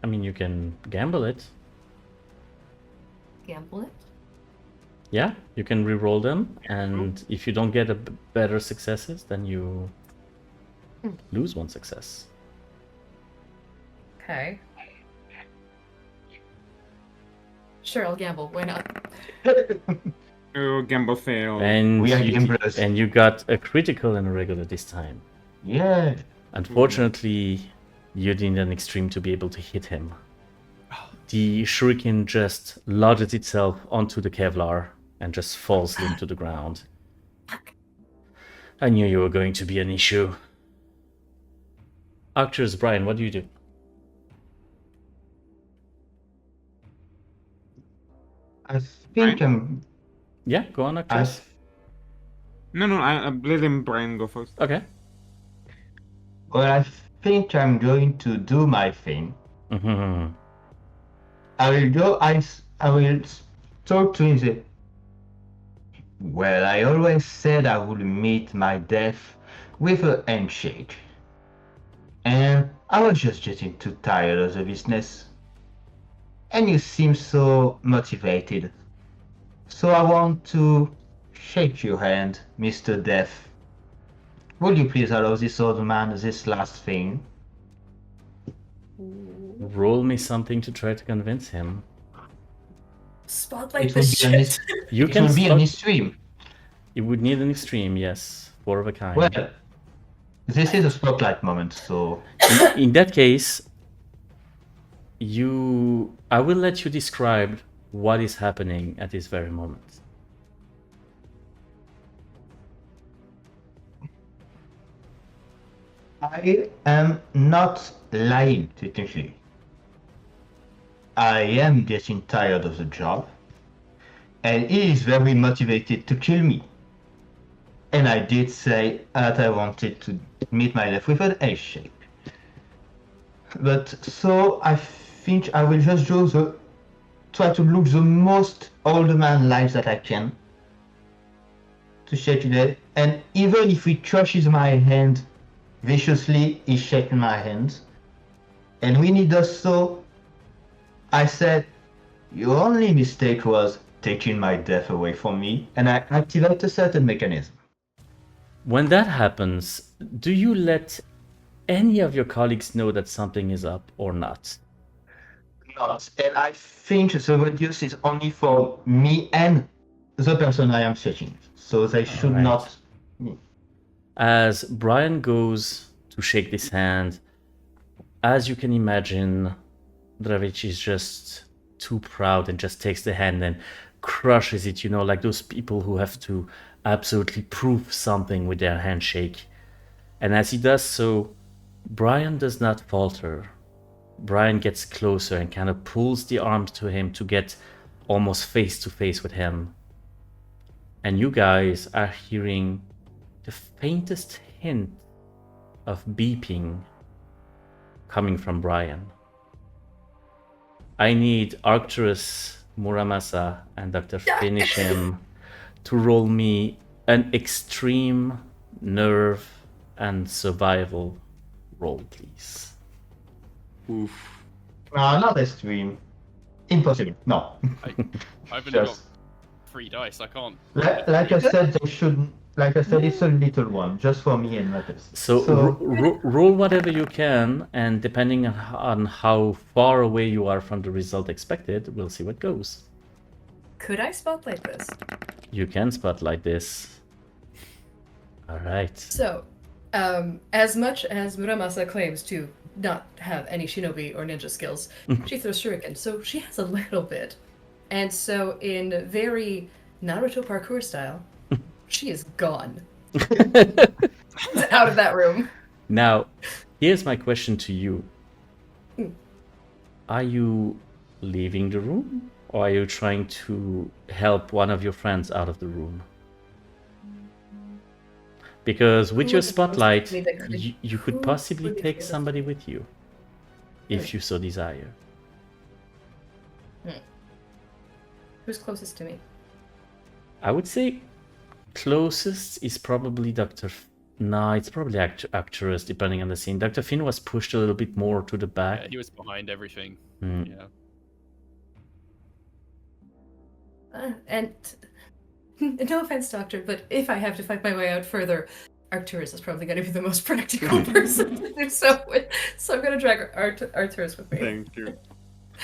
I mean, you can gamble it. Gamble it. Yeah, you can re-roll them, and if you don't get a better successes, then you lose 1 success. Okay. Sure, I'll gamble. Why not? Oh, gamble fail. And We are you, gamblers. and you got a critical and a regular this time. Yeah. Unfortunately, you need an extreme to be able to hit him. The shuriken just lodges itself onto the Kevlar and just falls limp to the ground. I knew you were going to be an issue. Arcturus, Brian, what do you do? I think Yeah, go on, I Arcturus. No, I let him Brian go first. Okay. well, I think I'm going to do my thing. Mm-hmm. I will go. I will talk to him. And say, well, I always said I would meet my death with a handshake, and I was just getting too tired of the business. And you seem so motivated, so I want to shake your hand, Mr. Death. Would you please allow this old man this last thing? Roll me something to try to convince him. Spotlight It will this be an shit. You it can will be spot- an extreme. You would need an extreme, yes. 4 of a kind. Well, this is a spotlight moment, so In that case, I will let you describe what is happening at this very moment. I am not lying, technically. I am getting tired of the job, and he is very motivated to kill me. And I did say that I wanted to meet my death with an A shape. But so I think I will just try to look the most old man like that I can to shake it. And even if he crushes my hand viciously, he shakes my hand. And when he does so, I said, your only mistake was taking my death away from me, and I activate a certain mechanism. When that happens, do you let any of your colleagues know that something is up or not? Not. And I think the radius is only for me and the person I am searching. So they should Alright. not. As Brian goes to shake this hand, as you can imagine, Dravic is just too proud and just takes the hand and crushes it, like those people who have to absolutely prove something with their handshake. And as he does so, Brian does not falter. Brian gets closer and kind of pulls the arms to him to get almost face to face with him. And you guys are hearing the faintest hint of beeping coming from Brian. I need Arcturus, Muramasa, and Dr. Finishim to roll me an extreme nerve and survival roll, please. Oof. Not extreme. Impossible. No. I've only got Just 3 dice. I can't. like I said, they shouldn't. Like I said, it's a little one, just for me and Matthias. So roll whatever you can, and depending on how far away you are from the result expected, we'll see what goes. Could I spotlight this? You can spotlight this. All right. So, as much as Muramasa claims to not have any shinobi or ninja skills, she throws shuriken, so she has a little bit. And so, in very Naruto parkour style, she is gone. Out of that room. Now, here's my question to you. Are you leaving the room, or are you trying to help one of your friends out of the room? Because with your spotlight, you could possibly take somebody with you, if you so desire. Who's closest to me? I would say closest is probably Dr. No, it's probably Arcturus, depending on the scene. Dr. Finn was pushed a little bit more to the back. Yeah, he was behind everything. Mm. Yeah. And no offense, Doctor, but if I have to fight my way out further, Arcturus is probably going to be the most practical person to do so with. So I'm going to drag Arcturus with me. Thank you.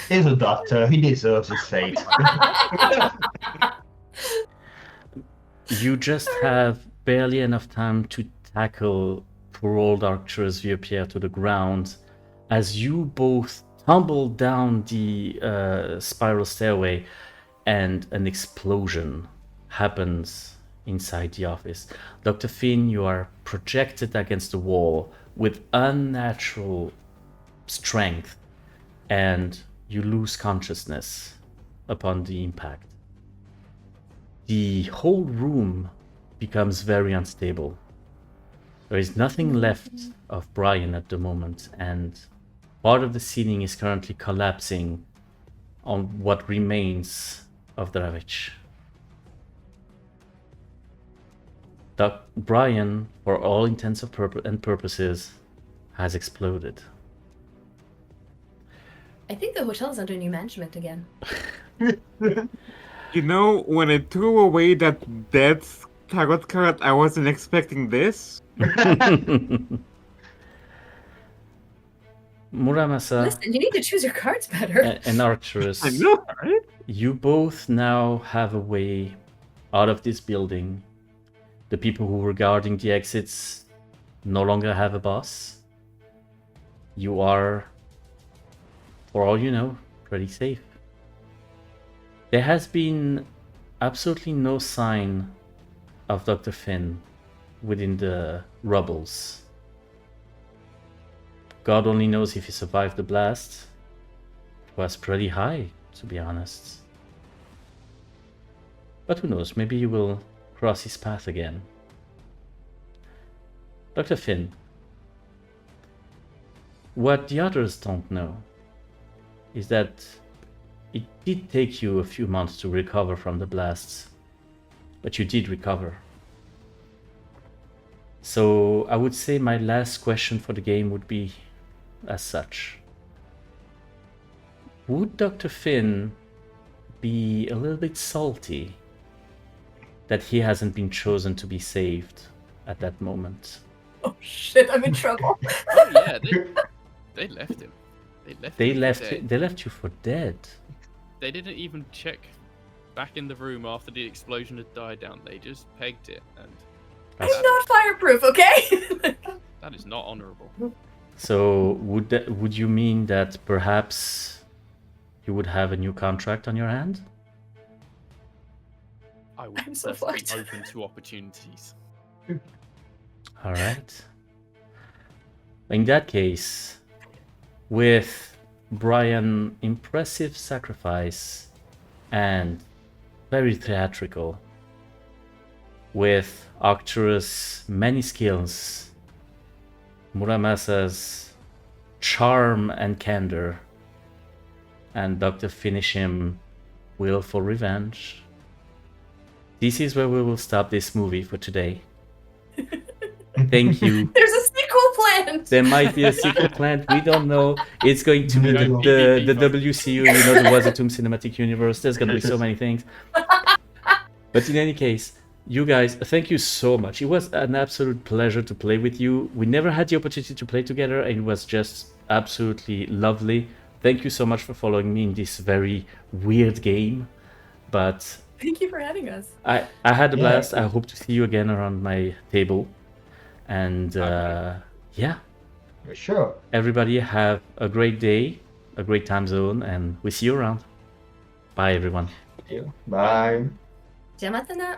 He's a doctor. He deserves his fate. You just have barely enough time to tackle poor old Arcturus VieuxPierre to the ground as you both tumble down the spiral stairway, and an explosion happens inside the office. Dr. Finn, you are projected against the wall with unnatural strength, and you lose consciousness upon the impact. the whole room becomes very unstable. There is nothing left of Brian at the moment, and part of the ceiling is currently collapsing on what remains of Dravich. Brian, for all intents and purposes, has exploded. I think the hotel is under new management again. You know, when I threw away that dead tarot card, I wasn't expecting this. Muramasa Listen, you need to choose your cards better. and Arcturus, I know, right? you both now have a way out of this building. The people who were guarding the exits no longer have a boss. You are, for all you know, pretty safe. There has been absolutely no sign of Dr. Finn within the rubbles. God only knows if he survived the blast. It was pretty high, to be honest. But who knows, maybe you will cross his path again. Dr. Finn, what the others don't know is that it did take you a few months to recover from the blasts, but you did recover. So I would say my last question for the game would be as such. Would Dr. Finn be a little bit salty that he hasn't been chosen to be saved at that moment? Oh shit, I'm in trouble. Oh yeah, they left him. They him left for dead. they left you for dead. They didn't even check back in the room after the explosion had died down. They just pegged it, and I'm not fireproof, okay? that is not honourable. So would you mean that perhaps you would have a new contract on your hand? I would I'm so definitely fucked. open to opportunities. All right. In that case, with Brian impressive sacrifice and very theatrical, with Arcturus many skills, Muramasa's charm and candor, and Dr. Finishim will for revenge. This is where we will stop this movie for today. Thank you. There's a sequel planned. There might be a sequel planned. We don't know. It's going to be the Yeah. WCU, you know, the Wasitum Cinematic Universe. There's going to be so many things. But in any case, you guys, thank you so much. It was an absolute pleasure to play with you. We never had the opportunity to play together, and it was just absolutely lovely. Thank you so much for following me in this very weird game. But Thank you for having us. I had a Yeah. blast. I hope to see you again around my table. And yeah, Sure. everybody have a great day, a great time zone, and we see you around. Bye, everyone. Bye. Jamatana.